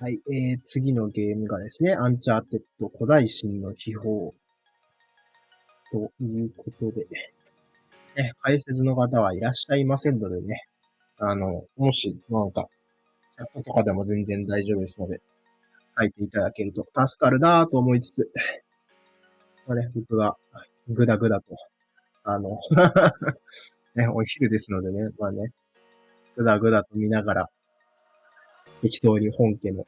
はい、次のゲームがですね、アンチャーテッド古代神の秘宝ということで、解説の方はいらっしゃいませんのでね、もし、なんか、チャットとかでも全然大丈夫ですので、書いていただけると助かるなぁと思いつつ、僕がぐだぐだと、お昼ですのでね、ぐだぐだと見ながら、適当に本家の、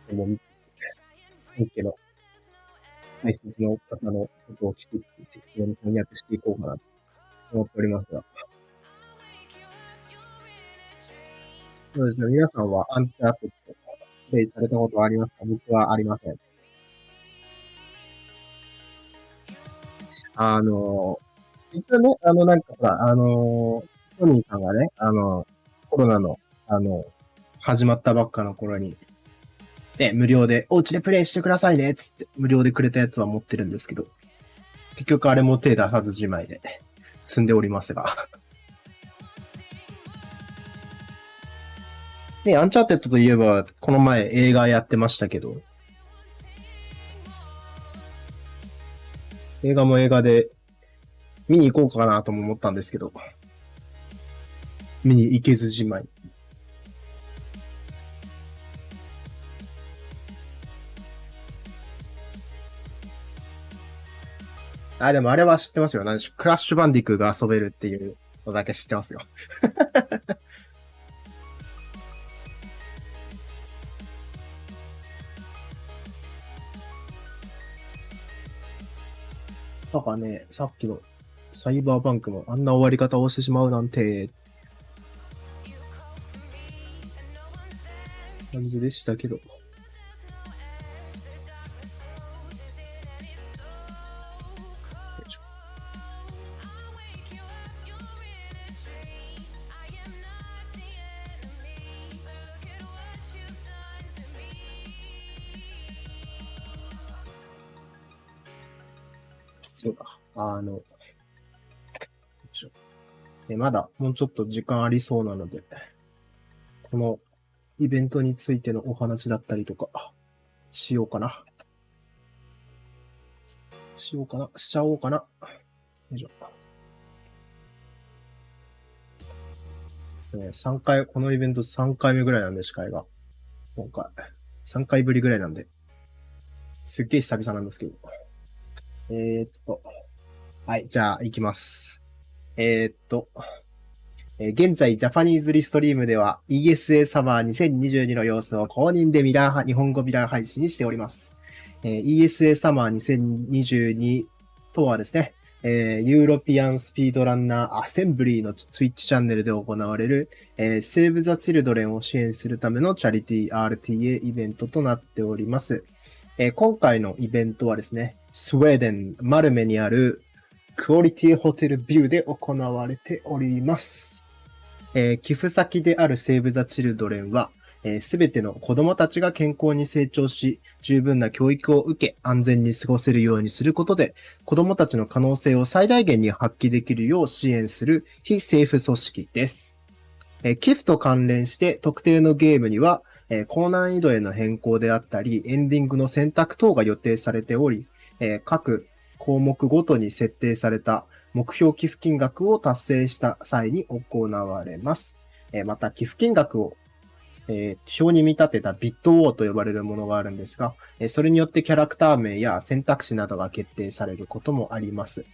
本家の解説の方のことを聞きつつ、適当に翻訳していこうかなと思っておりますが。そうですよ。皆さんはアンチャーテッドプレイされたことはありますか？僕はありません。一応ね、なんかほら、ソニーさんがね、コロナの、始まったばっかの頃に、無料で、お家でプレイしてくださいね、つって、無料でくれたやつは持ってるんですけど、結局あれも手出さずじまいで、積んでおりますが。ね、アンチャーテッドといえば、この前映画やってましたけど、映画も映画で見に行こうかなとも思ったんですけど、見に行けずじまい。でもあれは知ってますよ。クラッシュバンディクーが遊べるっていうのだけ知ってますよ。なんかね、さっきのサイバーバンクもあんな終わり方をしてしまうなんて、感じでしたけど。そうか。まだもうちょっと時間ありそうなので、このイベントについてのお話だったりとか、しようかな。しちゃおうかな。よいしょ。3回、このイベント3回目ぐらいなんで、司会が。今回。3回ぶりぐらいなんで。すっげえ久々なんですけど。はい、じゃあ、行きます。現在、ジャパニーズリストリームでは ESA サマー2022の様子を公認で日本語ミラー配信しております。ESA サマー2022とはですね、ユーロピアンスピードランナーアセンブリーのツイッチチャンネルで行われる、セーブ・ザ・チルドレンを支援するためのチャリティー RTA イベントとなっております。今回のイベントはですね、スウェーデン・マルメにあるクオリティホテルビューで行われております。寄付先であるセーブ・ザ・チルドレンは、すべての子供たちが健康に成長し、十分な教育を受け、安全に過ごせるようにすることで、子供たちの可能性を最大限に発揮できるよう支援する非政府組織です。寄付と関連して特定のゲームには、高難易度への変更であったり、エンディングの選択等が予定されており、各項目ごとに設定された目標寄付金額を達成した際に行われます。また、寄付金額を表に見立てたビットウォーと呼ばれるものがあるんですが、それによってキャラクター名や選択肢などが決定されることもあります。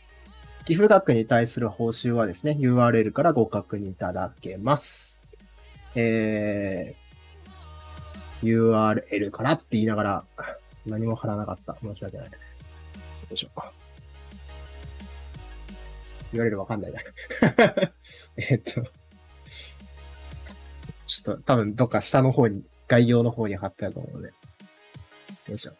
寄付額に対する報酬はですね、URL からご確認いただけます。URL からって言いながら、何も貼らなかった。申し訳ない。よいしょ。URL わかんないな。ちょっと多分どっか下の方に、概要の方に貼ってあると思うので。よいしょ。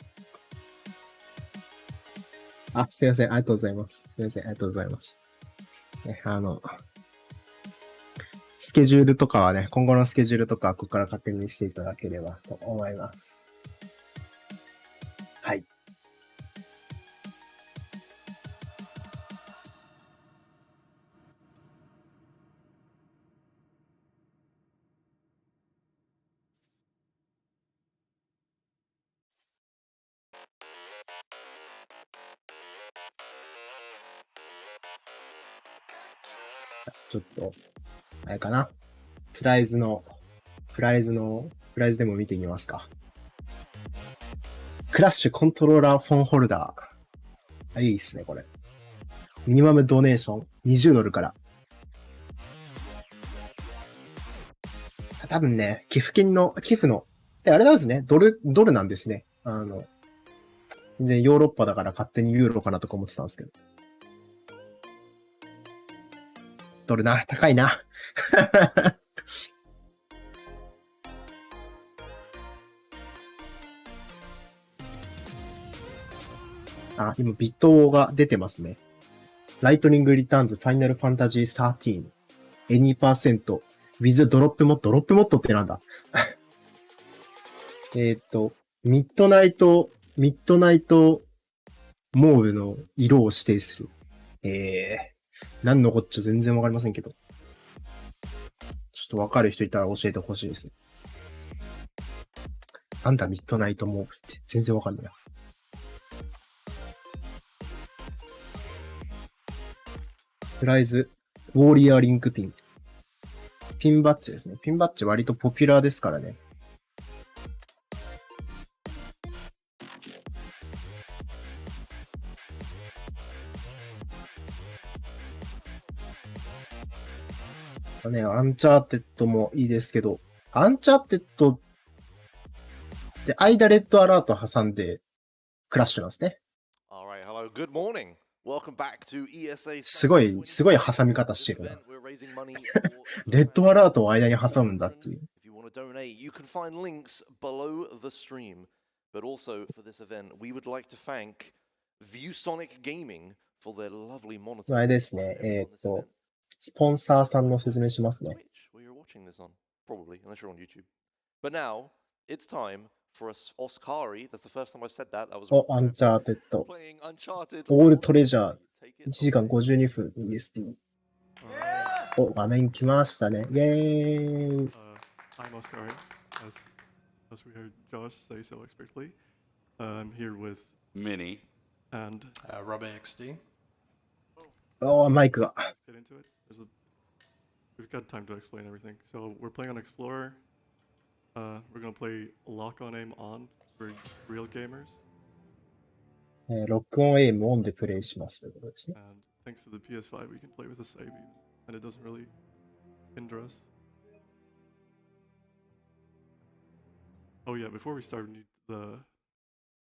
すいません。ありがとうございます。すいません。ありがとうございます。スケジュールとかはね、今後のスケジュールとかはここから確認していただければと思います。はい。ちょっと、あれかな。プライズでも見てみますか。クラッシュコントローラーフォンホルダー。いいっすね、これ。ミニマムドネーション$20から。多分ね、寄付の、あれなんですね、ドルなんですね。全然ヨーロッパだから勝手にユーロかなとか思ってたんですけど。ドルな、高いな。今ビットが出てますね。ライトニングリターンズファイナルファンタジー13。any% with ドロップモッドってなんだミッドナイトモールの色を指定する。何のこっちゃ全然わかりませんけど。ちょっとわかる人いたら教えてほしいですね。なんだミッドナイトモールって全然わかんないな。プライズ、ウォーリアーリンクピン。ピンバッジですね。ピンバッジ割とポピュラーですからね。ね、アンチャーテッドもいいですけど、アンチャーテッドで間レッドアラート挟んでクラッシュなんですね。すごい挟み方してるな。レッドアラートを間に挟むんだっていう。あれですね、スポンサーさんの説明しますね。アンチャーテッド。オールトレジャー。1時間52分 EST。画面来ましたね。イェーイ。I'm osskari, as we heard Josh say so expertly. I'm here with Minnie and Robbie XD. マイクが。Get into it. We've got time to explain everything. So we're playing on Explorer. We're gonna play Lock on Aim on for real gamers. ロックオンエイムオンでプレイしますということですね。And thanks to the PS5, we can play with a save, and it doesn't really hinder us. Oh yeah, before we start, we need the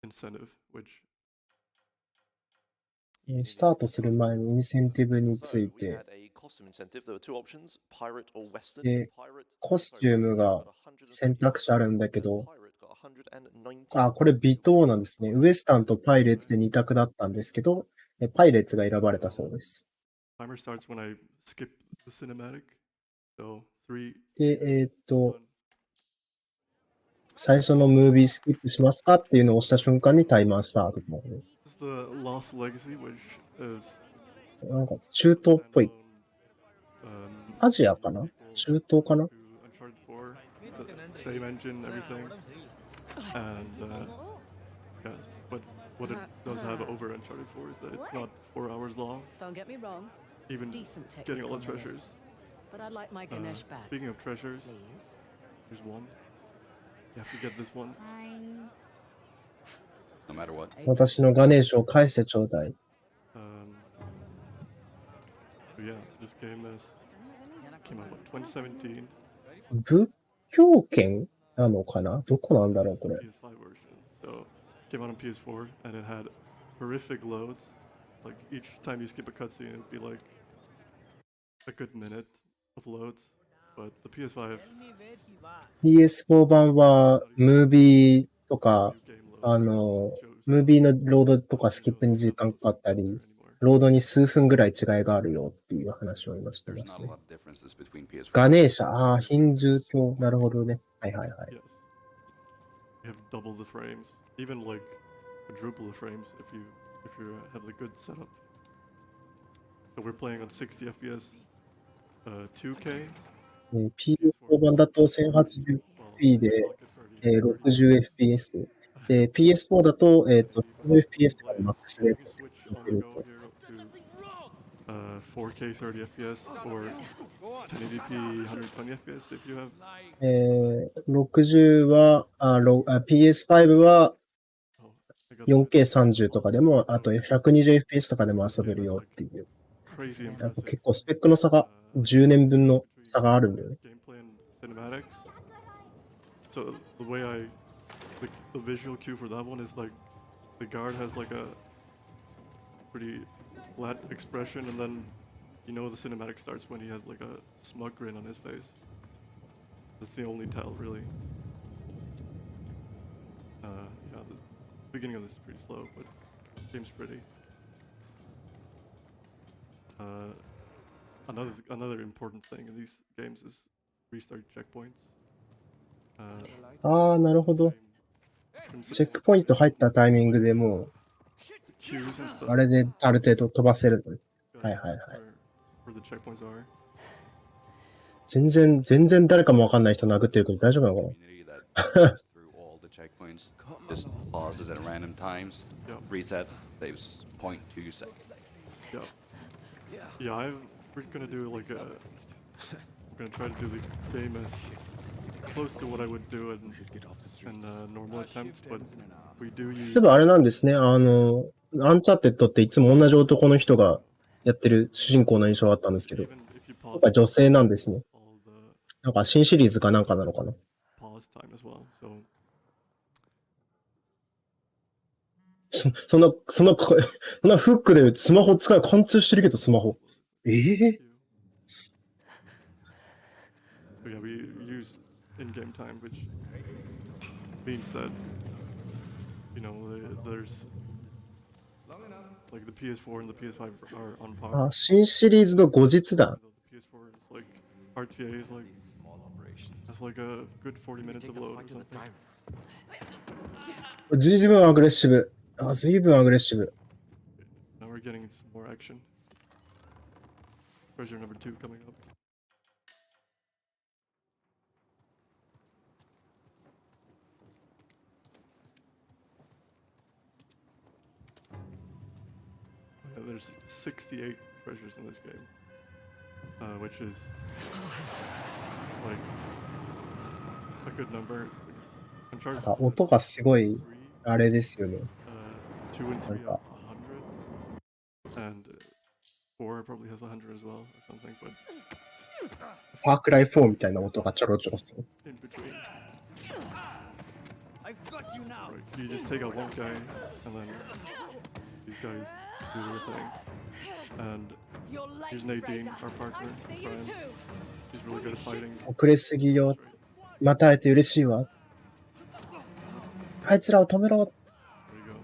incentive, which スタートする前にインセンティブについて、で、コスチュームが選択肢あるんだけど、これビット王なんですね。ウエスタンとパイレーツで2択だったんですけど、パイレーツが選ばれたそうです。timer starts when I skip the cinematic. So 3, で、最初のムービースキップしますかっていうのを押した瞬間にタイマースタートと。This is the Lost Legacy, which is なんか中東っぽい。アジアかな？中東かな？ Uncharted 4, the same engine, everything. And yeah, but what it does have over Uncharted 4 is that it's not 4 hours long. Don't get me wrong. Even Decent getting all technical the treasures. But I'd like my Ganesh back. Speaking of treasures, Please. here's one. You have to get this one. Fine. no matter what. 私のガネーシュを返してちょうだい。So yeah, this game came out in 2017. 仏教圏なのかな？どこなんだろうこれ。PS5 version. So it came out on PS4 and it had horrific loads. Like each time you skip a cutscene, it'd be like a good minute of loads. But the PS5, PS4 版はムービーとか、 new game load ムービーのロードとかスキップに時間かかったり、 anymore. ロードに数分ぐらい違いがあるよっていう話を今して There's ます not a ね。 lot of differences between PS4. ガネーシャ、ヒンズー教、なるほどね。はいはいはい。 Yes. You have double the frames, even like quadruple the frames if you have the good setup. So we're playing on 60 FPS, 2K. PS4 版だと 1080p で、60fps。で、PS4 だと、FPS がマックスレー You ト can switch で on 出 the る go here up to 4K 30 FPS or 1080p 120 FPS if you have. 60は、PS5 は Oh, I got the 4K30 とかでも、あと 120fps とかでも遊べるよっていう。 crazy やっぱ impressive 結構スペックの差が10年分の差があるんだよね。 gameplay and cinematics. So the way the visual cue for that one is like the guard has like a pretty flat expression, and then you know the cinematic starts when he has like a smug grin on his face. That's the only tell, really. Yeah, the beginning of this is pretty slow, but the game's pretty. Another important thing in these games is restart checkpoints. ああ、なるほど。 From チェックポイント入ったタイミングでも cues and う、 stuff. あれである程度飛ばせるのね。 uh, はいはいはい。 where the checkpoints are. 全然誰かもわかんない人殴ってるけど大丈夫なのかな。 Community that goes through all the checkpoints, just pauses at random times, Yeah. resets, saves 0.2 seconds. Yeah, we're gonna do like we're gonna try to do the game as close to what I would do in a normal attempt, but we do 例 use えばあれなんですね。アンチャーテッドっていつも同じ男の人がやってる主人公の印象があったんですけど、 even if you や pause っぱ女性なんですね。 all the なんか新シリーズかなんかなのかな。 pause time as well. So そんなフックでスマホ使い貫通してるけどスマホ。but yeah, we use in-game time, which means that there's like the PS4 and the PS5 are on par. あ、新シリーズの後日談。 The PS4 is like RTA is like that's like a good 40 minutes of load or something. 随分アグレッシブ。あ、随分アグレッシブ。 Now we're getting some more action. Treasure number 2 coming up. Yeah, there's 68 treasures in this game, which is like a good number. なん Uncharted か音がすごい、 3, あれですよね。 2 and 3 Like have 100, and 4 probably has 100 as well, or something. But ファークライ4みたいな音がちょろちょろする。 in between, right, you just take out one guy, and then these guys do their thing. And You're late, here's Nadine, Fraser. our partner, I see you Brian. too. She's really good at fighting. 遅れすぎよ。 Straight. また会えて嬉しいわ。あいつらを止めろ。 There you go.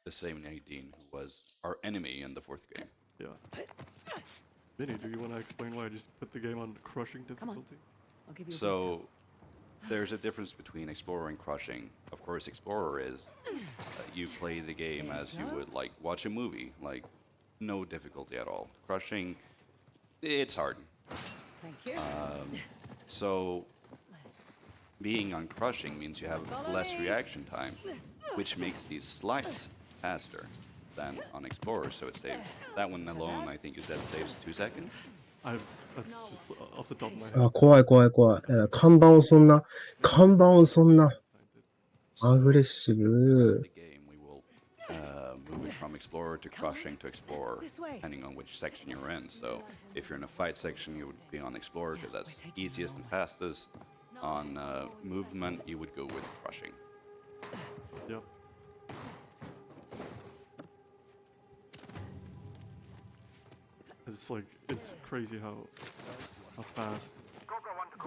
The same Nadine who was our enemy in the fourth game. Yeah. Vinny, do you want to explain why I just put the game on crushing difficulty? I'll give you a booster. So there's a difference between Explorer and Crushing. Of course, Explorer is you play the game as you would like watch a movie, like no difficulty at all. Crushing, it's hard. Thank you. So being on Crushing means you have less reaction time, which makes these slides faster than on Explorer. So it saves that one alone. I think you said saves 2 seconds. That's just off the top of my head. あ、怖い。看板をそんなアグレッシブ。 The game we will move it from Explorer to Crushing to Explorer, This way. depending on which section you're in. So if you're in a fight section, you would be on Explorer because that's easiest and fastest. On movement, you would go with Crushing. Yep. It's crazy how fast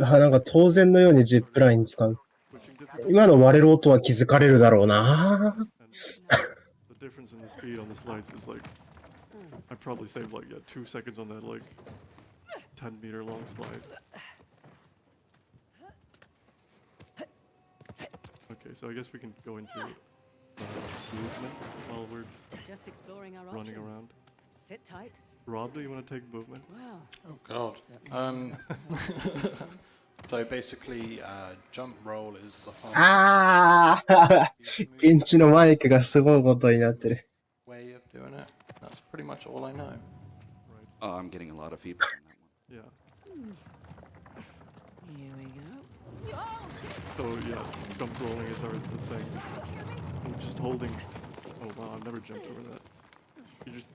あ、なんか当然のようにジップライン使う。 switching difficulty 今の割れる音は気づかれるだろうな。 and the difference in the speed on the slides is like I probably saved like 2 seconds on that like 10-meter long slide. Okay, so I guess we can go into movement while we're Just exploring our running options. around. Sit tight. Rob, do you want to take movement? Wow. Oh God. So basically, jump roll is the fun あー現地のマイクがすごいことになってる。 way of doing it. That's pretty much all I know. Oh, I'm getting a lot of feedback on that one. Yeah. Here we go. So yeah, jump rolling is the thing. I'm just holding. Oh wow, I've never jumped over that.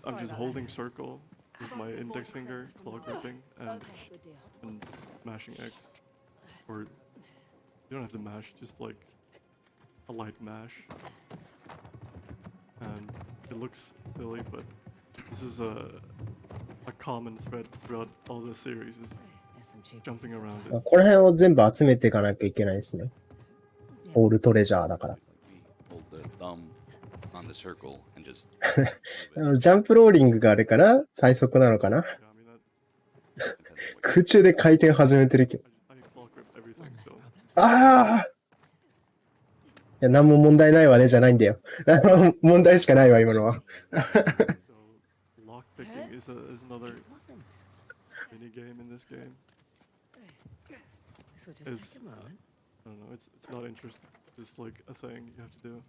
I'm just holding circle with my index finger, claw gripping, and mashing X. Or you don't have to mash, just like a light mash. And it looks silly, but this is a common thread throughout all the series is There's some cheap jumping around こ it. こら辺を全部集めていかなきゃいけないですね。オールトレジャーだから。 Hold the thumb on the circle and just ジャンプローリングがあれかな最速なのかな Yeah, I mean that. 空中で回転始めてるけど。 I claw grip everything, so ああいや、なんも問題ないわね、じゃないんだよ。問題しかないわ、今のは。lock picking is another wasn't. mini game in this game. This will just It's take a moment. I don't know, it's not interesting. Just like a thing you have to do.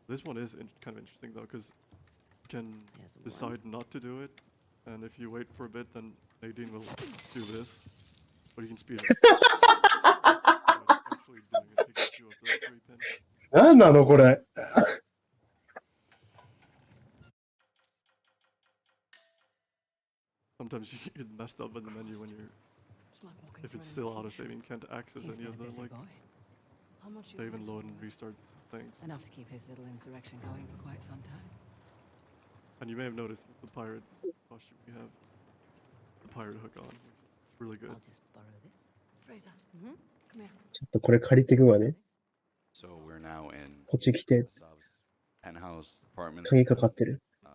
This one is kind of interesting though, because you can Here's one. decide not to do it, and if you wait for a bit, then Nadine will do this, but you can speed it. Actually doing it, taking two of the 3 pins. なんなの、これ。 Sometimes you get messed up in the menu when you're, It's like walking if through it's an still empty auto-saving, you can't access He's any been of a the busy like boy. How much you save and friends load and want? restart things. Enough to keep his little insurrection going for quite some time. And you may have noticed with the pirate costume we have the pirate hook on, which is really good. I'll just borrow this. Fraser. Mm-hmm. Come here. ちょっとこれ借りてくわね。 so we're now in こっち来て。 Asav's penthouse apartment. 鍵かかってる。 Uh,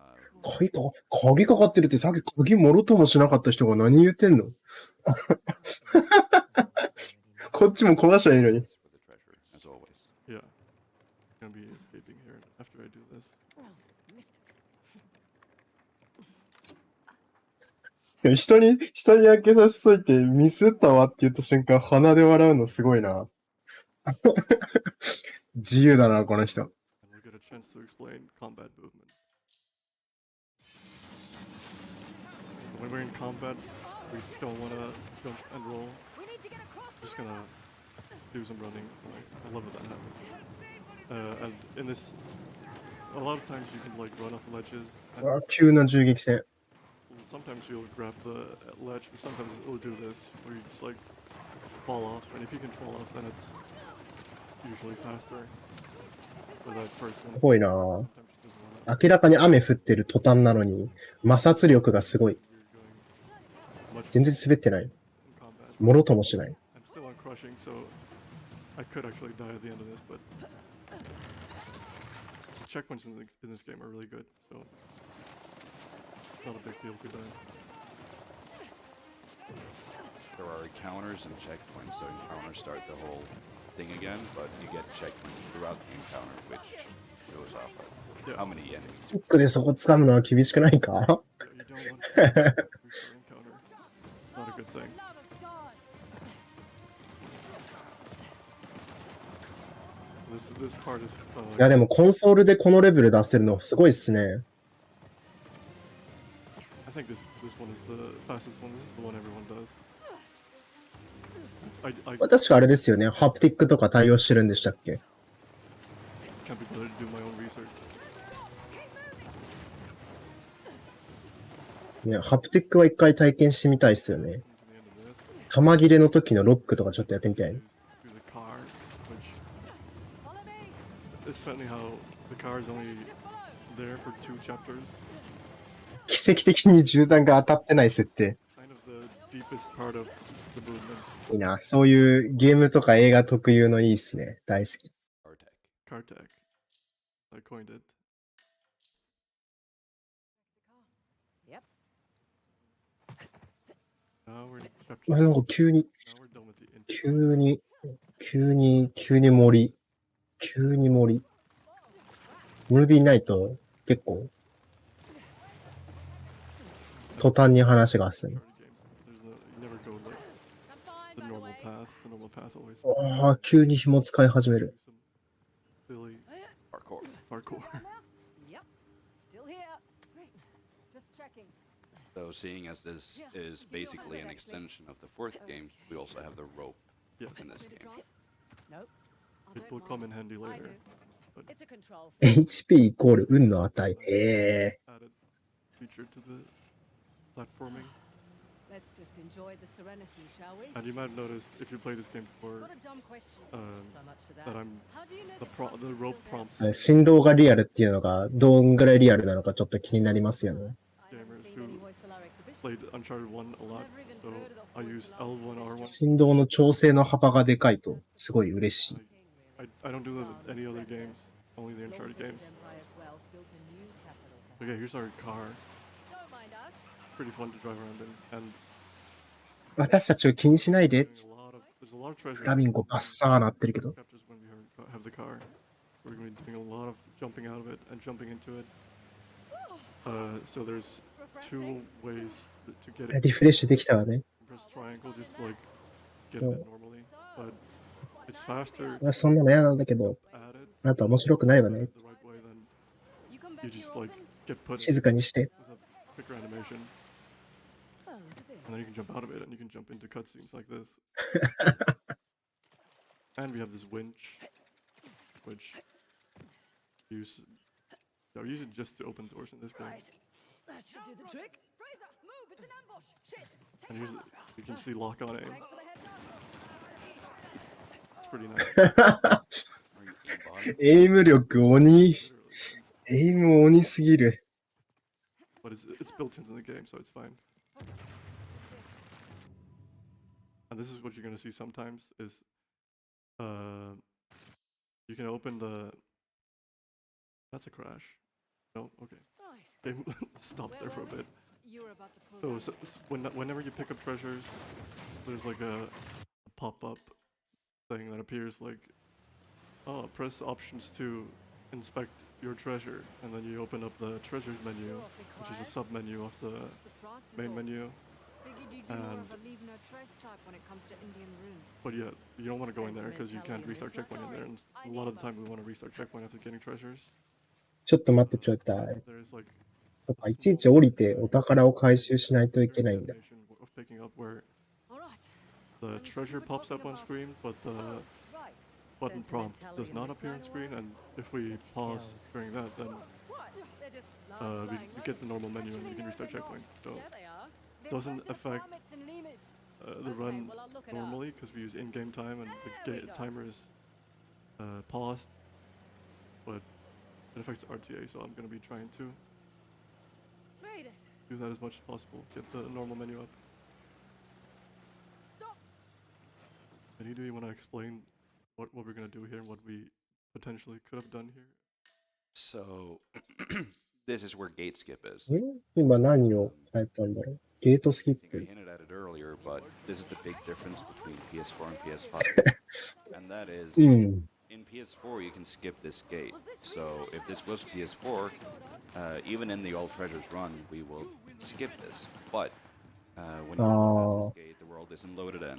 鍵かかってるってさっき鍵もろともしなかった人が何言ってんのこっちも壊しゃいいのに。 for the treasure, as always. Yeah. Gonna be escaping here after I do this. Oh, missed it. 人に開けさせといてミスったわって言った瞬間鼻で笑うのすごいな。自由だな、この人。 And we'll get a chance to explain combat movement. When we're in combat, we don't want to jump and roll. Just gonna do some running. I love when that happens. And in this, a lot of times you can like run off ledges. And あ、急な銃撃戦。 sometimes you'll grab the ledge, but sometimes it'll do this, where you just like fall off. And if you can fall off, then it's usually faster. For that first one. すごいな。 Sometimes she doesn't wanna. 明らかに雨降ってる途端なのに摩擦力がすごい。 You're going much 全然滑ってない。 in combat. もろともしない。 I'm still on crushing, so I could actually die at the end of this, but the checkpoints in this game are really good, so not a big deal if we die. There are encounters and checkpoints, so encounters start the whole thing again, but you get checkpoints throughout the encounter, which goes off of Yeah. how many enemies. フックでそこ掴むのは厳しくないか Yeah, you don't want to restart encounter. Not a good thing. This part is いやでもコンソールでこのレベル出せるのすごいっすね。 I think this one is the fastest one. This is the one everyone does. I 確かあれですよね。ハプティックとか対応してるんでしたっけ can't be bothered to do my own research. ね、ハプティックは一回体験してみたいっすよね。 To the end of this. 玉切れの時のロックとかちょっとやってみたい。 Used through the car, which is funny how the car is only there for 2 chapters. 奇跡的に銃弾が当たってない設定。 Kind of the deepest part of the movement. いいな。そういうゲームとか映画特有のいいっすね。大好き。 Artec. Cartag. I coined it. Yep. Now we're in chapter. なんか急に、 Now we're done with the intro. 急に森。急に森。ムービーないと結構、途端に話が進む。Party games. There's no, you never go like the normal path, the path always. ああ、急に紐使い始め Do る。 some silly Parkour. parkour. Yep. Still here. Great. Just checking. So seeing as this is basically an extension of the fourth game, we also have the rope Yes, in this game. Nope. I it don't will come in mind. handy I later. do. It's a control thing. HP イコール運の値。へえ。 Added feature to the platforming. Let's just enjoy the serenity, shall we? And you might have noticed if you play this game before Got a dumb question. um, So much for that that. I'm How do you know the the the rope prompts 振動がリアルっていうのがどんぐらいリアルなのかちょっと気になりますよね。gamers who played Uncharted 1 a lot. So I use L1, R1. 振動の調整の幅がでかいとすごい嬉しい。I don't do that with any other games, only the Uncharted games. Okay, here's our car. Pretty fun to drive around in. And 私たちを気にしないで。 there's a lot of treasure. フラミンゴバッサーなってるけど。 Captures when we have the car. We're going to be doing a lot of jumping out of it and jumping into it. So there's two ways to get it. リフレッシュできたわね。 Press triangle just to like get it in normally. But it's faster そんなの嫌なんだけど、 at it. あなた面白くないわね。 The right way than you just like get put 静かにして。 with a quicker animation. And then you can jump out of it and you can jump into cutscenes like this. And we have this winch, which we use it just to open doors in this game. That should do the trick. Fraser, move! It's an ambush. Shit. And you can see lock on aim. Thanks for the heads up. It's pretty nice. Are you aimbotting? エイム力鬼。 Literally. エイム鬼すぎる。 But it's built into the game, so it's fine. And this is what you're gonna see sometimes is you can open the that's a crash. No? Okay. Right. Game stopped there for a bit. You were about to pull So, down. whenever you pick up treasures, there's like a pop-up thing that appears like, oh, press options to inspect your treasure, and then you open up the treasures menu, which is a sub-menu of the Surprised us main all. menu. Figured you'd be more and- of a leave no trace type when it comes to Indian runes. But yeah, you don't want to go in there because you can't restart checkpoint in there, and a lot of the time we want to restart checkpoint after getting treasures. ちょっと待ってちょいたい。 There's like そっかいちいち降りてお宝を回収しないといけないんだ。 animation of picking up where All right. the treasure pops up on screen, but the Right. button prompt does not appear on screen, and if we pause during that, then What? They're just we get the normal menu and we can restart checkpoint. So There they are. They're doesn't close to affect Farmits and Lemus. the Okay, run well, I'll look it up. normally because we use in-game time and the There we go. timer is paused, but it affects RTA, so I'm going to be trying to Made it. do that as much as possible. Get the normal menu up. Stop. Benny, do you want to explain what we're going to do here and what we potentially could have done here? So this is where gate skip is. 今何を変えたんだろう。ゲートスキッ I think I プ。 hinted at it earlier, but this is the big difference between PS4 and PS5. And that is, うん。 in PS4 you can skip this gate. So if this was PS4, even in the All Treasures run, we will skip this. But when you Oh. pass this gate, the world isn't loaded in.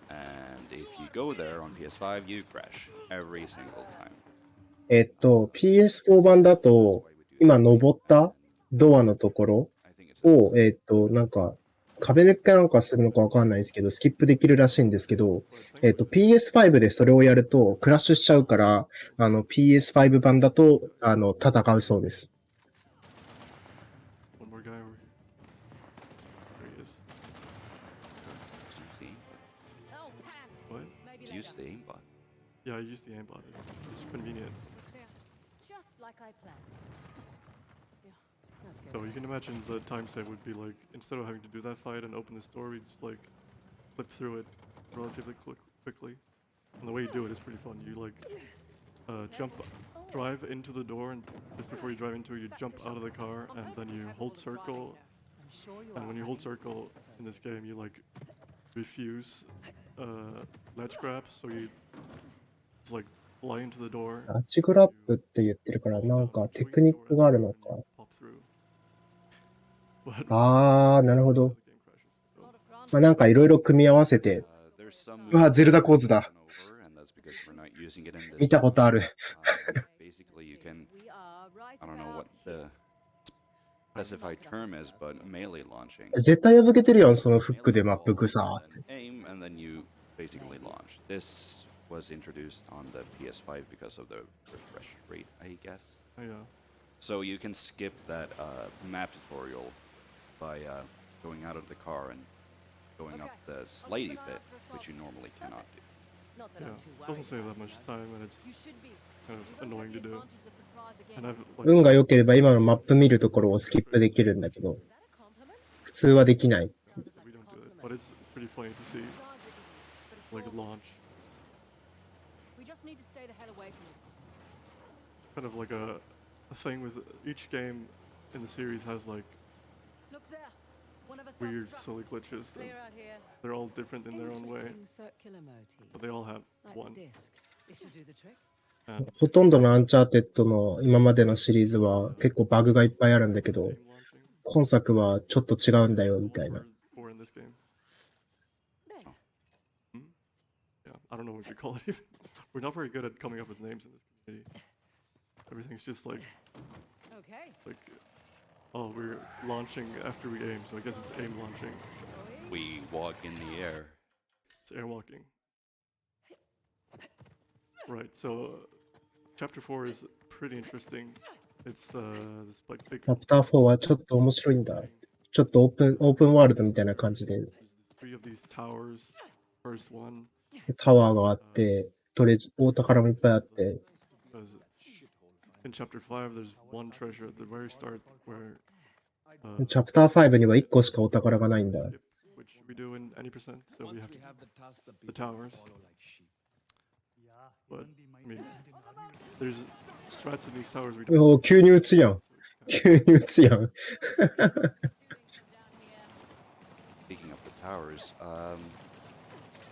And if you go there on PS5, you crash every single time. PS4 版だと、今登ったドアのところ I think it's を、なんか、壁抜きかなんかするのかわかんないですけど、スキップできるらしいんですけど、PS5 でそれをやるとクラッシュしちゃうから、PS5 版だと、戦うそうです。One more guy over here. There he is. Oh, pants. What? Maybe It's later. used the aimbot. Yeah, I use the aimbot. It's convenient. There. Just like I planned. Yeah, that's good. So you can imagine the time save would be like, instead of having to do that fight and open this door, we just like flip through it relatively quickly. And the way you do it is pretty fun. You like drive into the door, and just before you drive into it, you jump out of the car, and then you hold circle. I'm sure you And are when you hold running circle in this game, you like refuse ledge grab, so you just like fly into the door. ラッチグラップって言ってるから、なんかテクニックがあるのか。 Pop through. But あー、なるほど。 the game crashes. So あ lot of grants. まあ、なんかいろいろ組み合わせて、 There's some うわ、ゼルダ構図だ。 over, and that's because we're not using it in this. 見たことある。 Basically, you can. We are right I don't know about what the specified term is, but melee launching. 絶対破けてるやん、そのフックでマップグサーって。 Then aim, and then you basically launch. This was introduced on the PS5 because of the refresh rate, I guess. Oh, yeah. So you can skip that map tutorial by going out of the car and going up the slidey bit, which you normally cannot do. Not that Yeah. I'm too It worried. doesn't save that much time, and it's You should be. kind of You won't annoying have to the do. advantage of surprise again. And I've 運 like が良ければ今のマップ見るところをスキップできるんだけど、 Is that a compliment? 普通はできない。 we don't do it, but it's pretty funny to see But it's like launch. We just need to stay the hell away from it. Kind of like a thing with each game in the series has like Look there. One of us weird, self-struts. silly glitches. And Clear out here. they're all different in their own way, Interesting circular motif. but they all have Like one. the disc. This should do the trick. And ほとんどのアンチャーテッドの今までのシリーズは結構バグがいっぱいあるんだけど、 game launching. 今作はちょっと違うんだよみたいな。 Word for in this game. There. Yeah, I don't know what you call it even. We're not very good at coming up with names in this community. Everything's just like Okay. oh, we're launching after we aim, so I guess it's aim launching. We walk in the air. It's air walking. Right, so chapter 4 is pretty interesting. It's this like big チャプター4はちょっと面白いんだ。ちょっとオープンワールドみたいな感じで、 there's three of these towers. First one タワーがあって、大宝もいっぱいあって、 because in chapter 5 there's one treasure at the very start where チャプター5には1個しかお宝がないんだ。 skip, which we do in any percent, so we have to the towers. But I mean, there's strats in these towers we don't. おー急に撃つやん。急に撃つやん。 Speaking of the towers,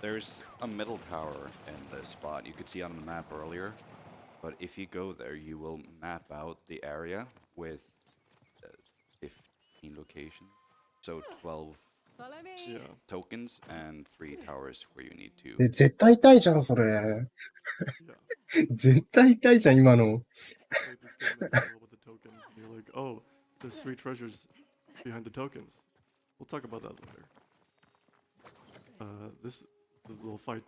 there's a middle tower in this spot you could see on the map earlier. But if you go there, you will map out the area with 15 locations. So 12 Follow me. Yeah. tokens and 3 towers where you need to. 絶対痛いじゃん、それ。 Yeah. 絶対痛いじゃん、今の。 Played this game in parallel with the tokens, and you're like, oh, there's 3 treasures behind the tokens. We'll talk about that later. This the little fight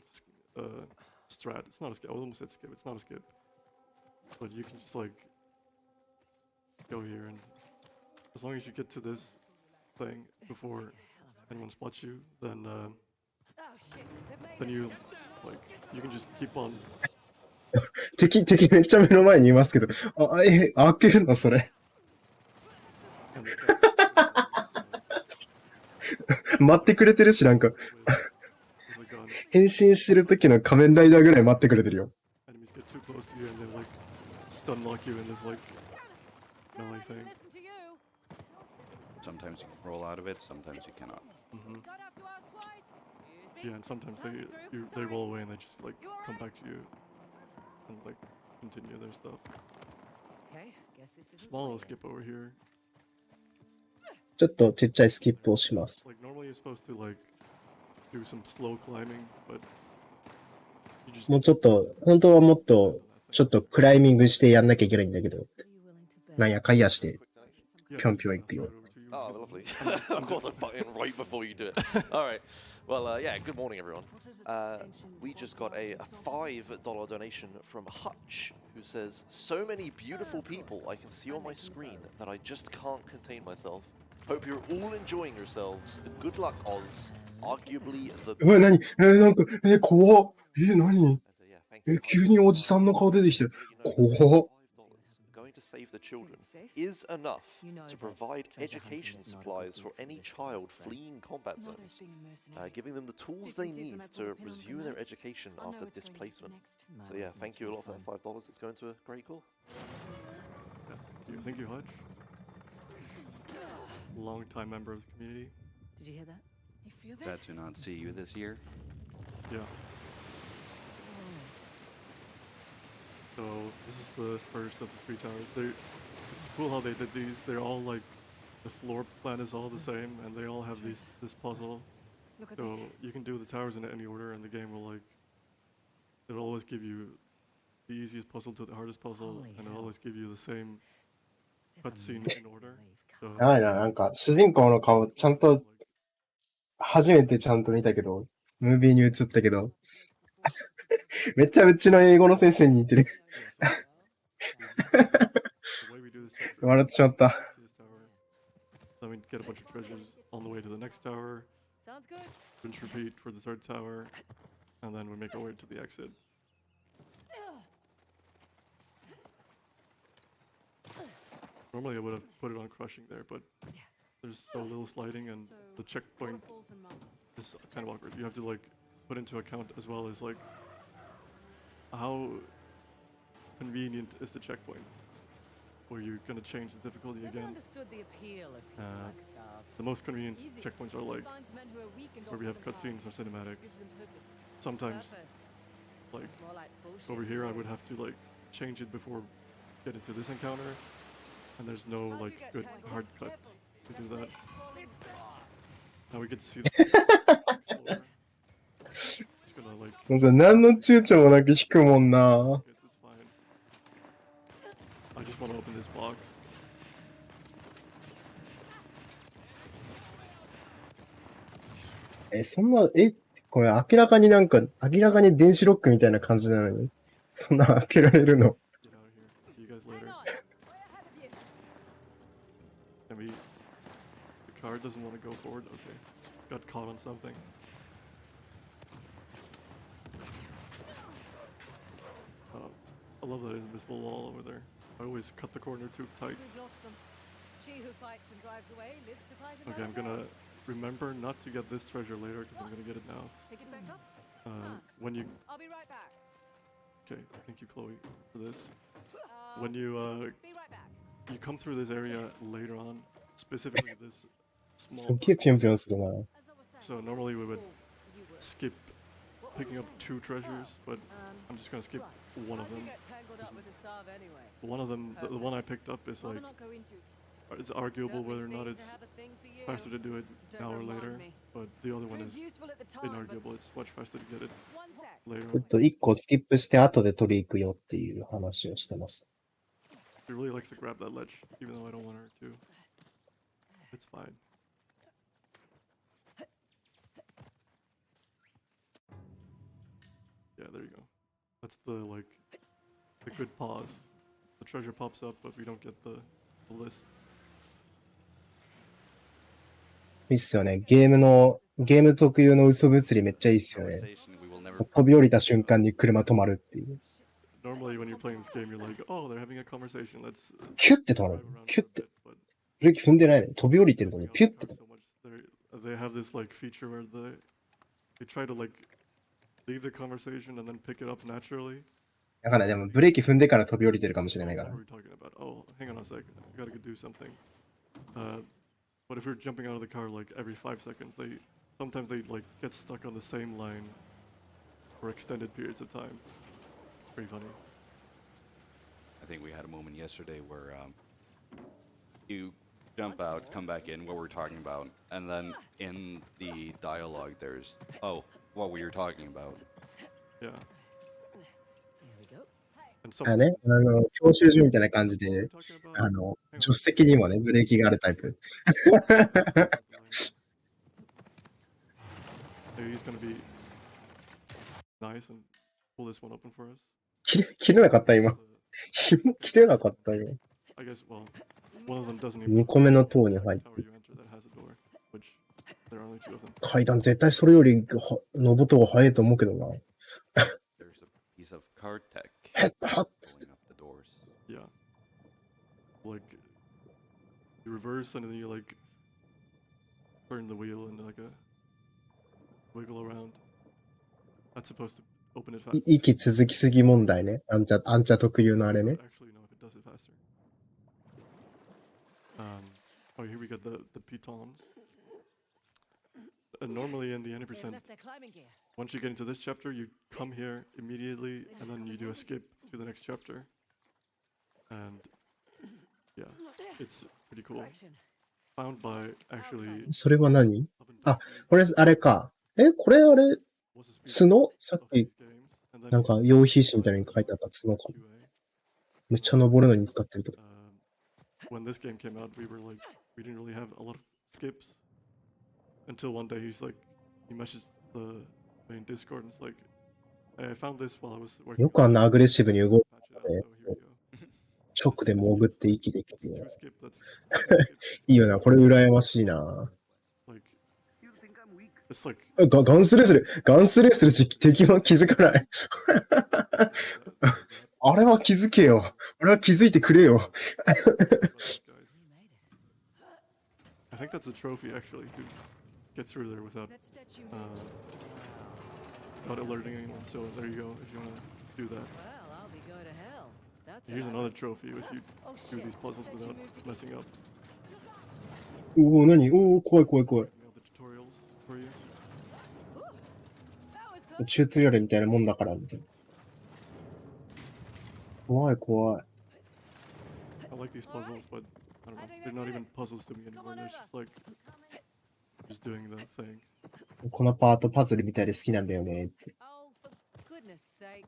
strat. It's not a skip. I almost said skip. It's not a skip. But you can just like go here, and as long as you get to this thing before anyone spots you, then Oh shit. They've made then it. you like you can just keep on. 敵めっちゃ目の前にいますけど。開けるのそれ。 And 待ってくれてるし、なんか、 with a gun. 変身してる時の仮面ライダーぐらい待ってくれてるよ。 Enemies get too close to you and they like stun lock you in this like melee thing. Listen to you. Sometimes you can roll out of it, sometimes you cannot. Don't have to ask twice. Excuse me. Yeah, and sometimes they roll away and they just like come back to you and like continue their stuff. Okay. Guess this is Small skip over here. ちょっとちっちゃいスキップをします。 Like normally you're supposed to like do some slow climbing, but you just もうちょっと、本当はもっと、ちょっとクライミングしてやんなきゃいけないんだけど、 Are you willing to bet? なんやかんやして、 yeah, ぴょんぴょん行くよ。 over to you. Oh, lovely. Of course, I butt in right before you do it. All right. Well, yeah, good morning, everyone. We just got a $5 donation from Hutch, who says, so many beautiful people I can see on my screen that I just can't contain myself. Hope you're all enjoying yourselves. Good luck, Oz. Arguably the うわ、何なんか、怖っ。何 Yeah, thank you. 急におじさんの顔出てきて、 But you know, 怖っ。 $5 going to save the children is enough to provide education supplies for any child fleeing combat zones, giving them the tools they need to resume their education after displacement. So yeah, thank you a lot for that $5. It's going to a great cause. Yeah, thank you, Hutch. Long-time member of the community. Did you hear that? You feel Sad to not see you this year. Yeah. So this is the first of the 3 towers. It's cool how they did these. They're all like the floor plan is all the same, and they all have this puzzle. Look at So this. you can do the towers in any order, and the game will like it'll always give you the easiest puzzle to the hardest puzzle, Holy and it'll hell. always give you the same There's a cutscene massive in order. wave So やばいな、なんか、主人公の顔、ちゃんと、初めてちゃんと見たけど、ムービーに映ったけど、めっちゃうちの英語の先生に似てる。yeah, so the way we do this chapter, 笑ってしまった。 to this tower, then we get a bunch of treasures on the way to the next tower, Sounds good. rinse repeat for the third tower, and then we make our way to the exit. Normally I would have put it on crushing there, but there's so little sliding, and the checkpoint Waterfalls and mountains. is kind of awkward. You have to like put into account as well as like how convenient is the checkpoint, where you're gonna change the difficulty Never again. understood the appeal of people Uh, like Sav. The most convenient Easy. checkpoints are like Finds men who are weak and where we have offer them cutscenes or power. cinematics. Gives them purpose. Sometimes Purpose. it's like More like bullshit. over here I would have to like change it before get into this encounter, and there's no How'd you like get good tangled? hard cut Careful. to do that. Falling. Now we get to see the explorer. It's gonna like もうさ、何の躊躇もなく引くもんな。 it's fine. I just want to open this box. そんな、これ明らかになんか、明らかに電子ロックみたいな感じなのに、そんな開けられるの。 Get out of here. See you guys Hang later. on. Way ahead of you. And we the car doesn't want to go forward. Okay. Got caught on something. I love that invisible wall over there. I always cut the corner too tight. We've lost them. She who fights and drives away lives to fight Okay, I'm another gonna day. remember not to get this treasure later because I'm gonna get it now. Pick it back up. When you I'll be right back. okay, thank you, Chloe, for this. Uh, When you be right back. come through this area later on, specifically this す small. っげえぴょんぴょんするな。 As I was saying. So normally we would Oh, you were. skip What were picking you up saying? 2 treasures, but I'm just gonna skip Right. one of How'd you them. get tangled up with the Sav anyway? One of them, the one I picked up is Rather like not go into it. it's arguable Certainly whether or not seemed to it's have a thing for you. faster to do it Don't now or remind later, me. but the other one Proved is useful at the time, but inarguable. It's much faster to get it one sec. later. 1個スキップして後で取り行くよっていう話をしてます。 She really likes to grab that ledge, even though I don't want her to. It's fine. Yeah, there you go. That's the like the good pause. The treasure pops up, but we don't get the list. いいっすよね。ゲーム特有の嘘物理めっちゃいいっすよね。 Conversation we will never 飛び降りた瞬間に車止まるっていう。 Normally, when you're playing this game, you're like, "Oh, they're having a conversation. Let's キュッて止ま drive る。 around キュ for ッ a て。 bit." But ブレーキ踏んでないのに飛び降りてるのに jumping ピュ out ッ of て the car so much, they have this like feature where they try to like leave the conversation and then pick it up naturally. だからでもブレーキ踏んでから飛び降りてるかもしれないか What ら were。we talking about? Oh, hang on a sec. I gotta go do something. But if you're jumping out of the car like every 5 seconds, sometimes they like get stuck on the same line for extended periods of time. It's pretty funny. I think we had a moment yesterday where you jump out, come back in, what we're talking about, and then in the dialogue there's, oh, what we were talking about. Yeah. Here we go. And あ some ね、教習所みたいな感じ what were we で、 talking about? 助手席にもね、ブレーキがあるタイプ。 Maybe he's gonna be nice and pull this one open for us. 切れなかった今。紐切れなかった今。 I guess, well, one of them doesn't 2 even 個目の塔に tower 入って you enter that has a door, which there are only 2 of them. 階段絶対それより登った方が早いと思うけどな。 There's a piece of card tech Head hot. pulling up the doors. Yeah. Like, you reverse and then you like turn the wheel and like a wiggle around. That's supposed to open it fast. 息続きすぎ問題ね。あんちゃ特有のあれね。 Actually, no, if it does it faster. Oh, here we got the pitons. Normally in the They've 90%, left their climbing gear. once you get into this chapter, you come here immediately and then you do a skip to the next chapter. And yeah, it's pretty cool. Correction. found by actually それは何？ up and あ、これ、あれか。これあれ、 was a speed 角さっ of き、 these games, and then なんか、羊皮紙みたいなのに書いてあった角かな。 QA. めっちゃ登るのに使ってるけど。 When this game came out, we didn't really have a lot of skips until one day he messaged the main Discord and it's like, hey, I found this while I was working. よくあんなアグレッシブに動い Patch it out, so here we go. 直で潜って息でき It's る two よ。 skip. That's いいよな、これ羨ましいな。 like it's like ガンスレーするガンスレーするし敵は気づかない。あれは気づけよ。あれは気づいてくれよ。guys. I think that's a trophy actually to get through there without That statue. without alerting anyone. So there you go if you want to do that. Well, I'll be going to hell. That's Here's an another trophy if you Oh, do shit. these puzzles without messing up. おお、何？おお、怖い怖い怖い。 Mail the tutorials for you. That was close. チュートリアルみたいなもんだからみたいな。怖い怖い。 I like these puzzles, but I don't know. They're not even puzzles to me anymore. They're just like just doing the thing. このパートパズルみたいで好きなんだよねって。 Oh, for goodness sake.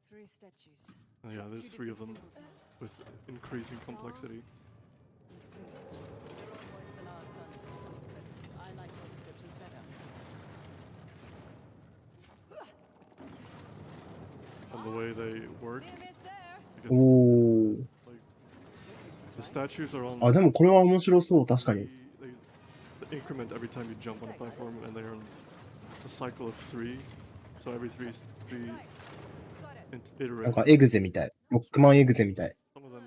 3 statues. And yeah, there's 3 of them with increasing complexity. I like your descriptions better. And the way they work, Near miss there. because おお。 like the statues are on あ、でもこれは面白そう、確かに。 they increment every time you jump on a platform, and they're on a cycle of 3. So every 3 なんか iterations. エグゼみたい。ロックマンエグゼみたい。 Some of them,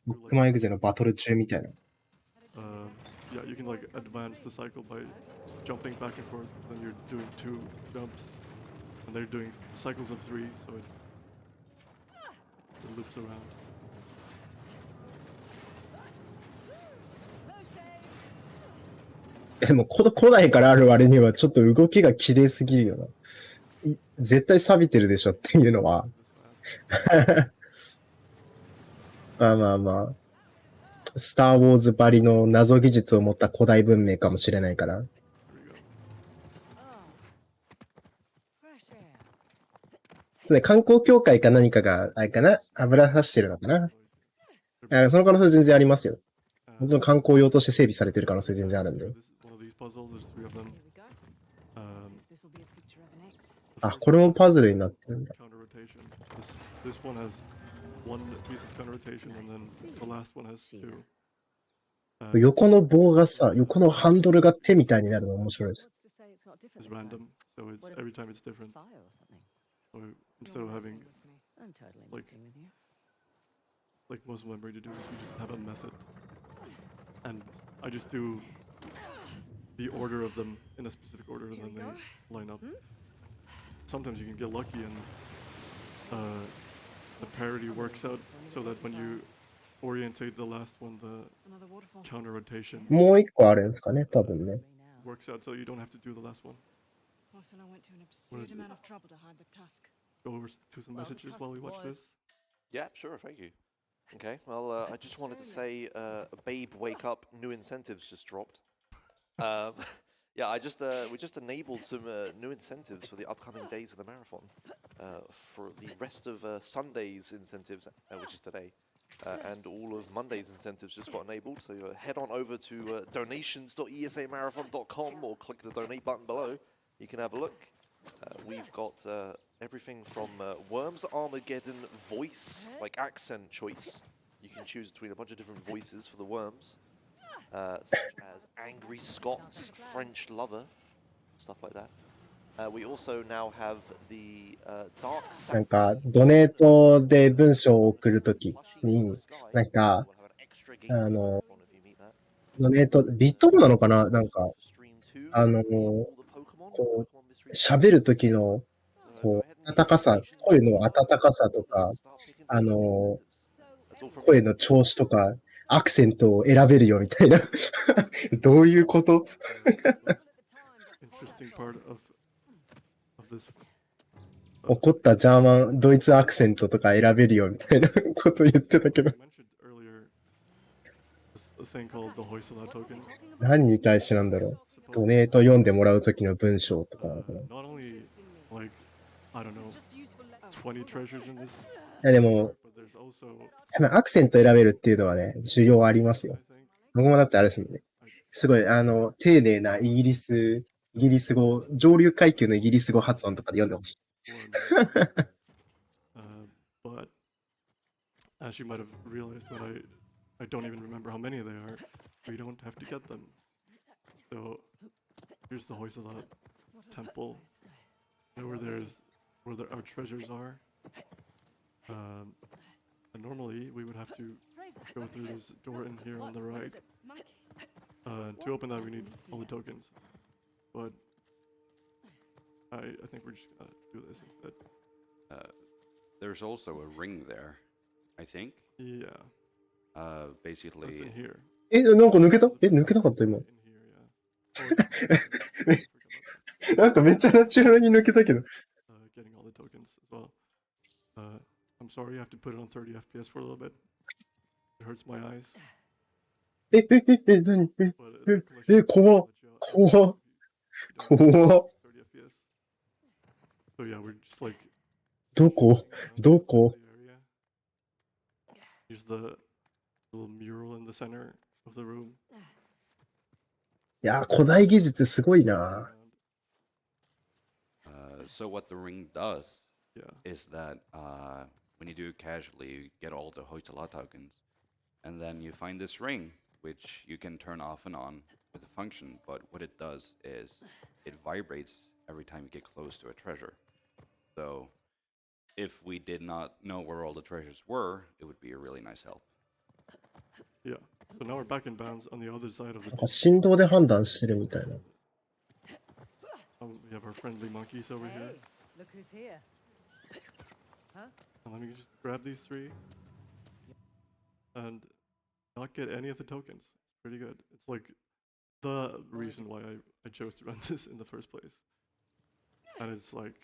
ロックマンエグゼのバトル中みたいな。 yeah, you can like advance the cycle by jumping back and forth. Then you're doing 2 jumps, and they're doing cycles of 3, so it loops around. でも古代からある割にはちょっと動きが綺麗すぎるよな。絶対錆びてるでしょっていうのは。まあまあまあ。スター・ウォーズばりの謎技術を持った古代文明かもしれないから。 There we go. Fresh air. で観光協会か何かが、あれかな油さしてるのかな。その可能性全然ありますよ。本当に観光用として整備されてる可能性全然あるんで。 One of these puzzles, there's 3 of them. Here we go. This'll be a picture of an X. あ、これもパズルになってるんだ。 Counter rotation. This one has 1 piece of counter rotation, and then the last one has 2. 横の棒がさ、横のハンドルが手みたいになるの面白いです。 What's to say it's not different It's this time? random, so it's What if every time it's different. Fire or something. So instead of having I'm totally Like- messing with you. like most of them ready to do is we just have a method, and I just do the order of them in a specific order, and then they line up. Sometimes you can get lucky, and the parity works out so that when you orientate the last one, the Another waterfall. counter rotation もう一個あるんですかね、多分ね。 works out, so you don't have to do the last one. Porcelain went to an absurd amount of trouble to hide the tusk. Go over to some messages while we watch this. Yeah, sure, thank you. Okay, well, I just wanted to say, Babe, wake up! New incentives just dropped. Yeah, we just enabled some new incentives for the upcoming days of the marathon. For the rest of Sunday's incentives, which is today, and all of Monday's incentives just got enabled. So head on over to donations.esamarathon.com or click the donate button below. You can have a look. We've got everything from Worms Armageddon voice, like accent choice. You can choose between a bunch of different voices for the worms, such as Angry Scots, French Lover, stuff like that. We also now have the Dark なんか、ドネートで文章を送るときに、なんか、ドネート、ビットなのかななんか、こう、喋るときの、こう、温かさ、声の温かさとか、声の調子とか、アクセントを選べるよみたいな。どういうこと？ Interesting part of this. 怒ったジャーマン、ドイツアクセントとか選べるよみたいなこと言ってたけど。I mentioned earlier the thing called the Hoysala token. 何に対してなんだろう。ドネート読んでもらうときの文章とかなのかな。い Not only like I don't know 20 treasures in this, やでも、 but there's also アクセント選べるっていうのはね、需要ありますよ。 I think 僕もだってあれですもんね。すごい、丁寧なイギリス語、上流階級のイギリス語発音とかで読んでほしい。 but as you might have realized that I don't even remember how many they are. We don't have to get them. So here's the Hoysala temple. Where our treasures are. And normally we would have to go through this door in here on the right. To open that we need all the tokens. But I think we're just gonna do this instead. There's also a ring there, I think. Yeah, Basically, it's in here. なんか抜けた？抜けなかった今。 In here, yeah. なんかめっちゃナチュラルに抜けたけど。 Getting all the tokens as well. I'm sorry, you have to put it on 30 FPS for a little bit. It hurts my eyes. 何 But the collection 怖っ will let you out 怖っ if you don't 怖っ 30 FPS. So yeah, we're just like どこ どこ the area. Here's the little mural in the center of the room. いや、古代技術すごいな。 so what the ring does Yeah. is that when you do it casually, you get all the Hoysala tokens, and then you find this ring, which you can turn off and on with a function. But what it does is it vibrates every time you get close to a treasure. So if we did not know where all the treasures were, it would be a really nice help. Yeah. So now we're back in bounds on the other side of the なんか振動で判断してるみたいな。we have our friendly monkeys over here. Hey, look who's here. Huh? And let me just grab these three and not get any of the tokens. It's pretty good. It's like the reason why I chose to run this in the first place. And it's like,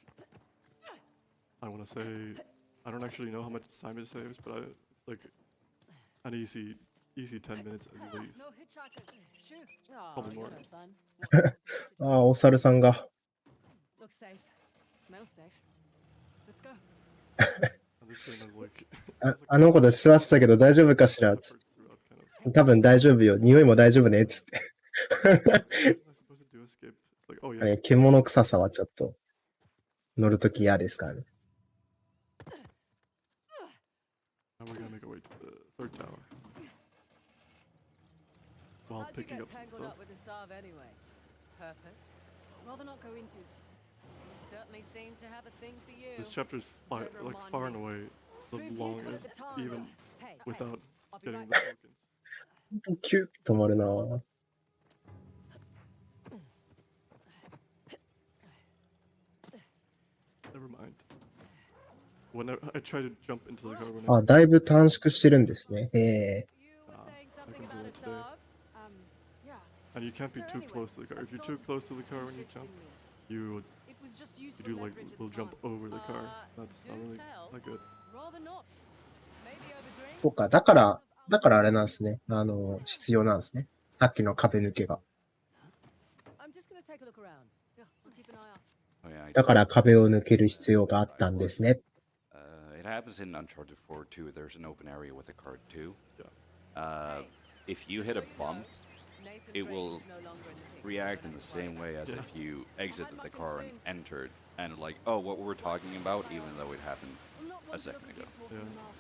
I want to say, I don't actually know how much time it saves, but it's like an easy 10 minutes at least. No hitchhikers. Shoo. Oh, Probably more. you're no fun. ああ、お猿さんが。 Looks safe. Smells safe. Let's go. And this thing is like, あの子たち座ってたけど大丈夫かしらつっ efforts throughout kind of. て多分大丈夫よ。匂いも大丈夫ねっつって。 Wasn't I supposed to do a skip? It's like, oh yeah. ね獣臭さはちょっと乗るとき嫌ですからね。 Now we're gonna make our way to the third tower. While How'd you picking get up some tangled stuff. up with the Sav anyway? Purpose? Rather not go into it. You certainly seem to have a thing for you. This chapter is like far and away the longest, even Hey, without I'll be getting right the back. tokens. キュッと止まるなぁ。 Never mind. Whenever I try to jump into the car, あ、だいぶ短縮してるんですね。You were saying I something can do about a it today. Sav? Yeah. and you can't be too close to the car. If you're too close to the car when you jump, you It was just you useful do like leverage at will the jump time. over the car. That's not do really tell. that good. Rather not. Maybe over drink. そうか、だからあれなんですね。必要なんですね。さっきの壁抜けが。 I'm just gonna take a look around. Yeah, I'll keep an eye out. Oh, yeah, I だから totally 壁を抜ける必要があったんですね。 It happens in Uncharted 4 too. There's an open area with a card too. Yeah. If you hit a bump, Nathan it Drake will is no longer in the picture. react in the same way as Yeah. if you exited the car and entered, and like, oh, what we're talking about, even though it happened I'm not a one to second look a ago. gift horse in the mouth,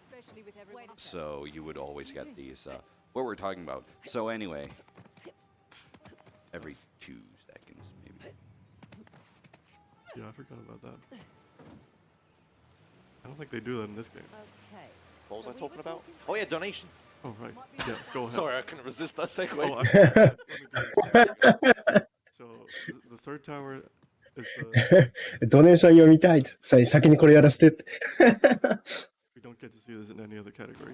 especially with everyone else. So you would always get these, what we're talking about. So anyway, every 2 seconds, maybe. Yeah, I forgot about that. I don't think they do that in this game. Okay. What was So I we talking were about? talking- Oh yeah, donations. Oh right. Yeah, go ahead. Sorry, I couldn't resist that segue. Oh, let me do this. So the third tower is the ドネーション読みたい。先にこれやらせてって。 we don't get to see this in any other category.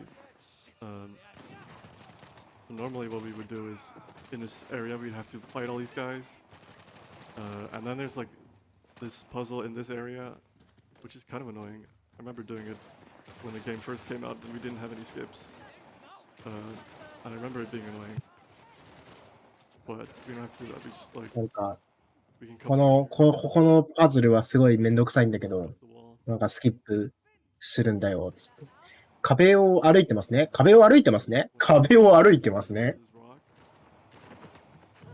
Normally what we would do is in this area we'd have to fight all these guys, and then there's like this puzzle in this area, which is kind of annoying. I remember doing it when the game first came out and we didn't have any skips. And I remember it being annoying. But we don't have to do that. We just like なんか、 we can こ come の、 up ここのパズルはすごいめんどくさいんだけど、 the wall. なんかスキップするんだよ、つって。壁を歩いてますね。壁を歩いてますね。壁を歩いてますね。 This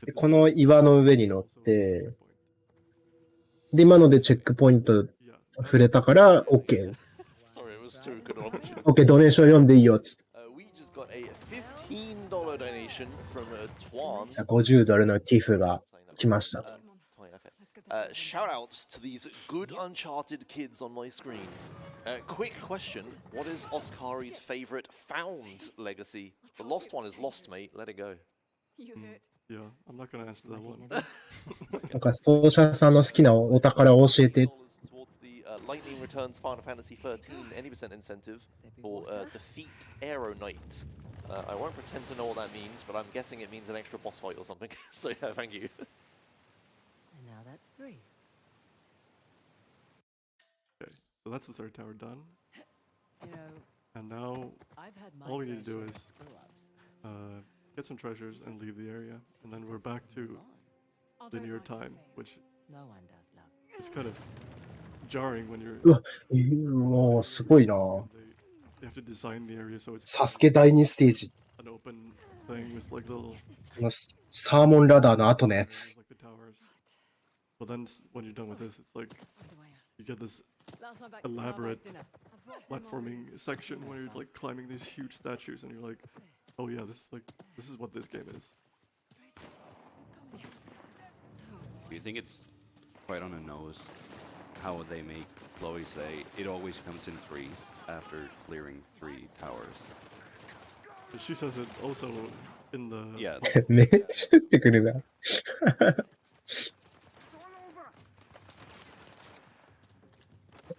rock. でこの岩の上に乗って、で、今のでチェックポイント Yeah. 触れたから、OK。Sorry, it was too good an opportunity. OK、ドネーション読んでいいよ、つって。We just got a $15 donation from Tuan. さあ50ドルのティフが来ましたと。Shout outs to these good Uncharted kids on my screen. Quick question: what is osskari's favorite found legacy? The lost one is lost, mate. Let it go. You hurt. Yeah. I'm not gonna answer that one. なんか奏者さんの好きなお宝を教えて。 Towards the Lightning Returns Final Fantasy 13 any% incentive for defeat Aero Knight. I won't pretend to know what that means, but I'm guessing it means an extra boss fight or something. So yeah, thank you. And now that's 3. Okay. So that's the third tower done. You know, And now I've had my all we fair need to do share of is screw-ups. get some treasures and leave the area, and then we're back to I don't linear like to time, fail. which No one does, love. is kind of jarring when you're. うわ、もうすごいな。 They have to design the area so it's サスケ第2ステージ。 an open thing with like little このサーモンラダーの後のやつ。 like the towers. But then when you're done with this, it's like you get this Last one back from elaborate Harvey's dinner. I brought them all. platforming section where you're like climbing these huge statues, and you're like, oh yeah, this is what this game is. Do you think it's quite on the nose how they make Chloe say it always comes in threes after clearing 3 towers? But she says it also in the Yeah, めっちゃ打ってくるな。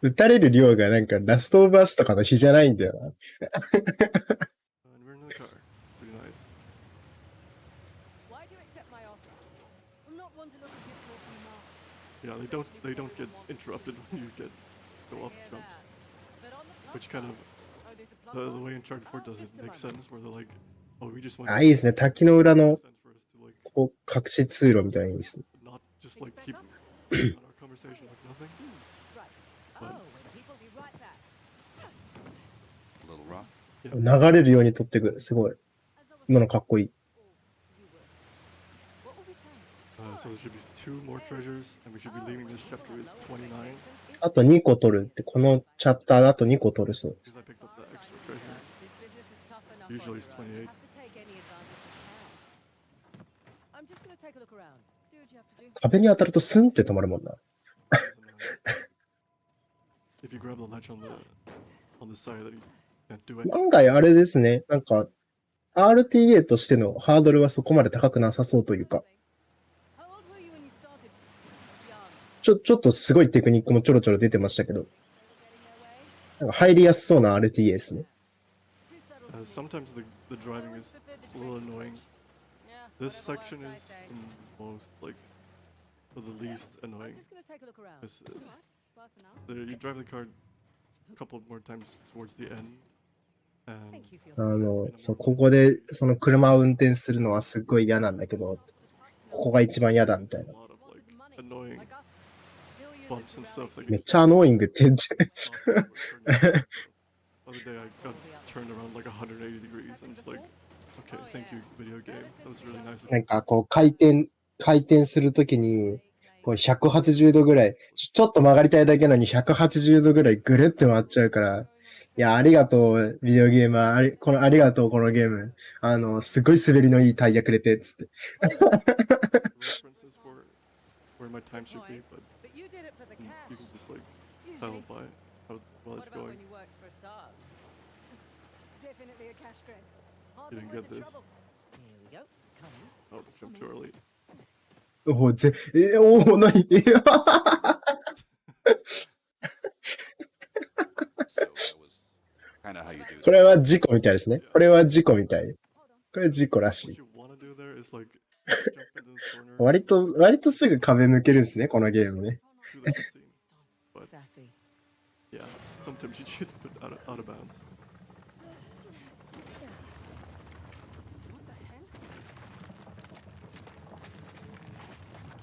打たれる量がなんかラストオブアスとかの比じゃないんだよな。 and we're in the car. Pretty nice. Why do you accept my offer? I'm not one to look at people from Mars. Yeah, they don't get interrupted when you go off Hear jumps. that. But on the plus Which kind of side- oh, there's a plus the side. way Uncharted 4 does it Just a makes moment. sense where they're like, oh, we just want あ、いいですね。滝の裏の sense for us to like こう隠し通路みたいにいいですね。 not just like keep on our conversation like nothing. Right. Oh, well, people be right back. a little rock. 流れるように取っていく。すごい。 As I was 今のかっこいい。 you were. What were we saying? So there should be 2 more treasures, and we should be leaving this chapter with 29あと2個取るって、このチャプターだと2個取るそうです。 because I picked up the extra treasure. This business is tough enough. Usually on it's your own. 28. Have to take any advantage you can. I'm just gonna take a look around. Do what you have to do. 壁に当たるとスンって止まるもんな。 If you grab the ledge on the side, that you can't do it. 案外あれですね。なんか、RTA としてのハードルはそこまで高くなさそうというか、 How old were you when you started? Young. ちょっとすごいテクニックもちょろちょろ出てましたけど、 Getting their way? なんか入りやすそうな RTA ですね。 Too subtle. Sometimes the driving is a little annoying. Yeah, This whatever section works, I is say. the most like, or the least I'm annoying. just gonna take a look around. Because Alright, bye for now. you drive the car a couple more times towards the end, and Thank you for your そう、ここでその車を運転するのはすっごい嫌なんだけど、ここが一番嫌だみたい a な。 lot of like annoying like us. Still use bumps it and to stuff that め you っちゃアノーイングって言って。 stop and turn around. The other day I got turned around like 180 degrees and just like, okay, thank you, video game. That was really nice. なんかこう回転するときに、こう180度ぐらい、ちょっと曲がりたいだけなのに180度ぐらいぐるって回っちゃうから、いや、ありがとう、ビデオゲーマー。ありがとう、このゲーム。すごい滑りのいいタイヤくれて、つって。 References for where my time should be, but But you did it for the you cash. can just like Usually. tell by how well What it's about going. when you worked for SARS? Definitely a cash grab. Hardly didn't worth get the this. trouble. Here we go. Come on. Oh, jump too early. 何 So that was kind of how you do これは事故みたいですね。これは事故みたい。これ事故らし What い。 you want to do there is like jump into this corner 割とすぐ壁抜けるんですね、このゲームね。 to the cutscene. But Sassy. yeah, sometimes you just put out of bounds.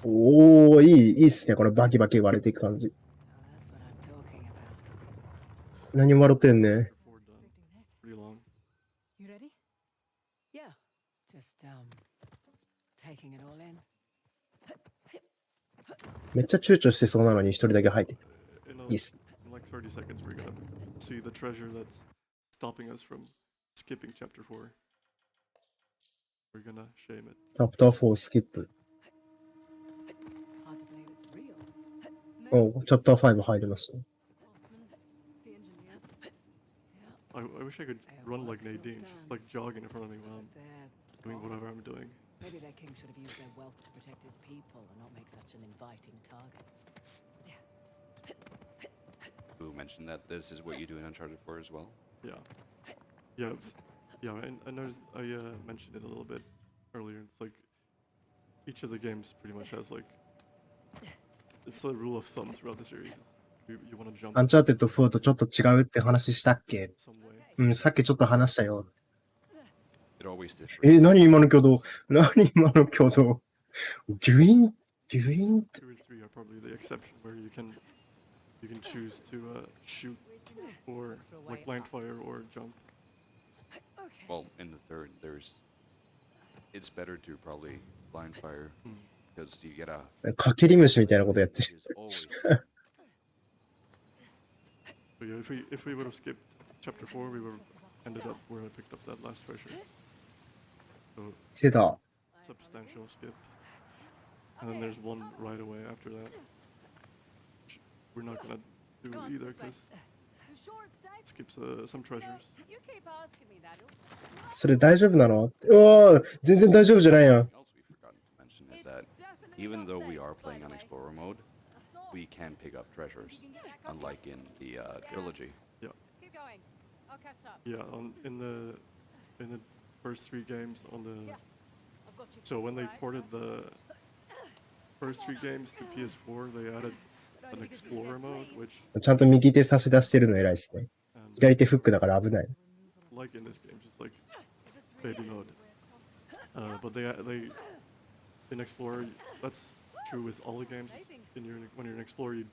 おー、いいっすね。これバキバキ割れていく感じ。 Now that's what I'm talking about. 何笑ってんね。 4 done. Pretty long. You ready? Yeah. Just taking it all in. めっちゃ躊躇してそうなのに一人だけ入ってくる。 In, いいっす。 in like 30 seconds, we're gonna see the treasure that's stopping us from skipping chapter 4. We're gonna shame it. チャプター4スキップ。 Hard to believe it's real. おチャプター5入りました。 The engineers. I wish I could run like Nadine, just like jogging in front of me while I'm They're doing gone. whatever I'm doing. Maybe their king should have used their wealth to protect his people and not make such an inviting target. Who mentioned that this is what you do in Uncharted 4 as well? Yeah. I noticed. I mentioned it a little bit earlier. It's like each of the games pretty much has like it's a rule of thumb throughout the series. You want to jump アンチャーテッド4とちょっと違うって話したっけ？ some way. うん、さっきちょっと話したよ。 It always differs. 何今の挙動？何今の挙動？ギュインギュインって。 2 or 3 are probably the exception where you can choose to shoot or like blind fire or jump. Well, in the third, it's better to probably blind fire because you get a. かけり虫みたいなことやってる。 There's always But yeah, if we would have skipped chapter 4, we would have ended up where I picked up that last treasure. So 手だ。 substantial skip. And then there's one right away after that. Which we're not gonna do either because You sure it's safe? it skips some treasures. You keep asking me that. それ大丈夫なの？おー、全然大丈夫じゃないやん。 something else we've forgotten to mention is that even though we are playing on Explorer mode, we can pick up treasures, unlike in the trilogy. Yeah, Keep going. I'll catch up. yeah. In the first 3 games on the I've got you. so when they Right. ported the first 3 games to PS4, they added an Explorer mode, which ちゃんと右手差し出してるの偉いですね。 and 左手フックだから危ない。 like in this game, just like baby mode. But they in Explorer, that's true with all the games. When you're an Explorer, you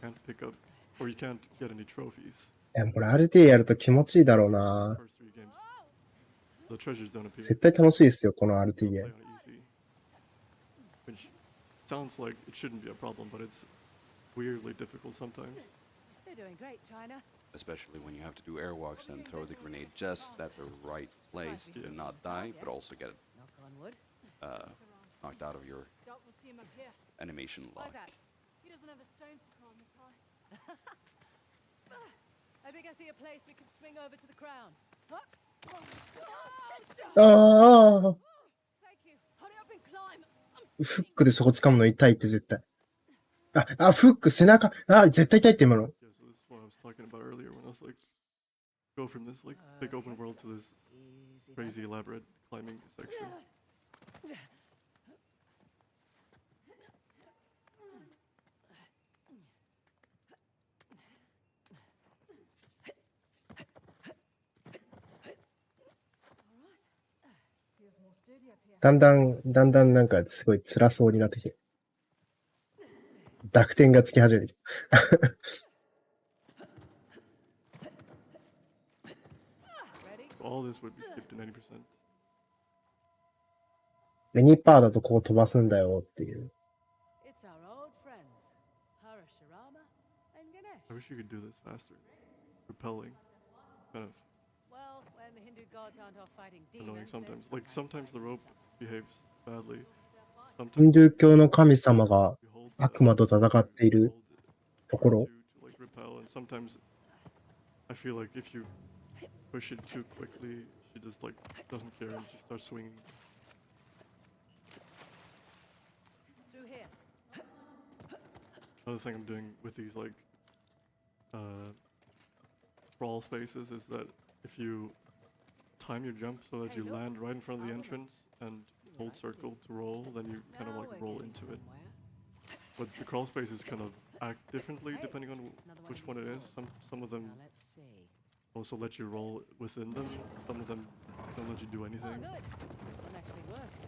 can't pick up or you can't get any trophies. でもこれ RT やると気持ちいいだろうな。 First 3 games, the treasures don't appear. 絶対楽しいですよ、この RT Play ゲー on ム。 easy, which sounds like it shouldn't be a problem, but it's weirdly difficult sometimes. You're doing great, China. Especially when you have to do airwalks and throw the grenade just at the right place to not die, but also get Knock on wood. knocked out of your Doc will see him up here. animation Why's lock. that? He doesn't have the stones to climb the high. I think I see a place we can swing over to the crown. Huh? Oh, ああ、 thank you. Hurry up and climb. I'm フックでそこ掴むの痛いって絶対。フック、背中。絶対痛いって今の。 Yeah, so this is what I was talking about earlier when I was like, go from this like big open world to this easy. crazy elaborate climbing section. Feels more sturdy up here. だんだんなんかすごい辛そうになってきて。濁点がつき始めてきた。 Ready? All this would be skipped to 90%. レニパーだとこう飛ばすんだよっていう。 It's our old friends, Parashurama and Ganesh. I wish you could do this faster. Repelling. Kind of Well, when the Hindu gods aren't off fighting annoying demons, sometimes. then Like sometimes the rope behaves badly. ヒ Sometimes ンドゥー教の神様が you hold 悪魔と戦っている ところ。 to like repel, and sometimes I feel like if you push it too quickly, she just like doesn't care and she starts swinging. through here. Another thing I'm doing with these like crawl spaces is that if you time your jump so that you land right in front of the entrance and hold circle to roll, then you kind of Now like we're roll getting into it. somewhere. But the crawl spaces kind of act differently depending on which one it is. Some of them Now let's see. also let you roll within them. Some of them don't let you do Oh, anything. good. This one actually works.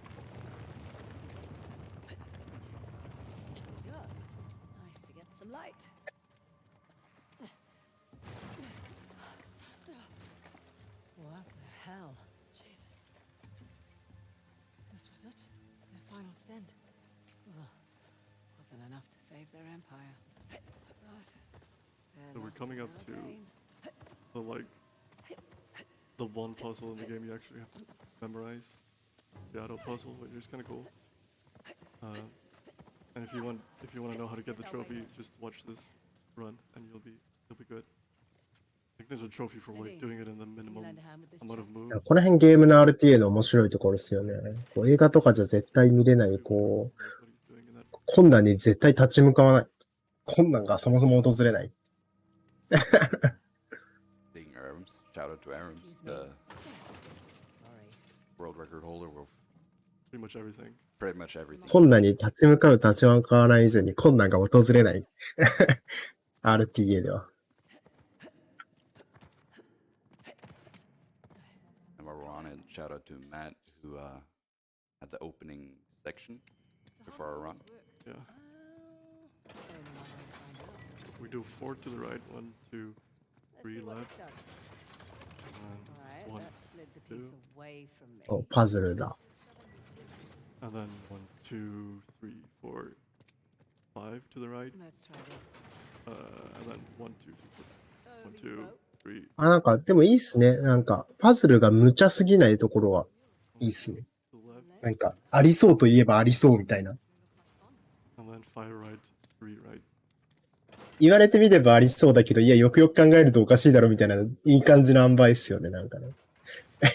than enough to save their empire. But So we're coming up to the the one puzzle in the game you actually have to memorize. The auto puzzle, which is kind of cool. And if you want to know how to get the trophy, just watch this run, and you'll be good. I think there's a trophy for like doing it in the minimum amount of moves. この辺ゲームの RTA の面白いところですよね。こう映画とかじゃ絶対見れない、こう、 Knows what he's doing in that. 困難に絶対立ち向かわない。困難がそもそも訪れない。Being Arams, shout out to Arams, the Sorry. world record holder with Pretty much everything. pretty much everything. 困難に立ち向かう立ち向かわない以前に困難が訪れない。RTA では。And while we're on it, shout out to Matt who had the opening section before our run. Yeah. We do 4 to the right, 1, 2, 3 left, and then 1, That slid the piece two. away from me. おパズルだ。 and then 1, 2, 3, 4, 5 to the right, Let's try this. and then 1, 2, 3, 4, 1, 2, 3. あ、なんか、でもいいっすね。なんか、パズルが無茶すぎないところはいいっすね。 To the left, なんか、ありそうといえばありそうみたいな。 and then 5 right, 3 right. 言われてみればありそうだけど、いや、よくよく考えるとおかしいだろみたいな、いい感じの塩梅っすよね、なんかね。I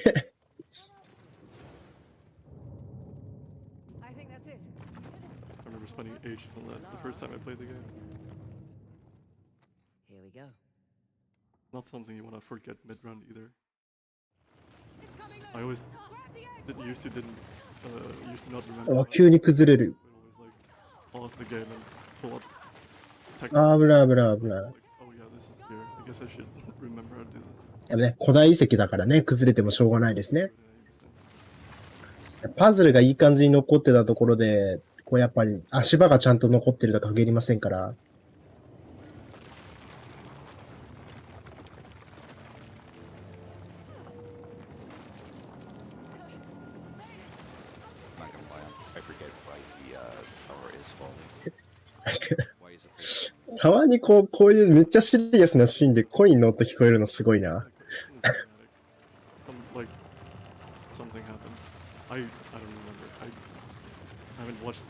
think that's it. I remember spending ages on that the first time I played the game. Here we go. Not something you want to forget mid-run either. I always used to not remember. あ、急に崩れる。 I always like pause the game and pull up. あ、危ない危ない危ない Like, oh yeah, this is here. I guess I should remember how to do this. やっぱね、古代遺跡だからね、崩れてもしょうがないですね。パズルがいい感じに残ってたところで、こうやっぱり足場がちゃんと残ってるとは限りませんから。 I'm not gonna lie, I forget why the tower is falling. Why is it falling? たまにこういうめっちゃシリアスなシーンでコインの音聞こえるのすごいな。 Like something happens. I don't remember. I haven't watched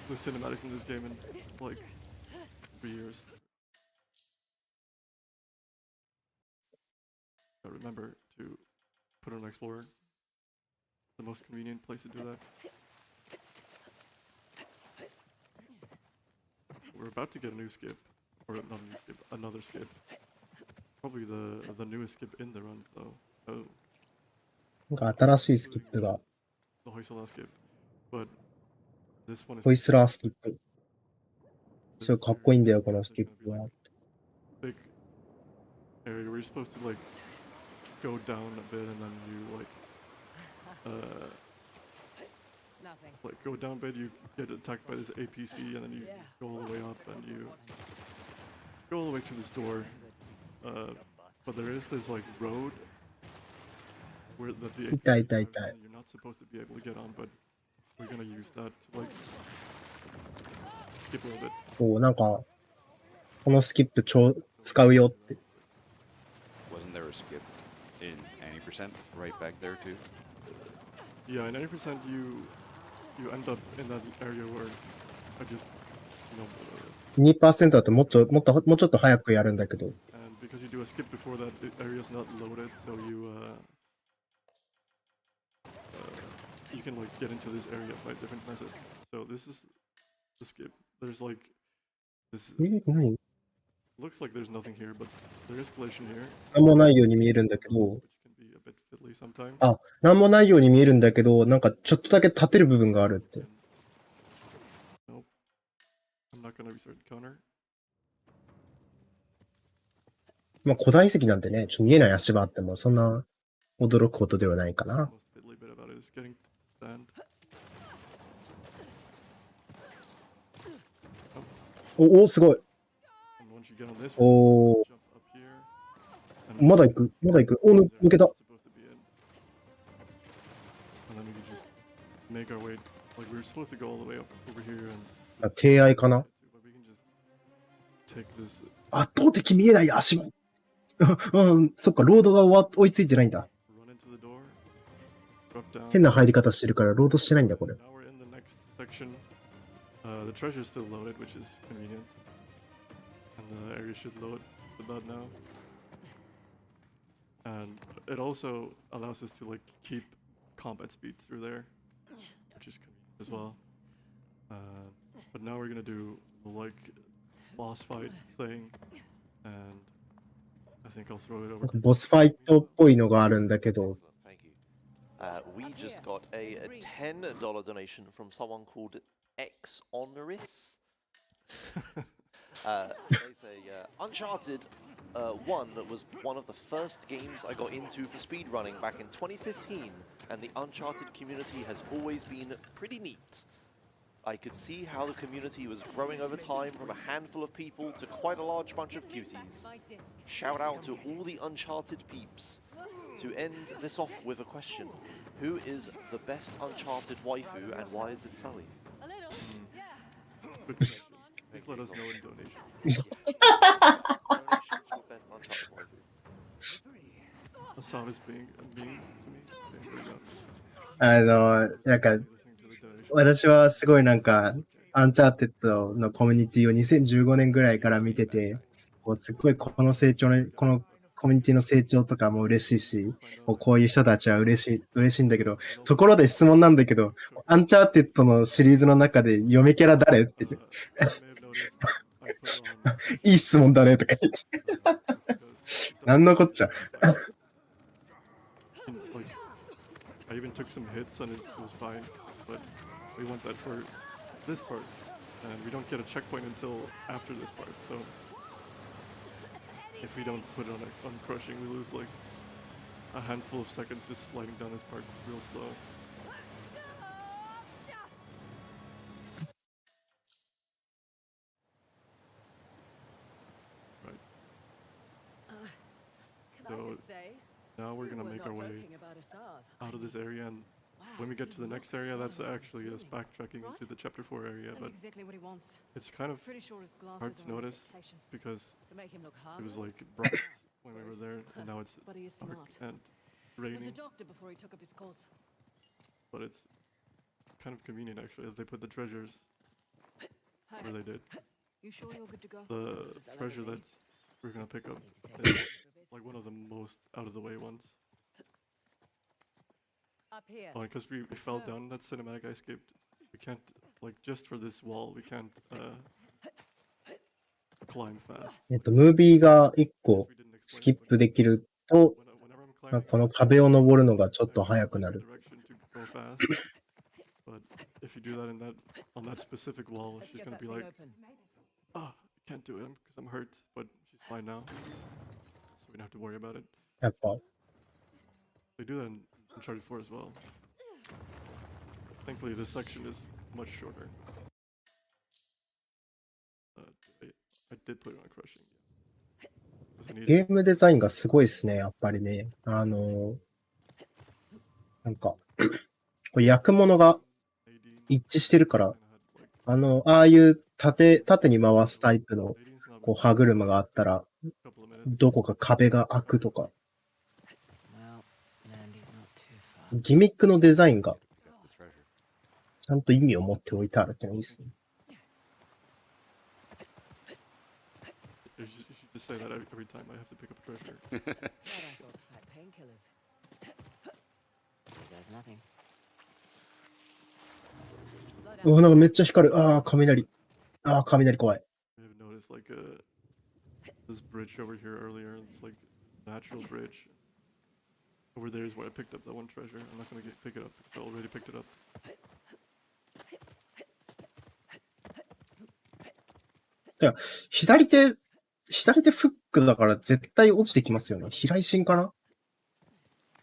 the cinematics in this game in like 3 years. I remember to put on Explorer. The most convenient place to do that. We're about to get a new skip, or not a new skip, another skip. Probably the newest skip in the runs though. Oh, なんか新しいスキップが、 the Hoysala skip. But this one is ホイスラースキップ。すごいかっこいいんだよ、このスキップは。 big area where you're supposed to like go down a bit and then you Nothing. go down a bit, you get attacked by this APC and then you go all the way up and you go all the way to this door. But there is this like road where that the APC 痛い痛い痛い。 and you're not supposed to be able to get on, but we're gonna use that to like skip a little bit. こうなんか、このスキップ使うよって。 Wasn't there a skip in any percent right back there too? Yeah, in 90% you end up in that area where I just, you know, 2% だともうちょっと早くやるんだけど。 and because you do a skip before that, the area's not loaded, so you can like get into this area by a different method. So this is the skip. There's like this何 looks like there's nothing here, but there is collision here, なんもないように見えるんだけど、 which can be a bit fiddly sometimes. あ、なんもないように見えるんだけど、なんかちょっとだけ立てる部分があるって。 Nope. I'm not gonna restart the counter. まあ古代遺跡なんてね、ちょっと見えない足場あってもそんな驚くことではないかな。 The most fiddly bit about it is getting to stand. お、すごい。 And once you get on this お one, ー、 jump up here. And まだ行く、まだ行く。お、抜けた。 supposed to be in. And then we can just make our way. Like we were supposed to go all the way up over here and 提愛かな to take this. 圧倒的見えない足場。うん、そっか、ロードが追いついてないんだ。Run into the door. Drop down. 変な入り方してるから、ロードしてないんだ、これ。 Now we're in the next section. The treasure is still loaded, which is convenient. And the area should load about now. And it also allows us to like keep combat speed through there, which is convenient as well. But now we're gonna do like boss fight thing, and I think I'll throw it over. ボスファイトっぽいのがあるんだけど、 Thank you. We just got a $10 donation from someone called X Honoris. They say Uncharted 1 was one of the first games I got into for speedrunning back in 2015, and the Uncharted community has always been pretty neat. I could see how the community was growing over time from a handful of people to quite a large bunch of cuties. Shout out to all the Uncharted peeps. To end this off with a question, who is the best Uncharted waifu and why is it Sully? A little. Yeah. Good question. Please let us know in donations. Donations for best Uncharted waifu. Assam is being to me. Okay, there we go. なんか、 Listening to the donation. 私はすごいなんか、アンチャーテッドのコミュニティを2015年ぐらいから見てて、こうすごいこの成長の、このコミュニティの成長とかも嬉しいし、こういう人たちは嬉しいんだけど、ところで質問なんだけど、アンチャーテッドのシリーズの中で嫁キャラ誰っていう、 You may have noticed I put on いい質問だねとか言って、 because なんのこっちゃ。 like I even took some hits and it was fine, but we want that for this part, and we don't get a checkpoint until after this part. So if we don't put it on crushing, we lose like a handful of seconds just sliding down this part real slow. Right. Can I So, just say, now we're gonna we're make not our way joking about Assad. out of this area, and when we get to the next area, that's actually us backtracking to the chapter 4 area, That's but exactly what he wants. it's kind of Pretty sure his glasses hard to are a notice reputation because to make him look it was harmless. like bright when we were there, and now it's But he is dark smart. and He was a raining. doctor before he took up his course. But it's kind of convenient actually that they put the treasures where they did. You sure you're good to go? The Is that treasure everything? that we're gonna pick up Need to take is a like one of the most out of the way ones. Up here. Oh, because we fell down that cinematic I escaped. We can't like just for this wall we can't climb fast. ムービーが1個 We didn't ス explain キ it, ッ but プできると、 whenever I'm まあ climbing, この壁を登るのがちょっと速くなる。 direction to go fast. But if you do that on that specific wall, Let's she's get gonna that be thing like, open. ah, can't do it because I'm hurt, but she's fine now, so we don't have to worry about it. やっぱ、 They do that in Uncharted 4 as well. Thankfully, this section is much shorter. I did put it on crushing. 'Cause I needed ゲームデザインがすごいですね、やっぱりね。なんか、これ焼くものが Nadine 一致してるから、 kinda had like ああいう縦に回すタイプの Nadine's not こう歯車があったら、 a couple of minutes. どこか壁が開くとか、 Well, Mandy's not too far. ギミックのデザインが Got the treasure. ちゃんと意味を持っておいてあるってのがいいですね。 You should just say that every time I have to pick up a treasure. Glad I thought to fight painkillers. There's nothing. Slow う down. わ、なんかめっちゃ光る。ああ、雷。ああ、雷怖い。 I have noticed like this bridge over here earlier. It's like natural bridge. Over there is where I picked up that one treasure. I'm not gonna pick it up because I already picked it up. いや、左手フックだから絶対落ちてきますよね。飛来神かな。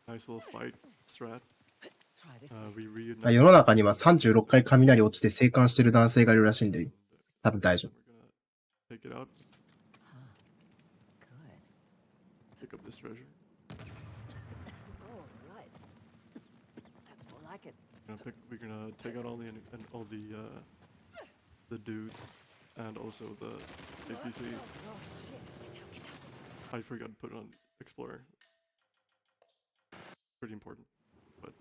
Nice little fight strat. Try this. We あ、 reunited. 世の中には36回雷落ちて生還してる男性がいるらしいんで、多分大丈夫。 We're gonna take it out. Good. Pick up this treasure. Oh, right. That's more like it. We're gonna take out all the dudes. and also the APC. I forgot to put on Explorer. Pretty important, but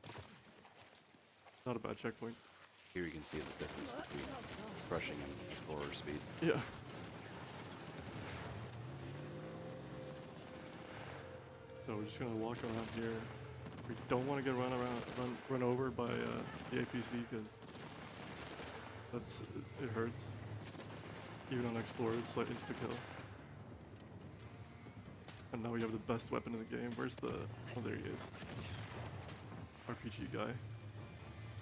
not a bad checkpoint. Here you can see the difference between crushing and explorer speed. Yeah. So we're just gonna walk around here. We don't want to get run over by the APC because it hurts. Even on Explorer, it's like insta kill. And now we have the best weapon in the game. Where's the? Oh, there he is. RPG guy.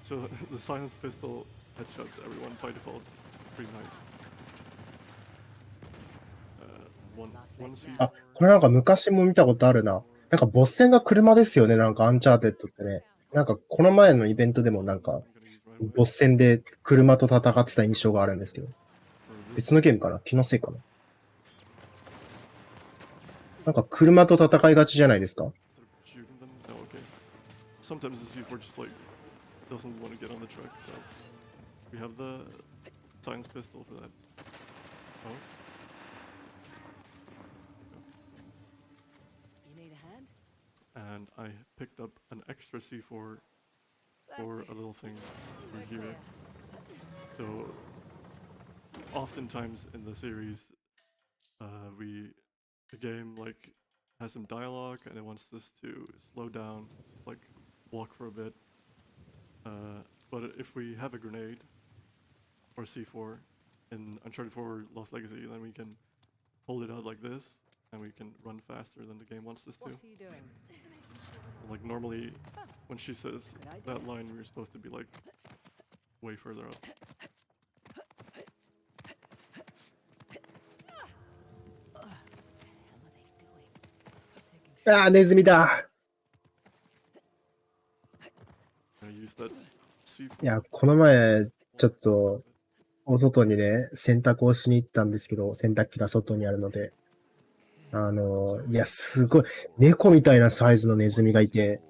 So the silence pistol headshots everyone by default. Pretty nice. One C4. あ、これなんか昔も見たことあるな。なんかボス戦が車ですよね、なんかアンチャーテッドってね。なんかこの前のイベントでもなんか、ボス戦で車と戦ってた印象があるんですけど。別のゲームかな？気のせいかな？なんか車と戦いがちじゃないですか？ Sometimes the C4 just like doesn't want to get on the truck, so we have the silence pistol for that. Oh. You need a hand? And I picked up an extra C4 for a little thing over here. So oftentimes in the series, the game like has some dialogue and it wants us to slow down, like walk for a bit. But if we have a grenade or C4 in Uncharted 4 Lost Legacy, then we can hold it out like this and we can run faster than the game wants us to. What are you doing? Like normally when she says that line, we're supposed to be like way further up. あー、ネズミだ。 I use that C4. いや、この前、ちょっと、お外にね、洗濯をしに行ったんですけど、洗濯機が外にあるので、いや、すごい、猫みたいなサイズのネズミがいて、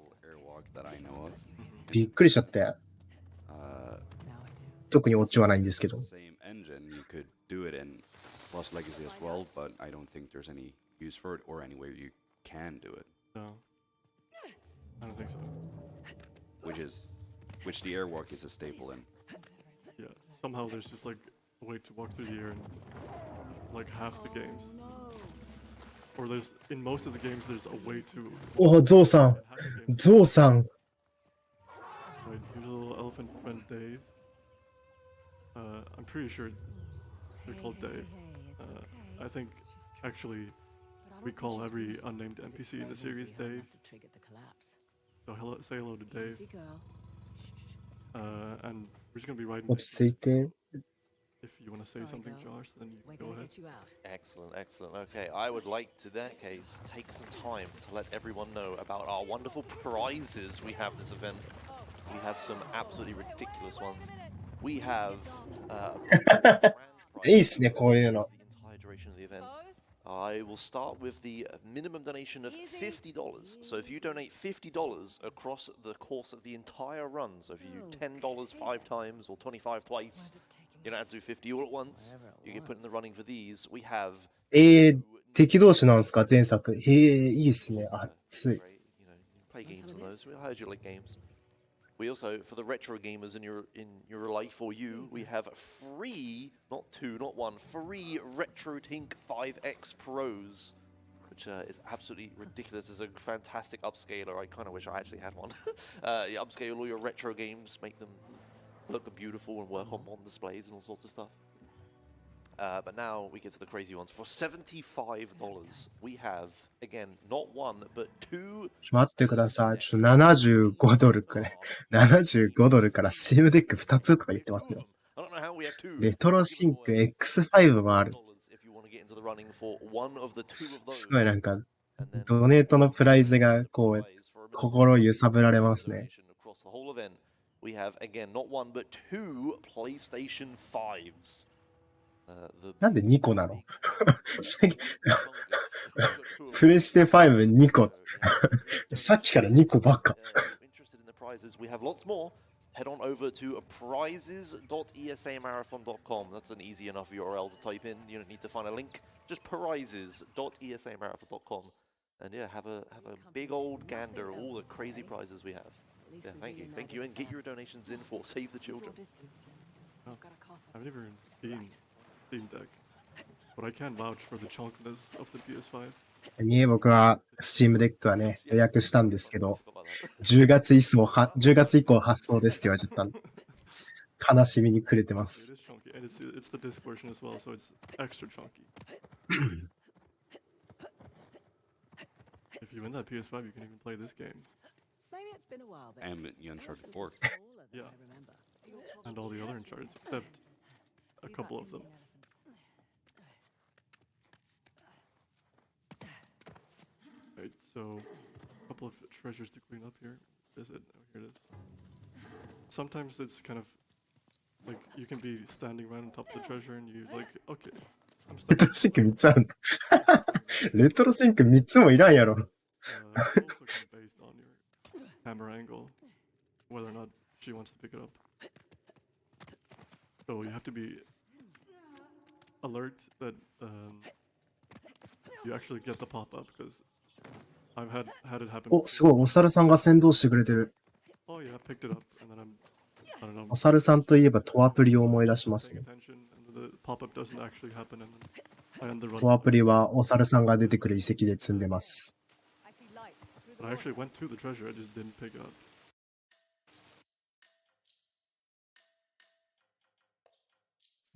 びっくりしちゃって、特にオチはないんですけど。Same engine, you could do it in Lost Legacy as well, but I don't think there's any use for it or anywhere you can do it. No. I don't think so. Which the airwalk is a staple in. Yeah. Somehow there's just like a way to walk through the air in like half the games. Or there's in most of the games there's a way to お、ゾウさん、 half the game. ゾウさん。 Right, here's a little elephant friend Dave. I'm pretty sure they're called Dave. I think actually we call every unnamed NPC in the series Dave. So hello, say hello to Dave. And we're just gonna be riding. 落ち着いて。 If you want to say something, Josh, then you can go ahead. Excellent, excellent. Okay, I would like to, in that case, take some time to let everyone know about our wonderful prizes we have this event. We have some absolutely ridiculous ones. We have いいっすね、こういうの。 the entire duration of the event. I will start with the minimum donation of $50. So if you donate $50 across the course of the entire run, so if you do $10 5 times or 25 twice, you don't have to do 50 all at once. You get put in the running for these. We have 敵同士なんですか、前作。へえ、いいっすね。熱い。 play games on those. I heard you like games. We also, for the retro gamers in your life or you, we have free, not two, not one, free RetroTink 5X Pros, which is absolutely ridiculous. It's a fantastic upscaler. I kind of wish I actually had one. You upscale all your retro games, make them look beautiful and work on modern displays and all sorts of stuff. But now we get to the crazy ones. For $75, we have, again, not one, but two. 待ってください。ちょっと75ドルくらい。75ドルからスチームデック2つとか言ってますよ。 I don't know how we have two. レトロシンク X5 もある。 If you want to get into the running for one of the two of those. すごいなんか、ドネートのプライズがこう、心揺さぶられますね。 Across the whole event, we have, again, not one, but two PlayStation 5s. なんで2個なの？プレステ5 2個。さっきから2個ばっか。Interested in the prizes, we have lots more. head on over to prizes.esamarathon.com. That's an easy enough URL to type in. You don't need to find a link. Just prizes.esamarathon.com. And yeah, have a big old gander at all the crazy prizes we have. Yeah, thank you, and get your donations in for Save the Children. Oh, I've never seen Steam Deck, but I can vouch for the chunkiness of the PS5. 僕は Steam Deck はね、予約したんですけど、10月以降発送ですって言われちゃったんで、悲しみに暮れてま It す。 is chunky, and it's the disc version as well, so it's extra chunky. If you win that PS5, you can even play this game. Maybe it's been a while, but And Uncharted 4. Yeah. And all the other Uncharted, except a couple of them. Right, so a couple of treasures to clean up here. Is it? Oh, here it is. Sometimes it's kind of like you can be standing right on top of the treasure and you're like, okay, I'm レト stuck. ロシンク3つあるんだ。レトロシンク3つもいらんやろ。It's also kind of based on your camera angle, whether or not she wants to pick it up. So you have to be alert that you actually get the pop-up, because I've had it happen. お、すごい、お猿さんが先導してくれてる。 Oh yeah, I picked it up, and then I don't know. お猿さんといえばトアプリを思い出します Paying ね。 attention, and the pop-up doesn't actually happen, and I end the run. トアプリはお猿さんが出てくる遺跡で積んでます。 I see light through the But I actually went to the treasure, I just didn't pick it up.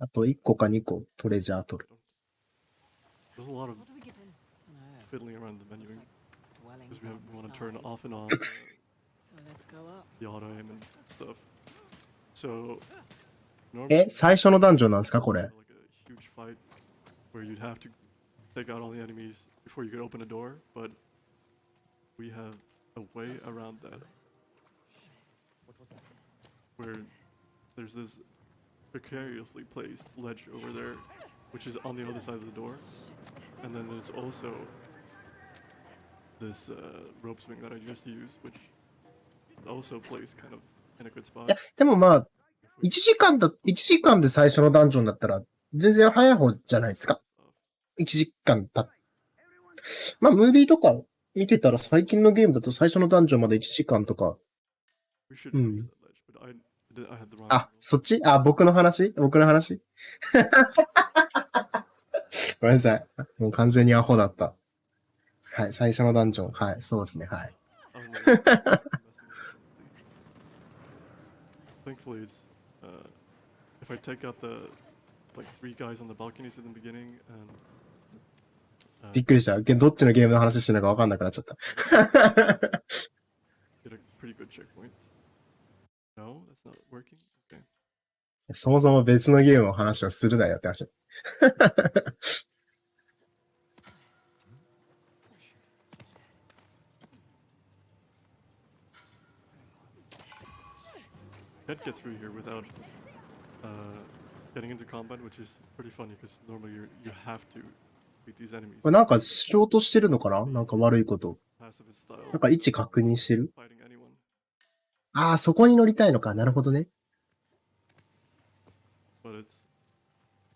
あと1個か2個トレジャー取る。 There's a lot of What do we get in? fiddling around the menuing, Dwellings because we on want the to turn side. off and on So let's go up. the auto aim and stuff. So え、 normally 最初のダンジョンなんですかこれ。 like a huge fight where you'd have to take out all the enemies before you could open a door, but we have a way around that. Where there's this precariously placed ledge over there, which is on the other side of the door, and then there's also this rope swing that I just used, which is also placed kind of in a good い spot. や、でもまあ、1時間で最初のダンジョンだったら、全然早い方じゃないですか。1時間経っまあ、ムービーとか見てたら最近のゲームだと最初のダンジョンまで1時間とか。 We should Hmm. use that ledge, but I had the wrong あ、 angle. そっちあ、僕の話ごめんなさい。もう完全にアホだった。はい、最初のダンジョン。はい、そうですね。はい。 Oh, no, messing with it. Thankfully, it's if I take out the like 3 guys on the balconies at the beginning and びっくりした。どっちのゲームの話してるのか分かんなくなっちゃった。 get a pretty good checkpoint. No, that's not working. Okay. そもそも別のゲームの話をするなよって話。Can't get through here without getting into combat, which is pretty funny because normally you have to beat these enemies. これなんかしようとしてるのかななんか悪いこと。 Pacifist style. なんか位置確認してる Fighting anyone. ああ、そこに乗りたいのか。なるほどね。 But it's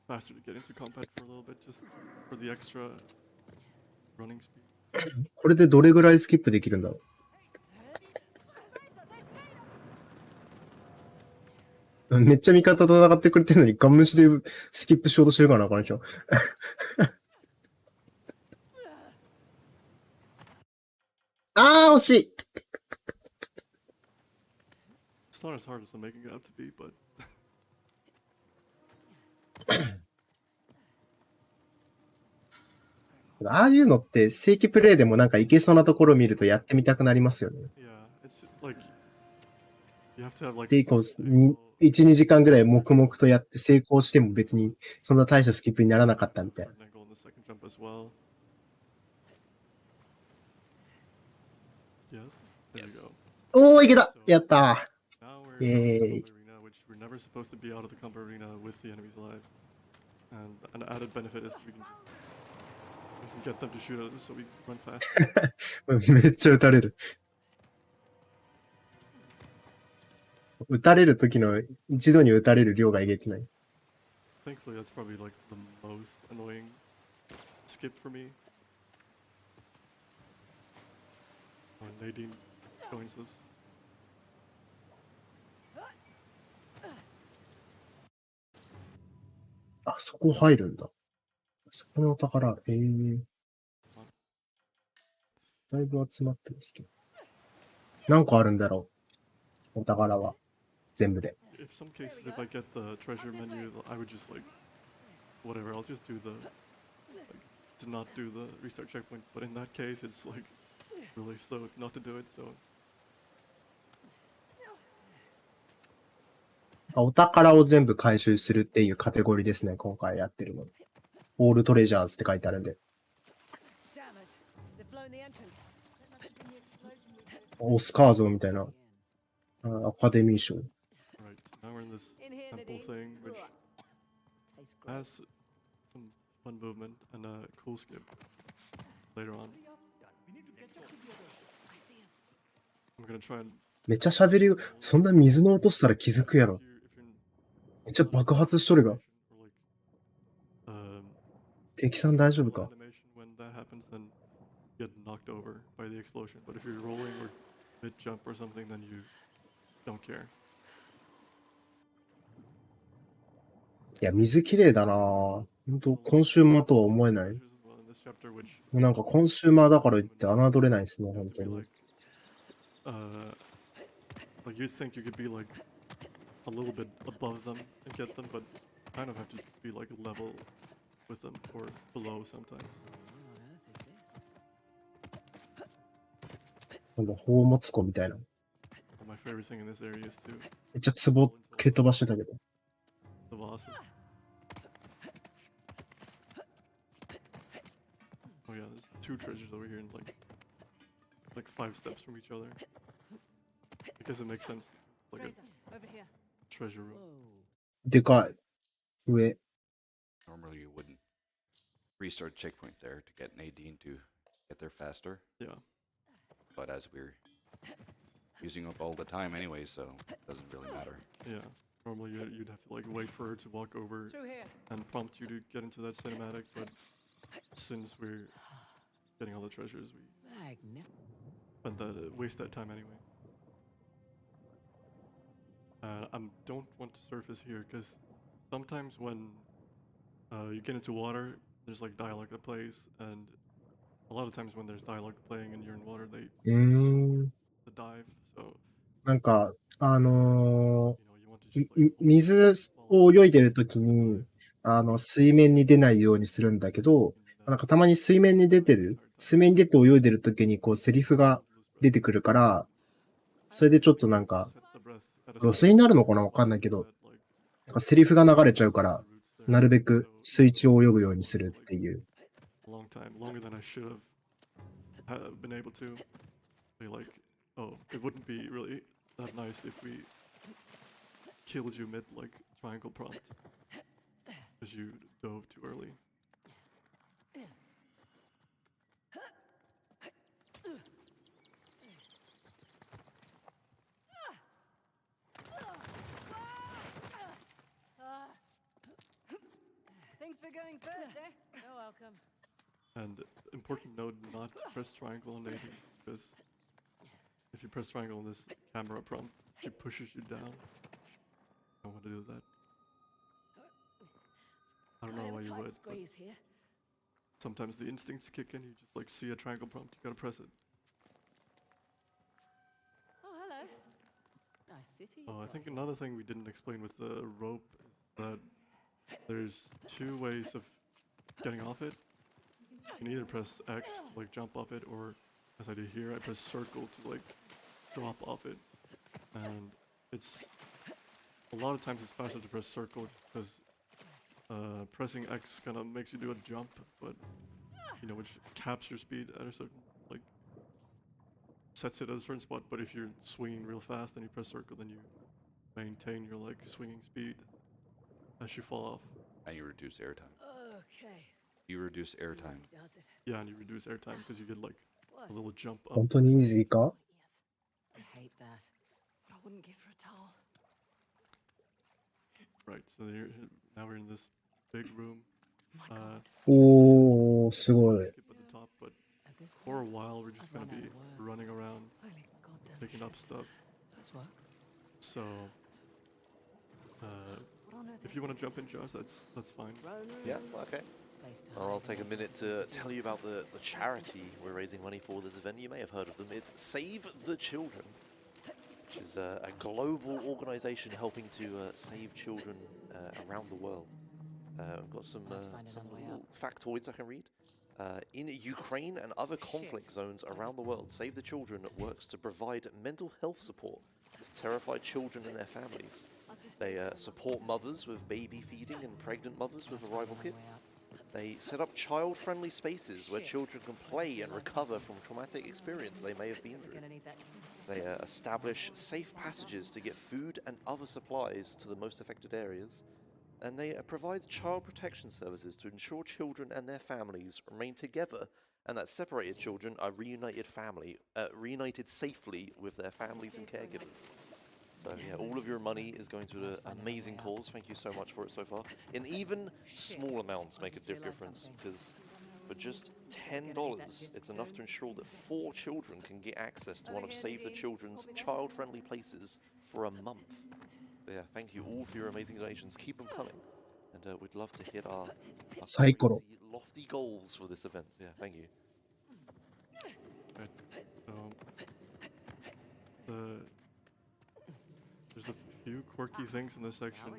faster to get into combat for a little bit just for the extra running speed. これでどれぐらいスキップできるんだろう。めっちゃ味方と戦ってくれてるのにガン無視でスキップしようとしてるからな、この人。ああ、惜しい。 It's not as hard as I'm making it out to be, but ああいうのって正規プレイでもなんかいけそうなところを見るとやってみたくなりますよね。 yeah, it's like you have to have like で、こう、1、2時間ぐらい黙々とやって成功しても別にそんな大したスキップにならなかったみたいな。 an angle on the second jump as well. Yes, there Yes. you go. おー、いけたやったー Now we're Yay. in the combat arena, which we're never supposed to be out of the combat arena with the enemies alive. And an added benefit is we can get them to shoot at us so we run fast. めっちゃ撃たれる。撃たれる時の一度に撃たれる量がえげつない。Thankfully, that's probably like the most annoying skip for me. When Nadine joins us. あ、そこ入るんだ。そこのお宝、だいぶ集まってますけど。何個あるんだろう、お宝は。全部で。If some cases, if I get the treasure menu, I would just like, whatever, I'll just do the, like, to not do the restart checkpoint. But in that case, it's like really slow not to do it, so. お宝を全部回収するっていうカテゴリーですね、今回やってるの。オールトレジャーズって書いてあるんで。オスカー像みたいな。アカデミー賞。Right, now we're in this temple thing, which has some fun movement and a cool skip later on. I'm gonna try and. めっちゃ喋り、そんな水の音したら気づくやろ。めっちゃ爆発しとるが。敵さん大丈夫か？ When that happens, then you get knocked over by the explosion. But if you're rolling or mid jump or something, then you don't care. いや、水きれいだなぁ。ほんと、コンシューマーとは思えない。なんかコンシューマーだから言って侮れないですね、本当に。Like you'd think you could be like a little bit above them and get them, but kind of have to be like level with them or below sometimes. なんか宝物庫みたいな。My favorite thing in this area is to めっちゃ壺蹴飛ばしてたけど。the bosses. Oh yeah, there's two treasures over here and like 5 steps from each other. I guess it makes sense. Like a Over here. treasure room. でかい。上。Normally you wouldn't restart checkpoint there to get Nadine to get there faster. Yeah. But as we're using up all the time anyway, so it doesn't really matter. Yeah. Normally you'd have to like wait for her to walk over Through here. and prompt you to get into that cinematic, but since we're getting all the treasures, we spend that waste that time anyway. I don't want to surface here because sometimes when you get into water, there's like dialogue that plays, and a lot of times when there's dialogue playing and you're in water, they the dive. So なんか、you know you want to just like 水を泳いでるときに、水面に出ないようにするんだけど、なんかたまに水面に出て泳いでるときにこうセリフが出てくるから、それでちょっとなんか、ロスになるのかなわかんないけど、なんかセリフが流れちゃうから、なるべく水中を泳ぐようにするっていう。long time, longer than I should have been able to. Be like, oh, it wouldn't be really that nice if we killed you mid like triangle prompt because you dove too early. Thanks for going first, eh? You're welcome. And important note, not press triangle on 80 because if you press triangle on this camera prompt, she pushes you down. I don't want to do that. I don't know why you would, but sometimes the instincts kick in, you just like see a triangle prompt, you gotta press it. Oh, hello. Nice city. Oh, I think another thing we didn't explain with the rope is that there's 2 ways of getting off it. You can either press X to like jump off it, or as I did here, I press circle to like drop off it. And it's a lot of times it's faster to press circle because pressing X kind of makes you do a jump, but you know, which caps your speed at a certain, like sets it at a certain spot. But if you're swinging real fast and you press circle, then you maintain your like swinging speed as you fall off. And you reduce airtime. Okay. You reduce airtime. Does it? Yeah, and you reduce airtime because you get like a little jump up. 本当にイージーか？ I hate that. I wouldn't give her a towel. Right. So now we're in this big room. Oh, すごい。 Skip at the top, but for a while we're just gonna be running around, picking up stuff. Those work. So, if you want to jump in, Josh, that's fine. Yeah, okay. Well, I'll take a minute to tell you about the charity we're raising money for this event. You may have heard of them. It's Save the Children, which is a global organization helping to save children around the world. I've got some little factoids I can read. In Ukraine and other conflict zones around the world, Save the Children works to provide mental health support to terrified children and their families. They support mothers with baby feeding and pregnant mothers with arrival kits. They set up child-friendly spaces where children can play and recover from traumatic experience they may have been through. They establish safe passages to get food and other supplies to the most affected areas. And they provide child protection services to ensure children and their families remain together, and that separated children are reunited safely with their families and caregivers. So yeah, all of your money is going to an amazing cause. Thank you so much for it so far. And even small amounts make a big difference, because for just $10, it's enough to ensure that 4 children can get access to one of Save the Children's child-friendly places for a month. So yeah, thank you all for your amazing donations. Keep them coming. And we'd love to hit our Saikoro. lofty goals for this event. Yeah, thank you. There's a few quirky things in this section.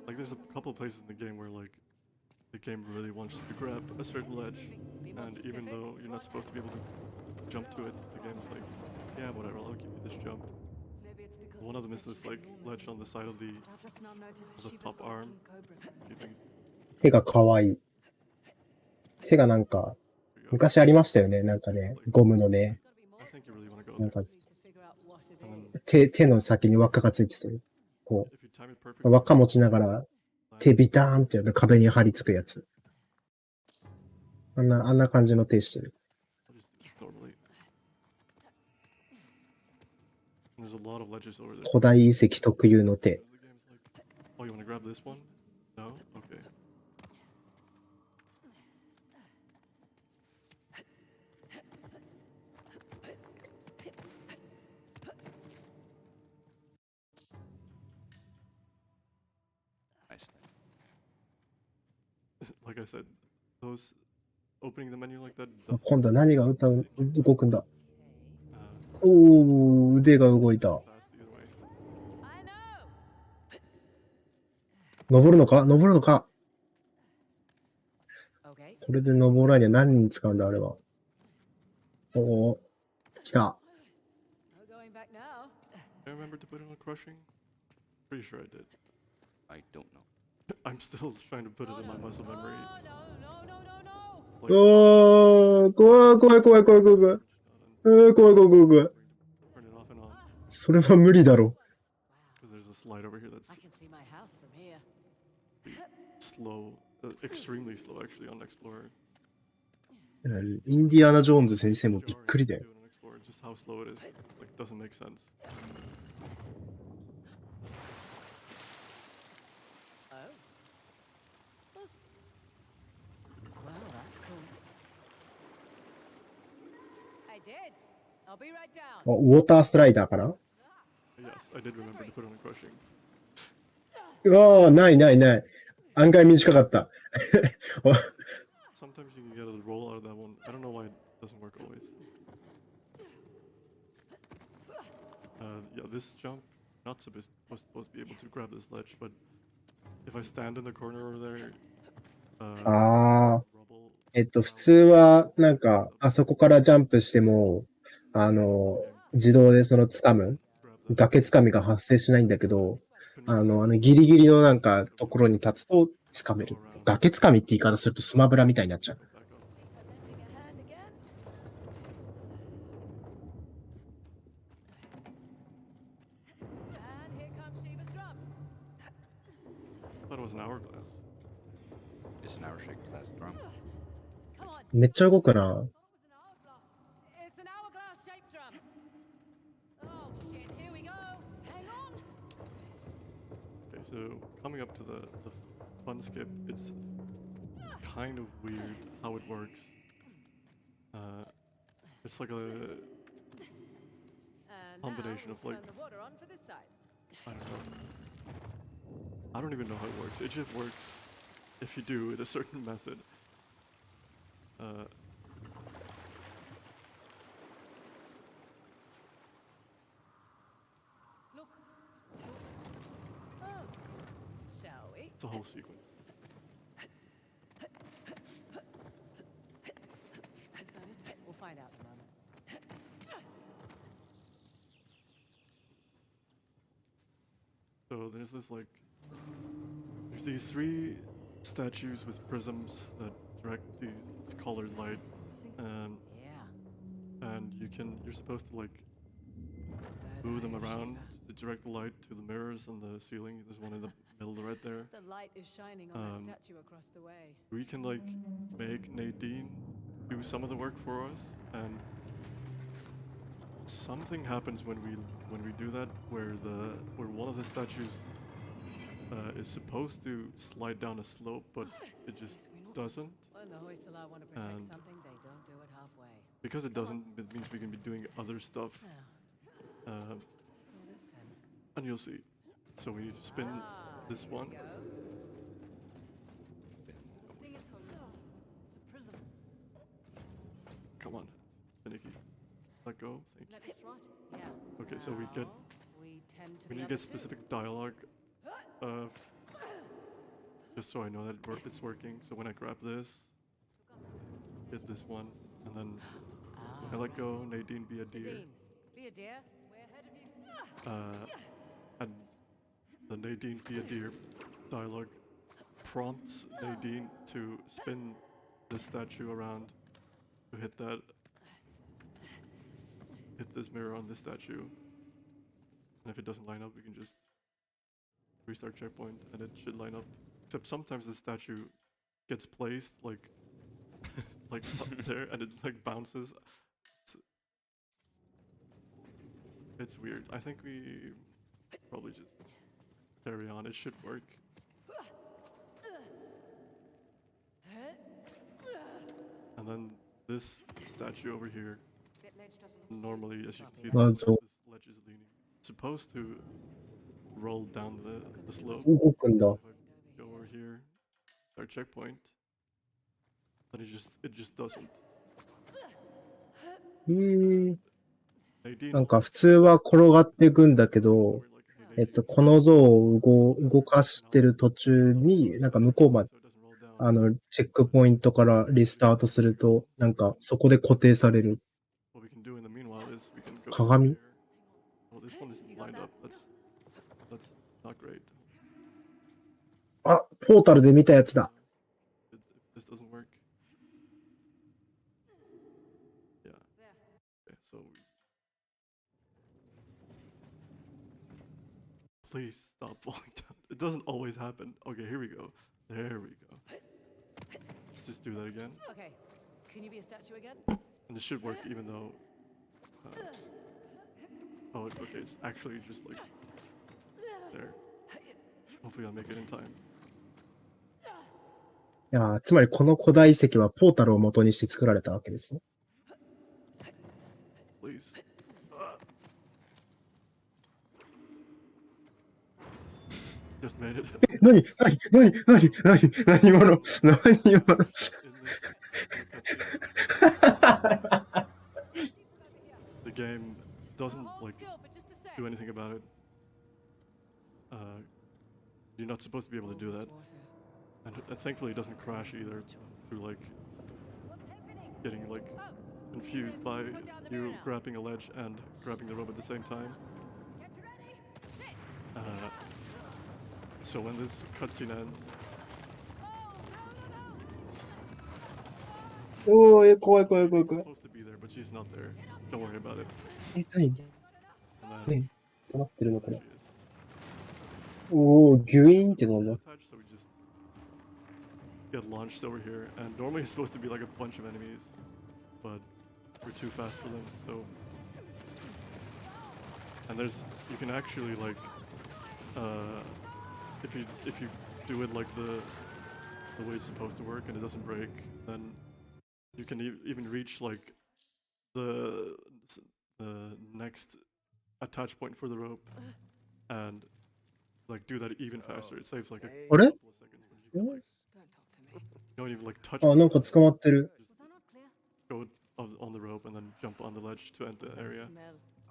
Like there's a couple places in the game where like the game really wants you to grab a certain ledge, and even though you're not supposed to be able to jump to it, the game's like, yeah, whatever, I'll give you this jump. One of them is this like ledge on the side of the top arm. You think 手がかわいい。手がなんか、昔ありましたよね。なんかね、ゴムのね。 I think you really want to go なんか there. And then 手の先に輪っかがついてて、こ if you time it う、 perfectly, 輪っか持ちながら、手ビターンってやると壁に張り付くやつ。あんな感じの手してる。 I'll just do it normally. And there's a lot of ledges over there. 古代遺跡特有の手。 The game's like, oh, you want to grab this one? No? Okay. Nice. Like I said, those opening the menu like that. 今度は何が動くんだ。 Uh, おー、腕が動いた。 fast either way. I know. 登るのか登るのか Okay. これで登らには何に使うんだ、あれは。おー、来た。 No going back now. I remember to put it on crushing. Pretty sure I did. I don't know. I'm still trying to put it in my muscle memory. Oh, no, no, no, no, no. Like, おー、怖い怖い怖い怖い怖い怖い。怖い怖い怖い怖い怖い。 turn it off and on. それは無理だろ。 Because there's a slide over here I that's can see my house from here. slow, extremely slow actually on Explorer. インディアナ・ジョーンズ先生もびっくりだよ。 Do it on Explorer, just how slow it is. Like, doesn't make sense. Oh. Well, that's cool. I did. I'll be right down. ウォータースライダーかな Yes, I did remember to put it on crushing. うわー、ないないない。案外短かった。 Sometimes you can get a roll out of that one. I don't know why it doesn't work always. Yeah, this jump, not supposed to be able to grab this ledge, but if I stand in the corner over there, あ rubble, 普通は、なんか、あそこからジャンプしても、自動でその掴む、 grab that. 崖掴みが発生しないんだけど、ギリギリのなんか、ところに立つと掴める。崖掴みって言い方するとスマブラみたいになっちゃう。 Back up. Lending a hand again. And here comes Shiva's drum. I thought it was an hourglass. It's an hour shake class drum. Come on. めっちゃ動くな。 I thought it was an hourglass. It's an hourglass shaped drum. Oh shit, here we go. Hang on. so coming up to the fun skip, it's kind of weird how it works. It's like a And combination now of we'll like, turn the water on for this side. I don't know. I don't even know how it works. It just works if you do it a certain method. Look. Oh, shall we? It's a whole sequence. Is that it? We'll find out in a moment. So there's this like, there's these 3 statues with prisms that direct these colored light, and Yeah. you're supposed to like move them around to direct the light to the mirrors on the ceiling. There's one in the middle right there. The light is shining on that statue across the way. We can like make Nadine do some of the work for us, and something happens when we do that where one of the statues is supposed to slide down a slope, but it just doesn't. When the Hoysala want to protect And- something, they don't do it halfway. Because it doesn't, it means we can be doing other stuff, Now, what's all this then? and you'll see. So we need to spin this Here we one. go. I think it's holding on. It's a prism. Come on, it's finicky. Let go. Thank you. That's right. Yeah. Okay, so we get Now, we tend to we the need to other get two. specific dialogue. Just so I know that it's working. So when I grab this, hit this one, and then when I let go, Nadine be a deer. Nadine, be a deer. We're ahead of you. And the Nadine be a deer dialogue prompts Nadine to spin this statue around to hit this mirror on this statue. And if it doesn't line up, we can just restart checkpoint and it should line up. Except sometimes the statue gets placed like like up there and it like bounces. It's weird. I think we probably just carry on. It should work. And then this statue over here, normally, as you can see, Well, this so- ledge is leaning. It's supposed to roll down the slope. 動くんだ。 If I go over here, our checkpoint, then it just doesn't. なんか普通は転がっていくんだけど、この像を動かしてる途中に、なんか向こうまで、チェックポイントからリスタートすると、なんかそこで固定される。 What we can do in the meanwhile is we can go. 鏡 here. Oh, this one isn't lined up. That's not great. あ、ポータルで見たやつだ。 If this doesn't work. Yeah. Okay, so please stop falling down. It doesn't always happen. Okay, here we go. There we go. Let's just do that again. Okay. Can you be a statue again? And it should work even though... oh, okay, it's actually just like... there. Hopefully I'll make it in time. いや、つまりこの古代遺跡はポータルを元にして作られたわけですね。 Please. Just made it. 何今の The game doesn't Hold like still for just a sec. do anything about it. You're not supposed to be able to do that, and thankfully it doesn't crash either. Through like What's happening? getting like Oh, confused by put down the mirror you now. grabbing a ledge and grabbing the rope at the same time. Get ready. Sit. So when this cutscene ends, おー、怖い。 she's supposed to be there, but she's not there. Don't worry about it. 何 And then ねどうなってるのか there な she is. おー、ギュイーンってなんだ Attached, so we just get launched over here. And normally it's supposed to be like a bunch of enemies, but we're too fast for them. So, and you can actually like if you do it like the way it's supposed to work and it doesn't break, then you can even reach like the next attach point for the rope and like do that even faster. It saves like a あれ couple of seconds when you can, like, you don't even like touch あ、 the なんか捕まってる。 just go on the rope and then jump on the ledge to end the area.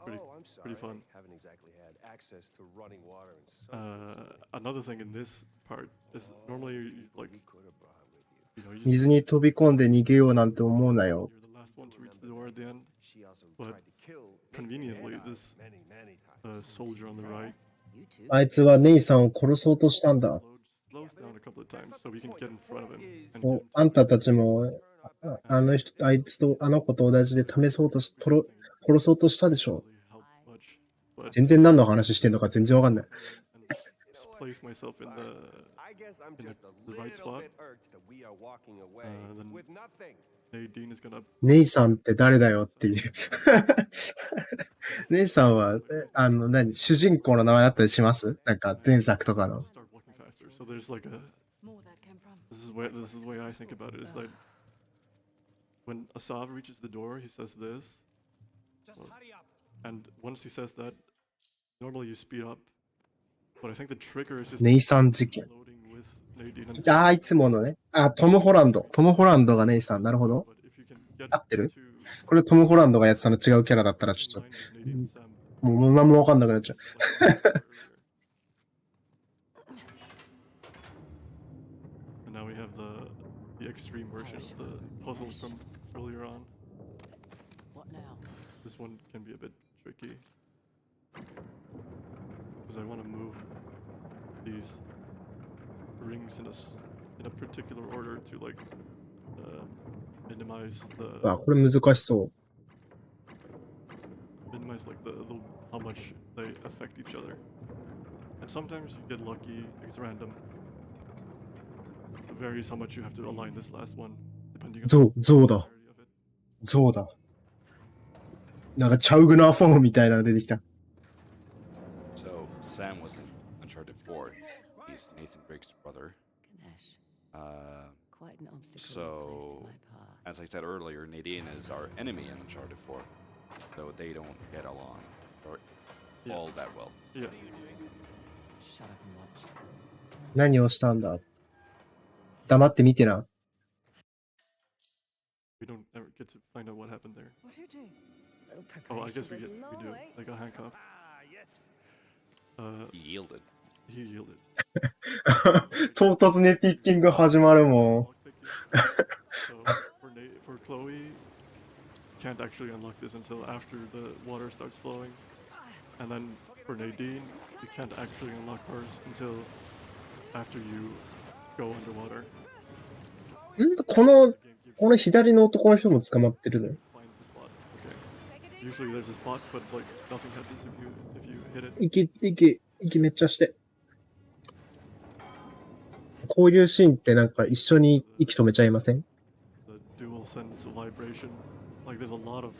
Pretty, pretty fun. Haven't exactly had access to running water in so Another thing in this part is normally you, like could have brought her with you. you know you 水に飛び込んで逃げようなんて思うなよ。 you're the last one to reach the door at the end. She also But tried to kill conveniently, this many times. soldier on the right あいつはネイさんを殺そうとしたんだ。 slows down a couple of times so we can get in front of him and そう get あんたたちも、あいつと、あの子と同じで殺そうとしたでしょ。 really helped much. But 全然何の話してんのか全然わかんない。 and place myself in I guess I'm in just a the right little spot. bit irked that we are walking away Then with nothing. Nadine is gonna ネイさんって誰だよっていう。ネイさんは、主人公の名前だったりしますなんか前作とかの。 start walking faster. So there's like a More that came from. this is the way I think about it is that when Asav reaches the door, he says this. And once he says that, normally you speed up. But I think the trigger is just ネイさん事件。 loading with Nadine and ああ、いつものね。あ、トム・ホランド。トム・ホランドがネイさん。なるほど。 But if you can get 合ってる to これトム・ホランドがやってたの違うキャラだったらちょっ line with Nadine and Sam と、もう何もわかんなくなっちゃう。 And now we have the extreme version of the puzzle from earlier on. What now? This one can be a bit tricky because I want to move these rings in a particular order to like minimize あ、これ難しそう。 like the how much they affect each other. And sometimes you get lucky, it's random. It varies how much you have to align this last one, depending on 象だ。 the severity of it. 象だ。なんかチャウグナーフォームみたいなの出てきた。 So Sam was in Uncharted 4. He's Nathan Drake's brother. Ganesh, Uh, quite an obstacle So, placed in my path. as I said earlier, Nadine is our enemy in Uncharted 4. So they don't get along or Yeah. all that well. Yeah, Shut up and watch. 何をしたんだ黙って見てな。 we don't ever get to find out what happened there. What are you doing? Oh, I guess we do. They got handcuffed. He yielded. He yielded. 唐突にピッキング始まるもん。 So for Chloe, you can't actually unlock this until after the water starts flowing. And then for Nadine, you can't actually unlock hers until after you go underwater. この左の男の人も捕まってるの。 Find the spot. Okay. Usually there's a spot, but like nothing happens if you hit it. 息めっちゃして。こういうシーンってなんか一緒に息止めちゃいません？ The dual sense of vibration. Like there's a lot of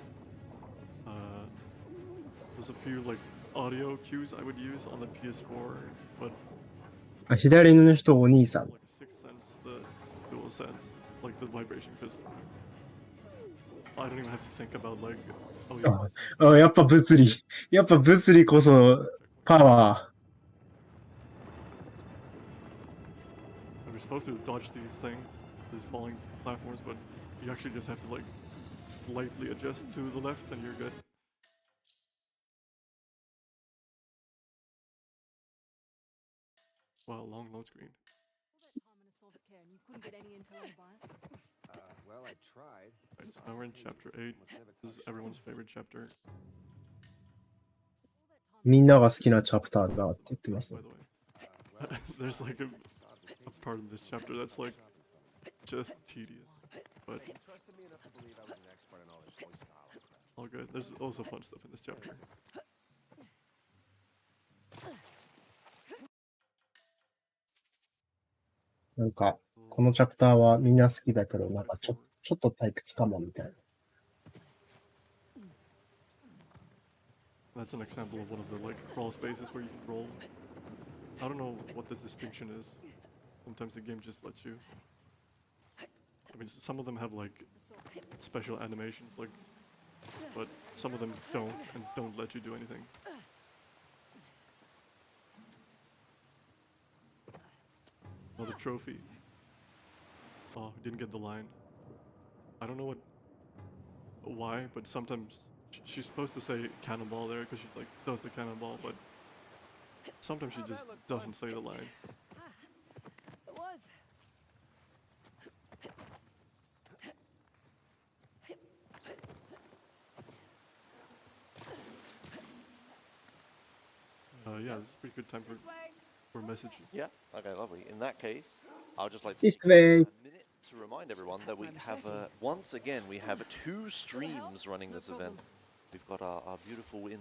there's a few like audio cues I would use on the PS4, but あ、左の人お兄さん。 like a sixth sense, the dual sense, like the vibration, because I don't even have to think about like, oh yeah, あ、やっぱ物理。やっぱ物理こそパワ we're supposed to dodge these things, these falling platforms, but you actually just have to like slightly adjust to the left and you're good. Wow, long load screen. All that time in Assault's care and you couldn't get any intel on bias? Well, I tried. Right, so now we're in chapter 8. This is everyone's favorite chapter, みんなが好きなチャプターだって言ってます。 by the way. There's like a part of this chapter that's like just tedious, but Trusted me enough to believe I was an expert in all this hoist crap. all good. There's also fun stuff in this chapter. なんか、このチャプターはみんな好きだけど、なんかちょっと退屈かもみたいな。 That's an example of one of the like crawl spaces where you can roll. I don't know what the distinction is. Sometimes the game just lets you. I mean, some of them have like special animations, like, but some of them don't and don't let you do anything. Another trophy. Oh, didn't get the line. I don't know why, but sometimes she's supposed to say cannonball there because she like does the cannonball, but sometimes she just doesn't say the line. It was. Yeah, this is a pretty good time for messages. Yeah. Okay, lovely. In that case, I'll just like to This take way. a minute to remind everyone that we have once again we have 2 streams running this event. We've got our beautiful in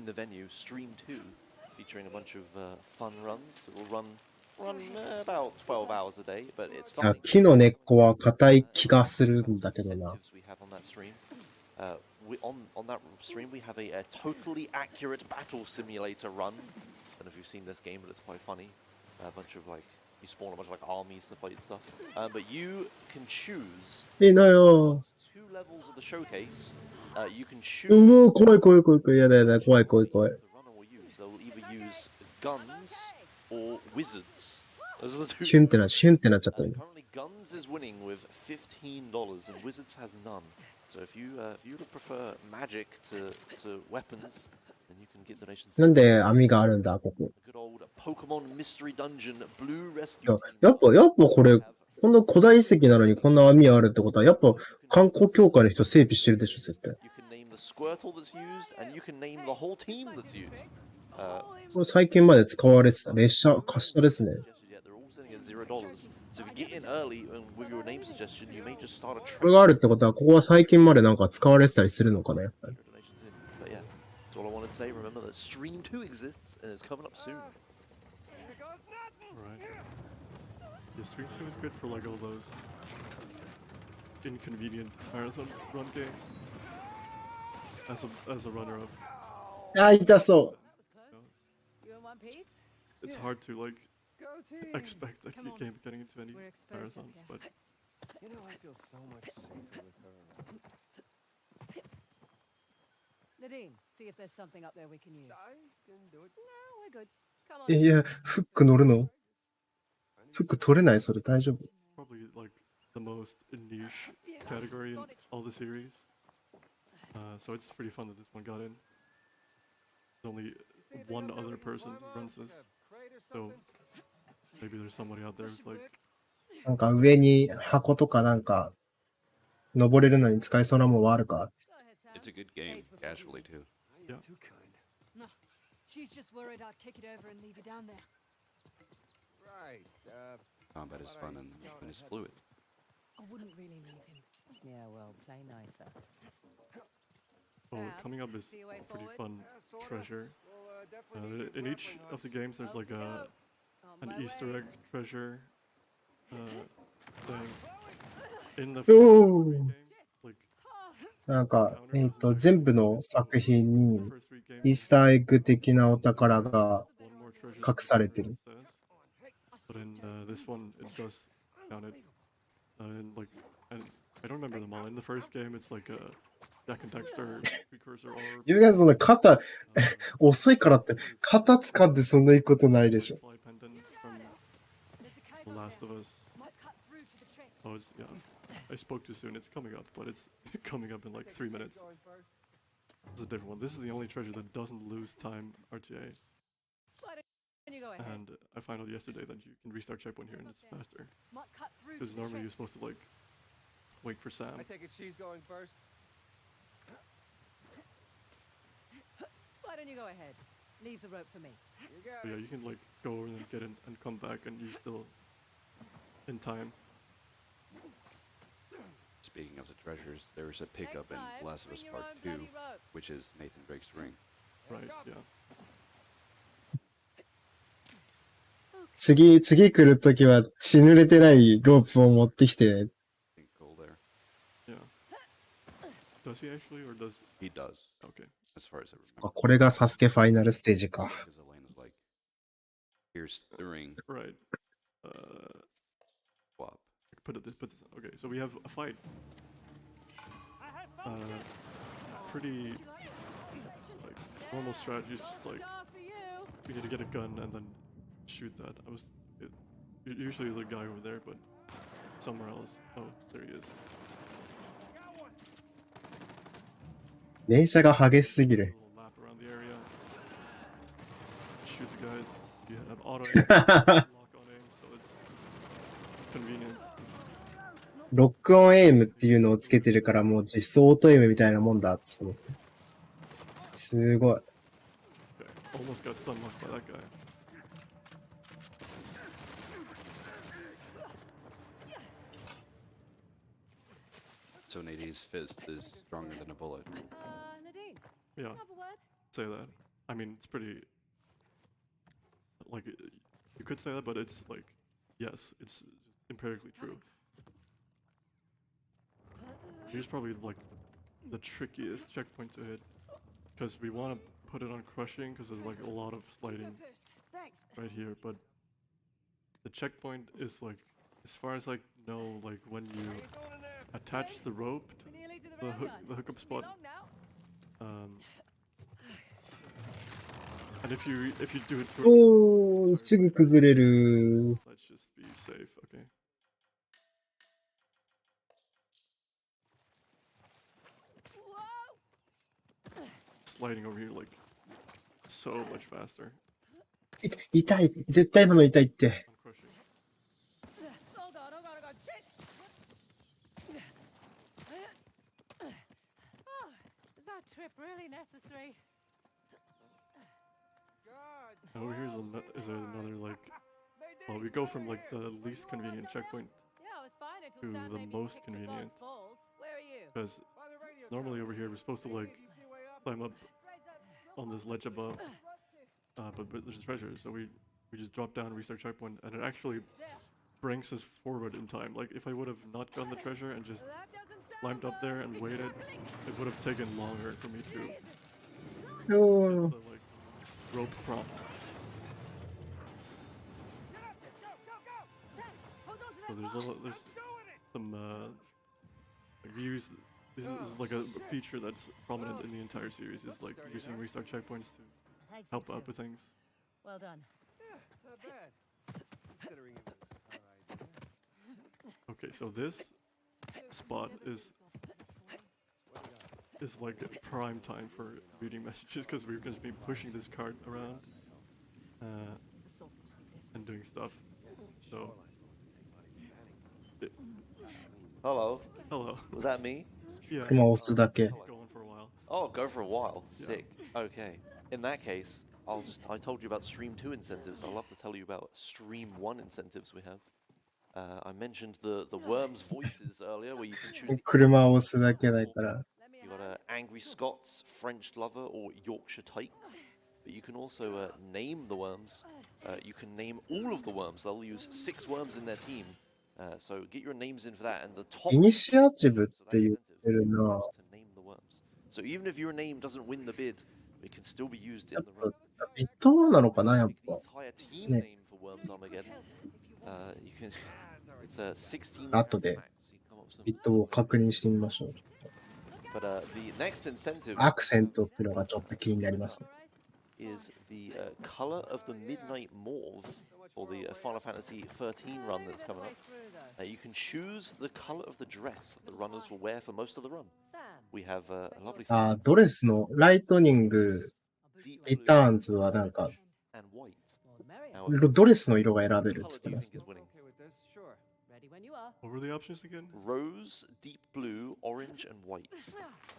the venue stream 2, featuring a bunch of fun runs. It will run about 12 hours a day, but it's あ、 starting. 木の根っこは硬い気がするんだけどな。 Incentives we have on that stream. On that stream, we have a totally accurate battle simulator run. I don't know if you've seen this game, but it's quite funny. A bunch of like you spawn a bunch of like armies to fight stuff. But you can choose いいのよ。 2 levels of the showcase. You can う choose お、怖い怖い怖い怖い。やだやだ、怖い怖い怖い。 the runner will use. They will either use guns or wizards. Those are the 2. シュンってなっちゃった今。 Currently, guns is winning with $15, and wizards has none. So if you would prefer magic to weapons, then you can get donations. なんで網があるんだ、ここ。 Good old Pokemon Mystery Dungeon Blue い Rescue や、 Team. やっぱこれ、こんな古代遺跡なのにこんな網あるってことは、やっぱ観光協会の人整備してるでしょ、絶対。 You can name the Squirtle that's used, and you can name the whole team that's used. これ最近まで使われてた列車、滑車ですね。 Yeah, they're all sitting at $0. So if you get in early and with your name suggestion, you may just start a こ trend. れがあるってことは、ここは最近までなんか使われてたりするのかな、やっぱり。 Donations in. But yeah, that's all I wanted to say. Remember that Stream 2 exists and it's coming up soon. Right. Yeah, Stream 2 is good for like all those inconvenient marathon run games. As a runner of, あ、痛そ You in one piece? it's hard to like Go team! expect a game getting into any We're exposed up marathons, here. but You know, I feel so much safer with her around. Nadine, see if there's something up there we can use. I can do it. No, we're good. Come う。 on. いや、フック乗るのフック取れないそれ大丈夫 probably like the most niche category in all the series. So it's pretty fun that this one got in. There's only one other person who runs this, so maybe there's somebody out there who's like, なんか上に箱とかなんか、登れるのに使えそうなもんはあるか Go ahead, Sam. It's a good game, casually too. yeah, Too kind. No, she's just worried I'd kick it over and leave you down there. Right. Combat is fun and it's fluid. I wouldn't really leave him. Yeah, well, play nicer. oh, Sam, coming up is see a way a pretty forward? fun treasure. We'll definitely need In your each weapon, of the Hutch. games, there's like On an my Easter way. egg treasure thing in the お three ー games. Like なんか、全部の作品に the first 3 games, イースターエッグ的なお宝が one more treasure 隠されてる。 it says. But in this one, it does count it. And like, and I don't remember them all. In the first game, it's like a Jack and Dexter precursor or 自分がその肩、遅いからって、肩掴んでそんないいことないでしょ。 fly pendant from There's a cave The up Last there. of Us. Might cut through to the trench. Oh, it's yeah. I spoke too soon. It's coming up, but it's coming up in like 3 minutes. Going first. It's a different one. This is the only treasure that doesn't lose time RTA. Why don't you go ahead? And I found out yesterday that you can restart checkpoint here and it's faster. Might cut through to Because the normally you're trench. supposed to like wait for Sam. I take it she's going first. Why don't you go ahead? Leave the rope for me. You got But yeah, it. you can like go over and then get in and come back and you're still in time. Speaking of the treasures, there is a pickup in Next time, Last of Us bring your Part own 2, bloody rope. which is Nathan Drake's ring. Right, yeah. 次来るときは血濡れてないロープを持ってきて、 I think cool there. Yeah. Does he actually or does He does, okay. as far as I あ remember. これがサスケファイナルステージか。Because Elena's like, pierce during Right. swap. Put this. Okay, so we have a fight. Pretty like normal strategy is just like we need to get a gun and then shoot that. Usually there's a guy over there, but somewhere else. Oh, there he is. 連射が激しすぎ A る。 little map around the area. Shoot the guys. You have auto aim, lock on aim, so it's convenient. ロックオンエイムっていうのをつけてるから、もう実装オートエイムみたいなもんだって言ってますね。すごい。Okay, almost got stun locked by that guy. So Nadine's fist is stronger than a bullet. Nadine, Yeah, have a word? say that. I mean, it's pretty. Like, you could say that, but it's like, yes, it's just empirically true. Here's probably like the trickiest checkpoint to hit, because we want to put it on crushing, because there's like a lot of sliding Thanks. right here, but the checkpoint is like, as far as I know, like when you attach the rope to We're nearly to the the hookup spot, Long now. and if you do it toおー、すぐ崩れる。 let's just be safe, okay? Whoa! Sliding over here like so much faster 痛い。絶対今の痛いって。 on crushing. Hold on, hold on, hold on. Shit! Oh, is that trip really necessary? Over here is another like, well, we go from like the least convenient checkpoint Yeah, I was fine until to Sam the made me most kick the convenient, balls. Where are you? because normally over here we're supposed to like climb up on this ledge above, but there's treasure, so we just drop down, restart checkpoint, and it actually brings us forward in time. Like if I would have not gotten the treasure and just That doesn't sound climbed up there and waited, it would have taken longer for me toおーget the like rope prompt. So there's some like we use this is like a feature that's prominent in the entire series, is like using restart checkpoints to Thanks, help you out too. with things. Well done. Not bad. Considering it was our idea. Okay, so this spot is like prime time for reading messages, because we're going to be pushing this cart around and doing stuff. So, Hello. hello. Was that me? Yeah, 今押すだけ。 go on for a while. Oh, go for a while. Sick. Okay. In that case, I told you about Stream 2 incentives. I'll love to tell you about Stream 1 incentives we have. I mentioned the worms' voices earlier, where you can choose the 車を押すだけだから。 You got Angry Scots, French Lover, or Yorkshire Tykes. But you can also name the worms. You can name all of the worms. They'll use 6 worms in their team. So get your names in for that. And the top イニシアチブって言ってるな。 to name the worms. So even if your name doesn't win the bid, it can still be used in やっ the ぱ run. ビットなのかな、やっ The ぱ。 entire team Yeah. name for Worms Armageddon. You can. It's 16. 後で max. You can come up with some- ビットを確認してみましょう。 But the next incentive アクセントっていうのがちょっと気になりますね。 is the color of the Midnight Mauve for the Final Fantasy 13 run that's coming up. You can choose the color of the dress that the runners will wear for most of the run. Sam, We have a lovely あー、ドレスのライトニング deep リ blue ターンズはなんか and white. more the merrier. Now, ドレスの色が選べ what るっ color つって do you ます think ね is。winning? Okay with this? Sure. Ready when you are. What were the options again? Rose, deep blue, orange, and white.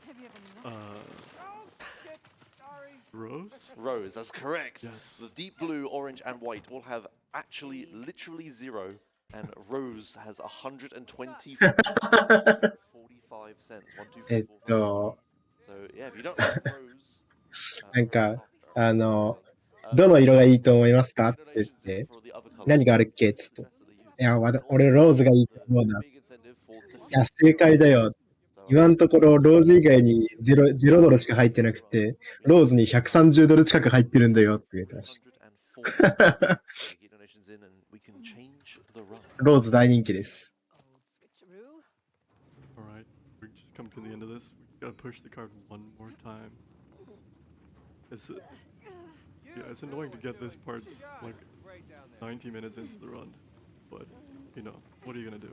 Have you ever Uh, Oh, shit. Sorry. Rose? Rose, that's correct. Yes. The deep blue, orange, and white will have actually literally 0, and Rose has 124 45 cents. 1, 2, 3, 4, 5. と、 So yeah, if you don't like Rose, なんか、どの色がいいと思いますかって言って、何があるっけっつって。いや、俺ローズがいいと思うな。いや、正解だよ。今のところローズ以外に0ドルしか入ってなくて、ローズに130ドル近く入ってるんだよって言ってました。Get donations in and we can change the run. ローズ大人気です。Old switcheroo. Alright, we just come to the end of this. We gotta push the card one more time. It's yeah, it's annoying to get this part like 90 minutes into the run, but you know, what are you gonna do?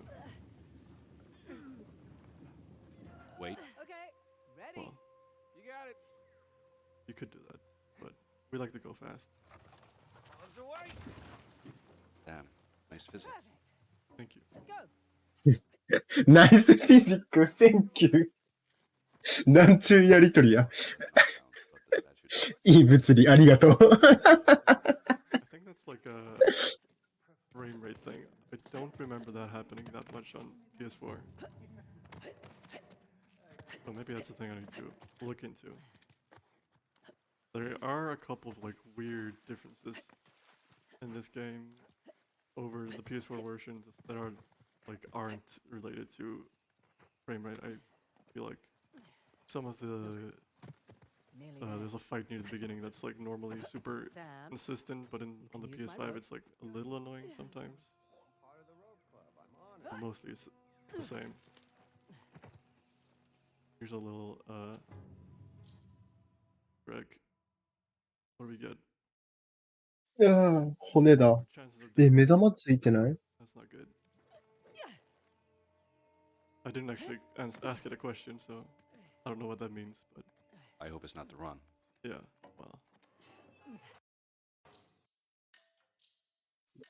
Wait. Okay, ready. Well, You got it. you could do that, but we like to go fast. Arms away. Damn. Nice physics. Perfect. Thank you. Go. ナイスフィジック、センキュー。なんちゅうやりとりや。But the statue. いい物理、ありがとう。 I think that's like a frame rate thing. I don't remember that happening that much on PS4. But maybe that's a thing I need to look into. There are a couple of like weird differences in this game over the PS4 versions that are like aren't related to frame rate. I feel like some of the there's a fight near the beginning that's like normally super Sam, consistent, but on the can use my PS5 rope. it's like a little annoying sometimes. Part of the road club. I'm on it. But mostly it's the same. Here's a little Greg. What do we get? ああ、骨だ。 Chances are 目 different. 玉ついてない？ That's not good. I didn't actually ask it a question, so I don't know what that means, but I hope it's not the run. yeah, well.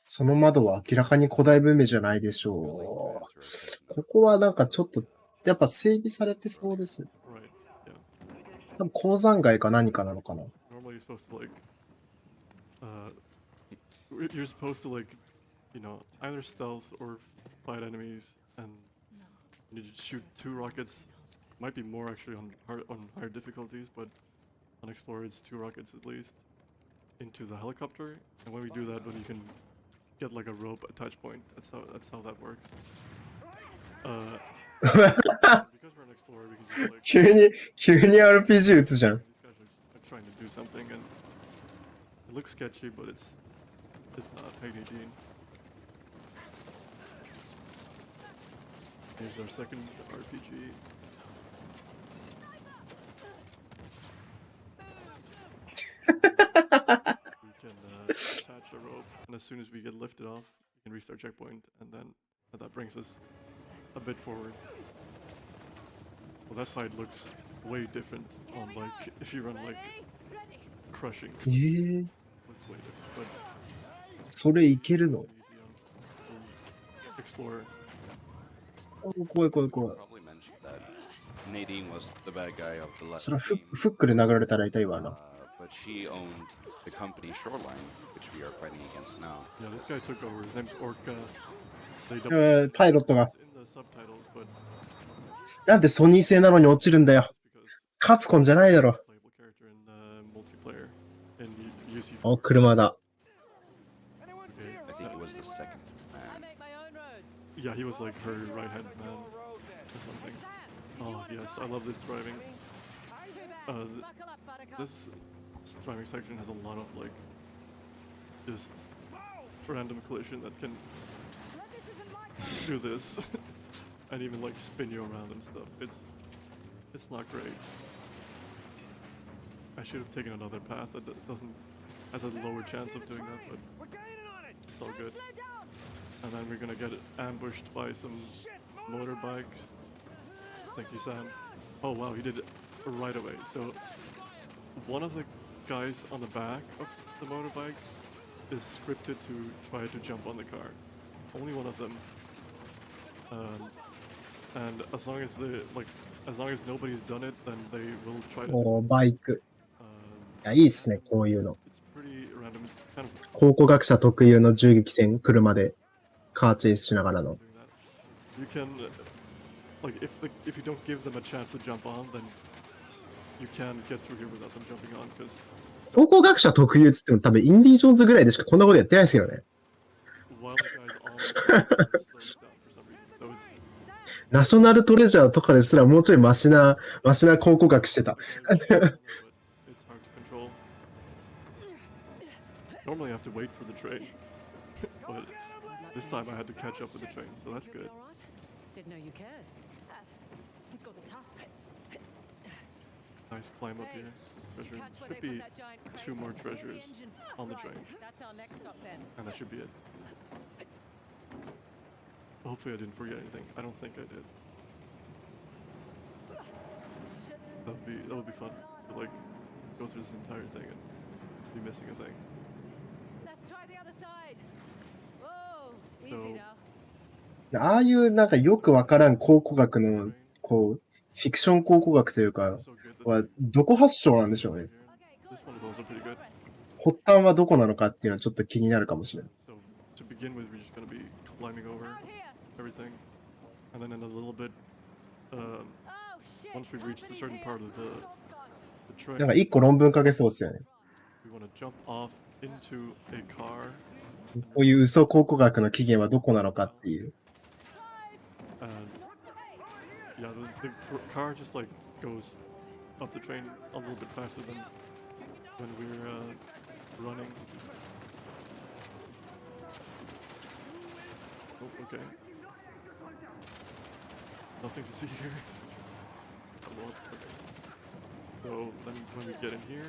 その窓は明らかに古代文明じゃないでし Really ょ answer a う。 question. ここはなんかちょっと、やっぱ整備されてそうです。 Right, yeah. 多分鉱山街か何かなのかな。 Normally you're supposed to like, you're supposed to like, you know, either stealth or fight enemies, and you just shoot 2 rockets. Might be more actually on higher difficulties, but on Explorer it's 2 rockets at least into the helicopter. And when we do that, when you can get like a rope attach point, that's how that works. Because we're an Explorer, we can just like. 急に RPG 打つじゃん。 These guys are trying to do something, and it looks sketchy, but it's not. Hey, Nadine. Here's our second RPG. We can attach a rope, and as soon as we get lifted off, we can restart checkpoint, and then that brings us a bit forward. Well, that fight looks way different on like if you run like Ready. crushing. えー、 Looks way different, but それいけるの？ it's easy on Explorer. 怖い怖い怖い。 Probably mentioned that Nadine was the bad guy of the last それはgame, フックで殴られたら痛いわな。 but she owned the company Shoreline, which we are fighting against now. Yeah, this guy took over. His name's Orca. They パイロットが。 in the subtitles, but なんでソニー製なのに落ちるんだよ。 that's because カプコンじゃないだろ。 playable character in the multiplayer in UC4. お、車だ。 Anyone see Okay, a I think road it was the anywhere? second I man. make my own roads. Yeah, he was like her right hand man All roads then. or something. Sam, did you Oh want to yes, drive? I love this driving. Too bad. Uh, Buckle up, Buttercup. This driving section has a lot of like just random collision that can But this isn't like that. do this and even like spin you around and stuff. It's not great. I should have taken another path that doesn't has a lower chance of doing that, but We're gaining on it. it's all Don't good. slow down. And then we're gonna get ambushed by some Shit, motorbikes. Thank you, Sam. Oh wow, he did it right away. So one of the guys on the back of the motorbike is scripted to try to jump on the car. Only one of them. And as long as nobody's done it, then they will try to. お、バイク。 Um, いや、いいっすね、こういうの。 it's pretty random. It's kind of 考古学者特有の銃撃戦、車でカーチェイスしながらの。 doing that. You can, like, if you don't give them a chance to jump on, then you can get through here without them jumping on. Because 考古学者特有っつっても多分インディ・ジョーンズぐらいでしかこんなことやってないですよね。 while the guy's on, the car, it slows down for some reason. So it's ナショナルトレジャーとかですらもうちょいマシな考古学してた。but it's hard to control. normally have to wait for the train, but this time I had to catch up with the train, so that's good. Didn't know you cared. He's got the tusk. Nice climb up here. Treasure. Catch where Should they put be that giant crate 2 more in the treasures engine. on the Right, train, that's our next stop then. and that should be it. Hopefully I didn't forget anything. I don't think I did. Shit. That would be fun to like go through this entire thing and be missing a thing. Let's try the other side. Whoa, easy So- now. ああいうなんかよくわからん考古学の、こう、フィクション考古学というか、 So good that はどこ発祥なんでしょうね。 Okay, good. this one is also pretty good. 発端はどこなのかっていうのはちょっと気になるかもしれない。 So to begin with, we're just gonna be climbing over Out here. everything, and then in a little bit, Oh shit. once we reach the certain part of the train, なんか一個論文書けそうですよね。 we want to jump off into a car, こういう嘘考古学の起源はどこなのかっていう。 and yeah, the car just like goes up the train a little bit faster than when we're running. Oh, okay. Nothing to see here. Oh, well, okay. So then when we get in here,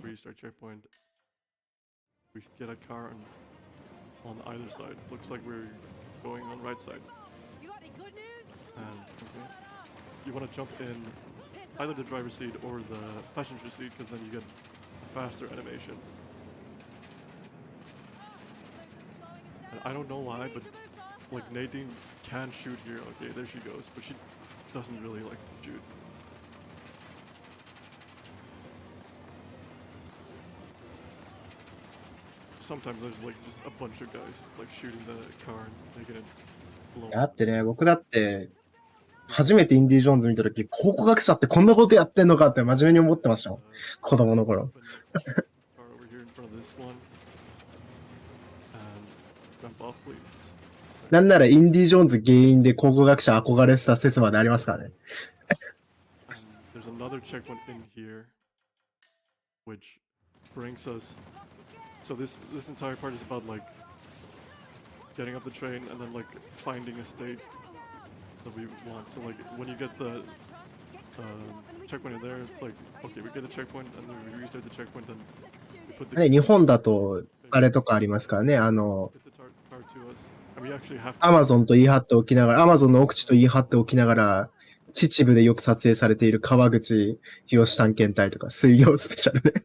we restart checkpoint. We get a car on either side. Looks like we're going on right side. You got any good news? And okay. You want to jump in either the driver's seat or the passenger seat because then you get a faster animation. And I don't know why, but like Nadine can shoot here. Okay, there she goes, but she doesn't really like to shoot. Sometimes there's like just a bunch of guys like shooting the car and making it blow だ up. ってね、僕だって、初めてインディ・ジョーンズ見たとき、考古学者ってこんなことやってんのかって真面目に思ってましたもん。子供の頃。 Car over here in front of this one. And jump off, please. なんならインディ・ジョーンズ原因で考古学者憧れてた説までありますからね。 And there's another checkpoint in here, which brings us. So this entire part is about like getting up the train and then like finding a state that we want. So like when you get the checkpoint in there, it's like okay, we get a checkpoint and then we restart the checkpoint and put the ね、日本だと、あれとかありますからね。get the car to us, and we actually have to. アマゾンと言い張っておきながら、アマゾンの奥地と言い張っておきながら、秩父でよく撮影されている川口博探検隊とか、水曜スペシャルね。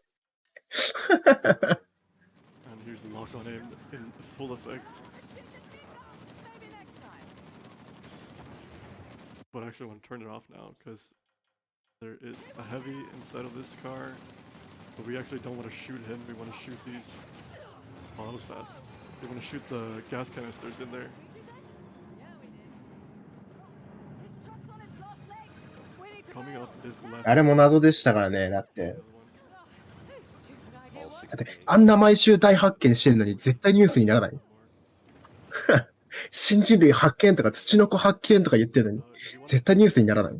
And here's the lock on aim in full effect. But I actually want to turn it off now because there is a heavy inside of this car. But we actually don't want to shoot him. We want to shoot these. Oh, that was fast. We want to shoot the gas canisters in there. Coming up is the last. あれも謎でしたからね。だって、 All だ six ってあんな毎週大発見してるのに絶対ニュースにならない。新人類発見とか土の子発見とか言ってるのに、絶対ニュースにならない。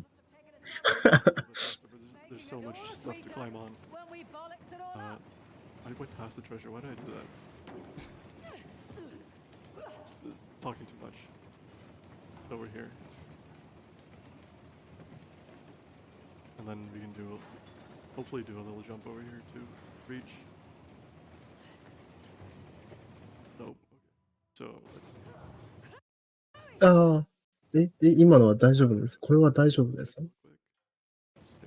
There's so much stuff to climb on. I went past the treasure. Why did I do that? It's talking too much. Over here. And then we can hopefully do a little jump over here to reach. Nope. Okay. So let's. ああ。今のは大丈夫です。これは大丈夫です。 Okay,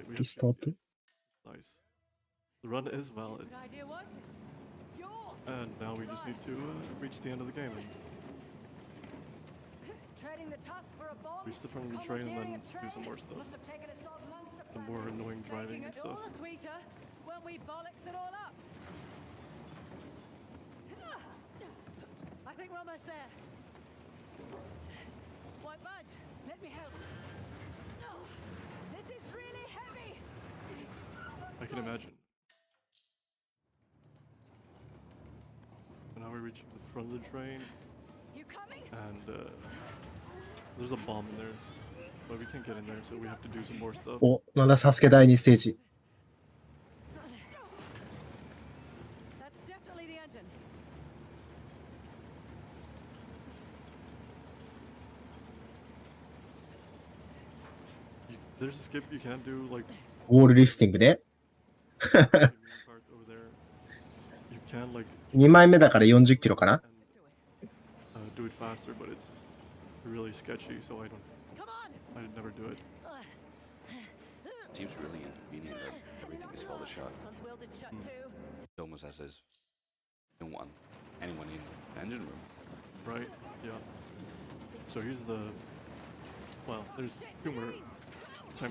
we have リストアップ Nice. The run is valid. What idea was this? Yours. And now we just need to reach the end of the game and Trading the tusk for a bomb. reach the front of the train and then do some more stuff. Must have taken us off monster The more annoying driving Making and it all stuff. the sweeter when we bollocks it all up. I think we're almost there. Won't budge. Let me help. Oh, this is really heavy. I can imagine. So now we're reaching the front of the train, You coming? and there's a bomb in there, but we can't get in there, so we have to do some more stuff. お、まだサスケ第2ステージ。 That's definitely the engine. There's a skip you can do, like ウォールリフティングで the main part over there. You can like 2枚目だから40キロかな and do it faster, but it's really sketchy, so I never do it. It seems really inconvenient that everything is called a shot. It's almost as if no one, anyone in the engine room. Right? Yeah. So here's the. Well, there's two more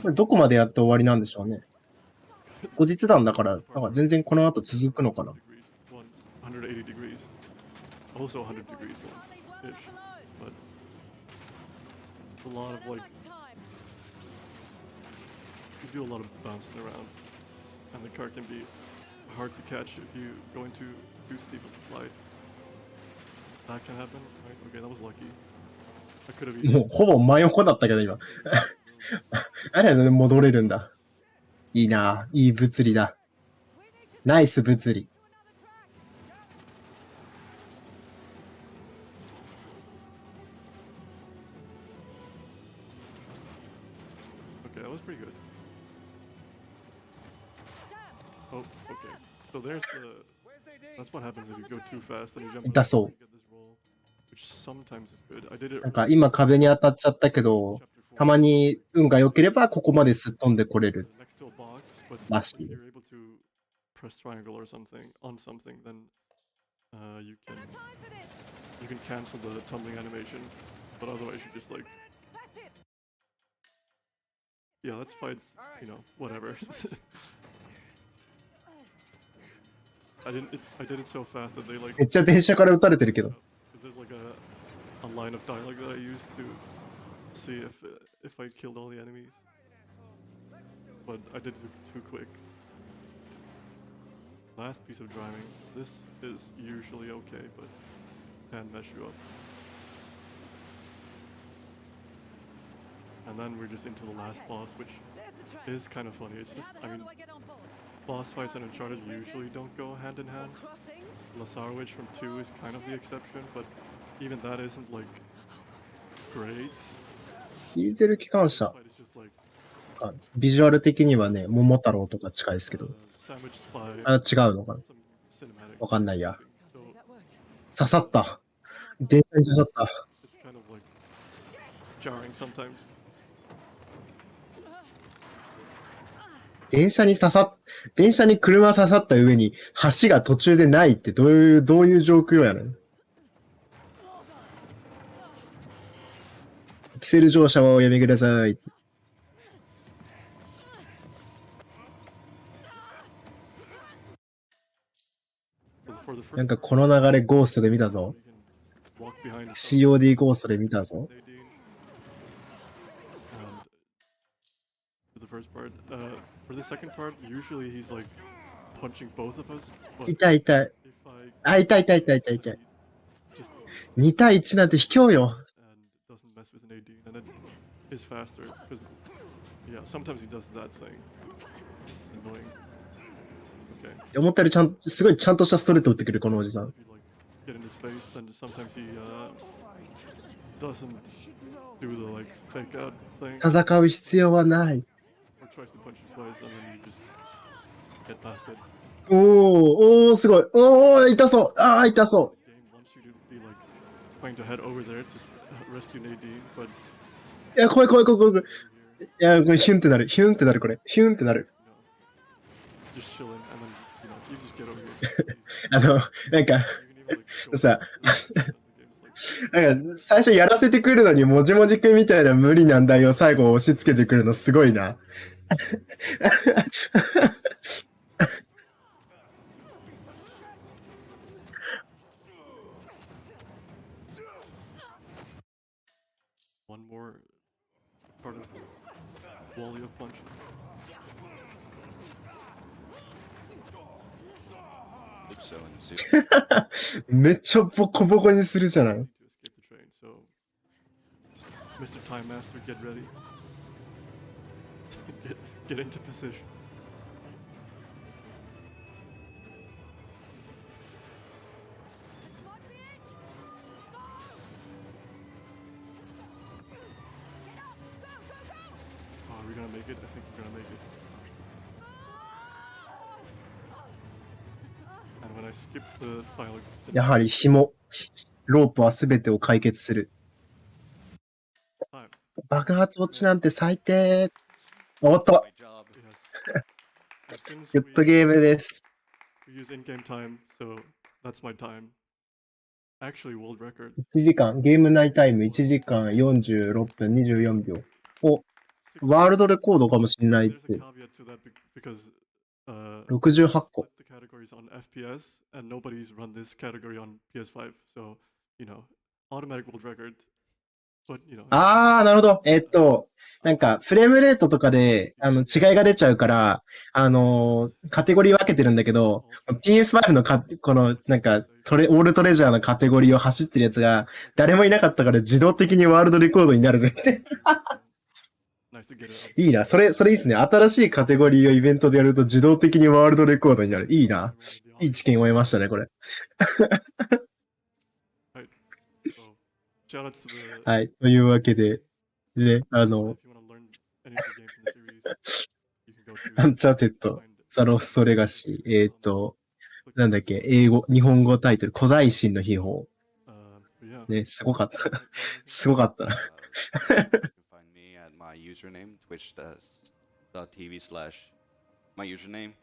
これどこまでやって終わりなんでしょうね。後日談だから、なんか全然この後続くのかな。degrees ones, 180 degrees, also 100 degrees ones ish, but a lot of like you do a lot of bouncing around, and the car can be hard to catch if you go into too steep of a slide. That can happen, right? Okay, that was lucky. I could have もうほぼ真横だったけど今。あれで戻れるんだ。いいな、いい物理だ。ナイス物理。Okay, that was pretty good. Oh, okay. So there's the. That's what happens if you go too fast and you jump. 痛そう。 You get this roll, which sometimes is good. I did it. なんか今壁に当たっちゃったけど、たまに運が良ければここまですっ飛んでこれる Next to a box, but らし if い you're です。 able to press triangle or something on something, then you can cancel the tumbling animation. But otherwise, you just like. Yeah, that's fights. You know, whatever. I did it so fast that they like. めっちゃ電車から撃たれてるけど。 Because there's like a line of dialogue that I used to see if I killed all the enemies. But I did it too quick. Last piece of driving. This is usually okay, but can mess you up. And then we're just into the last boss, which is kind of funny. It's just, I mean, boss fights in Uncharted usually don't go hand in hand. Lazarowicz from 2 is kind of the exception, but even that isn't like great. ディーゼル機関車 But it's just like あビジュアル的にはね、桃太郎とか近いですけど。 sandwiched by あ、違うのかな some cinematic. わかんないや。 So 刺さった。電車に刺さった。 it's kind of like jarring sometimes. 電車に車刺さった上に橋が途中でないってどういう状況やねん。キセル乗車はおやめください。 For the なん first かこの流れゴーストで見たぞ。 you can walk behind the COD ゴーストで見たぞ。 Nadine. And for the first part, for the second part, usually he's like punching both of us. But 痛い痛い。 if I あ、痛い痛い痛い痛い痛い。 just 2対1なんて卑怯よ。 and doesn't mess with Nadine, and it is faster because yeah, sometimes he does that thing. Annoying. Okay. 思ったよりすごいちゃんとしたストレート打ってくる、このおじさん。 If you like get in his face, then sometimes he doesn't do the like fake out thing, 戦う必要はない。 or tries to punch you twice, and then you just get past it. おー、すごい。おー、痛そう。あー、痛そ The game wants you to be like trying to head over there to rescue Nadine, but う。いや、怖い怖い怖い怖い。いや、これヒュンってなる。ヒュンってなる、これ。ヒュンってなる。 just chilling, and then you just get over here. なんか、 You can even like show さ、 and the game is like なんか最初やらせてくるのに、もじもじくんみたいな無理難題を最後押し付けてくるのすごいな。one more part of volley of punch. Hope so, and see. めっちゃボコボコにするじゃない。 To escape the train, so Mr. Time Master, get ready. get into position. Oh, are we gonna gonna make it. I think you're gonna make it. And when I skip the final, やはり紐、ロープは全てを解決する。 time. 爆発落ちなんて最低。おっと、 My job. Yes. And since グッドゲームです。 we use in-game time, so that's my time. Actually, world record. 1時間、ゲーム内タイム1時間46分24秒。お、ワールドレコードかもしれないっ There's a て。 caveat to that because 68個。 the categories on FPS and nobody's run this category on PS5, so you know, automatic world record. But you know, あー、なるほど。なんか、フレームレートとかで、違いが出ちゃうから、カテゴリー分けてるんだけど、PS5 のこの、なんか、オールトレジャーのカテゴリーを走ってるやつが、誰もいなかったから自動的にワールドレコードになるぜって。 nice to get it up. いいな。それいいっすね。新しいカテゴリーをイベントでやると自動的にワールドレコードになる。いいな。いい知見を得ましたね、これ。 Right. So, shout outs to the はい。というわけで、ね、if you want to learn any of the games in the series, you can go to アンチャーテッド、ザ・ロスト・レガシー、なんだっけ、日本語タイトル、古代神の秘宝。 but yeah. ね、すごかった。すごかったな。 You can find me at my username, twitch.tv/my username.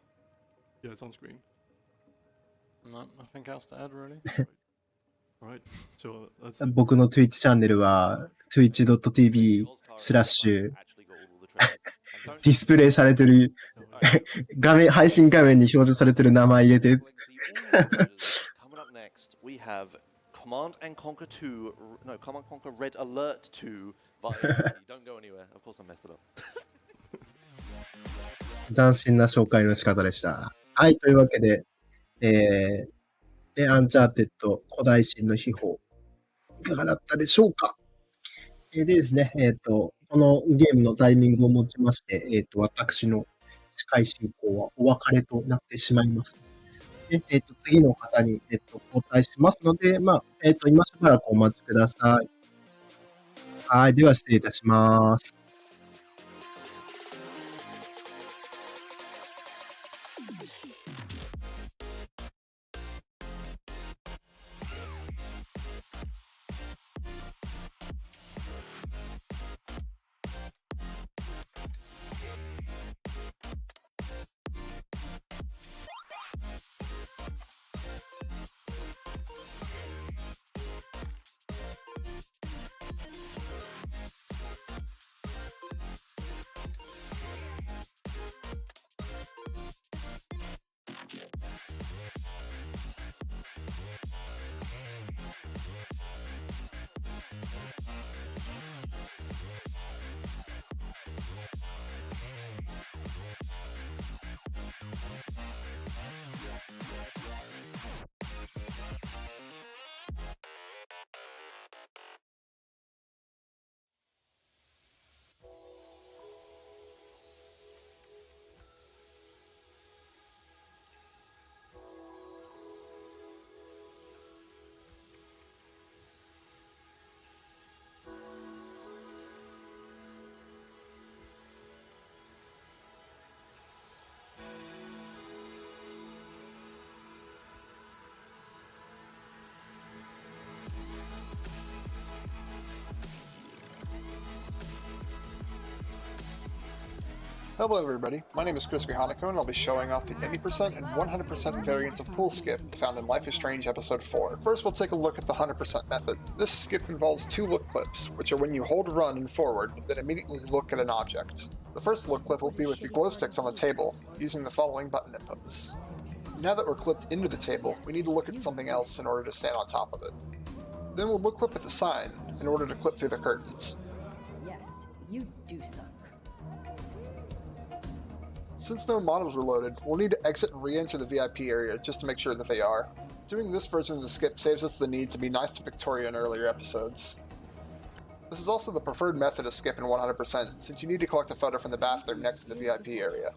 Yeah, it's on screen. No, nothing else to add really. All right. So that's 僕の Twitch チャンネルは、twitch.tv スラッシュ、ディスプレイされてる、配信画面に表示されてる名前入れて、 Coming up next, we have Command and Conquer 2, no, Command and Conquer Red Alert 2 via Don't go anywhere. Of course I messed it up. 斬新な紹介の仕方でした。はい、というわけで、アンチャーテッド古代神の秘宝、いかがだったでしょうか。でですね、このゲームのタイミングをもちまして、私の司会進行はお別れとなってしまいます。で、次の方に、交代しますので、まあ、今しばらくお待ちください。はい、では失礼いたします。Hello everybody, my name is Chris Hanako and I'll be showing off the 80% and 100% variants of pool skip found in Life is Strange Episode 4. First we'll take a look at the 100% method. This skip involves two look clips, which are when you hold run and forward, then immediately look at an object. The first look clip will be with the glow sticks on the table, using the following button inputs. Now that we're clipped into the table, we need to look at something else in order to stand on top of it. Then we'll look clip at the sign in order to clip through the curtains. Yes, you do suck. Since no models were loaded, we'll need to exit and re-enter the VIP area just to make sure that they are. Doing this version of the skip saves us the need to be nice to Victoria in earlier episodes. This is also the preferred method of skip in 100%, since you need to collect a photo from the bathroom next to the VIP area.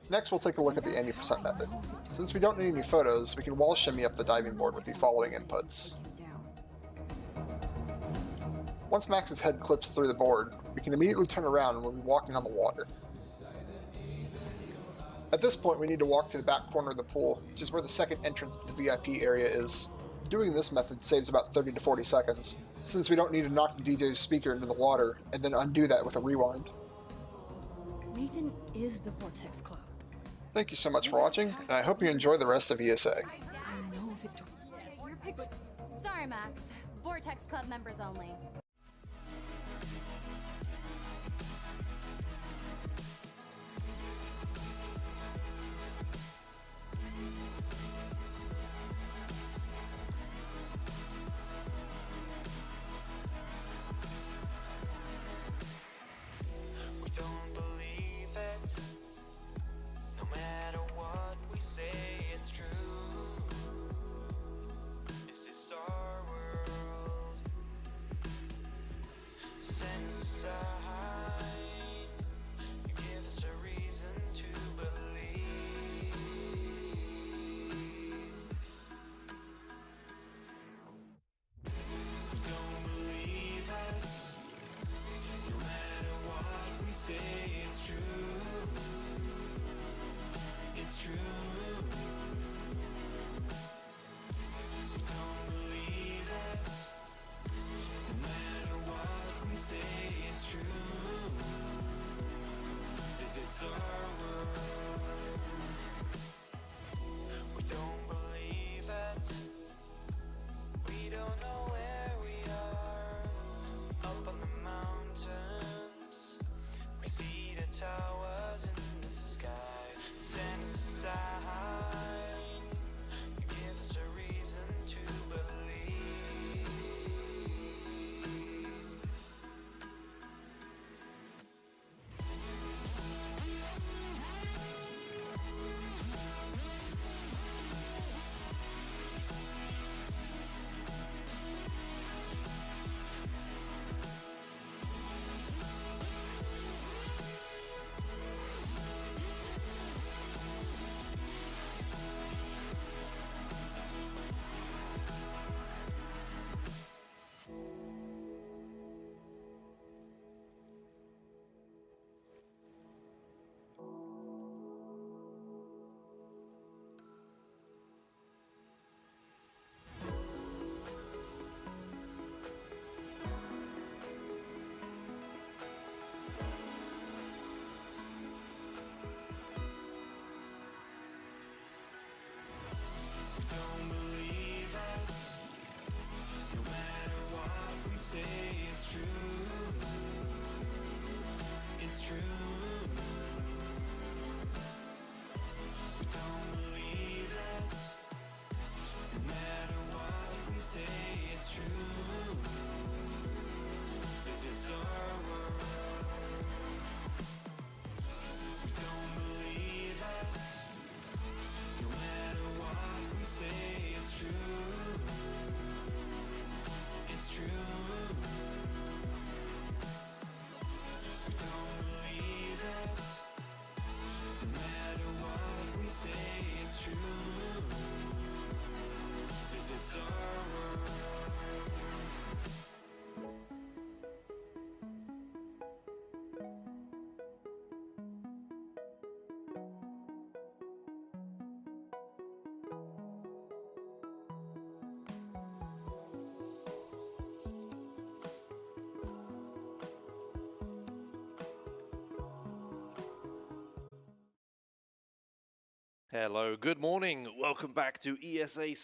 Next we'll take a look at the 80% method. Since we don't need any photos, we can wall shimmy up the diving board with the following inputs. Once Max's head clips through the board, we can immediately turn around and we'll be walking on the water. At this point, we need to walk to the back corner of the pool, which is where the second entrance to the VIP area is. Doing this method saves about 30 to 40 seconds, since we don't need to knock the DJ's speaker into the water and then undo that with a rewind. Nathan is the Vortex Club. Thank you so much for watching, and I hope you enjoy the rest of ESA. I know Victor. Your picture. Sorry, Max. Vortex Club members only. We don't believe it. No matter what we say, it's true. This is our world. Send us a sign. You give us a reason to believe. We don't believe it. No matter what we say, it's true. It's true. We don't believe it. No matter what we say, it's true. This is our world. We don't believe it. We don't know where we are. Up on the mountains, we see the towers in the sky. Send us a sign. You give us a reason to believe. We don't believe it. No matter what we say, it's true. It's true. We don't believe it. No matter what we say, it's true. This is our world. We don't believe it. No matter what we say, it's true. It's true. We don't believe it. No matter what we say, it's true. This is our world. Hello, good morning. Welcome back to ESA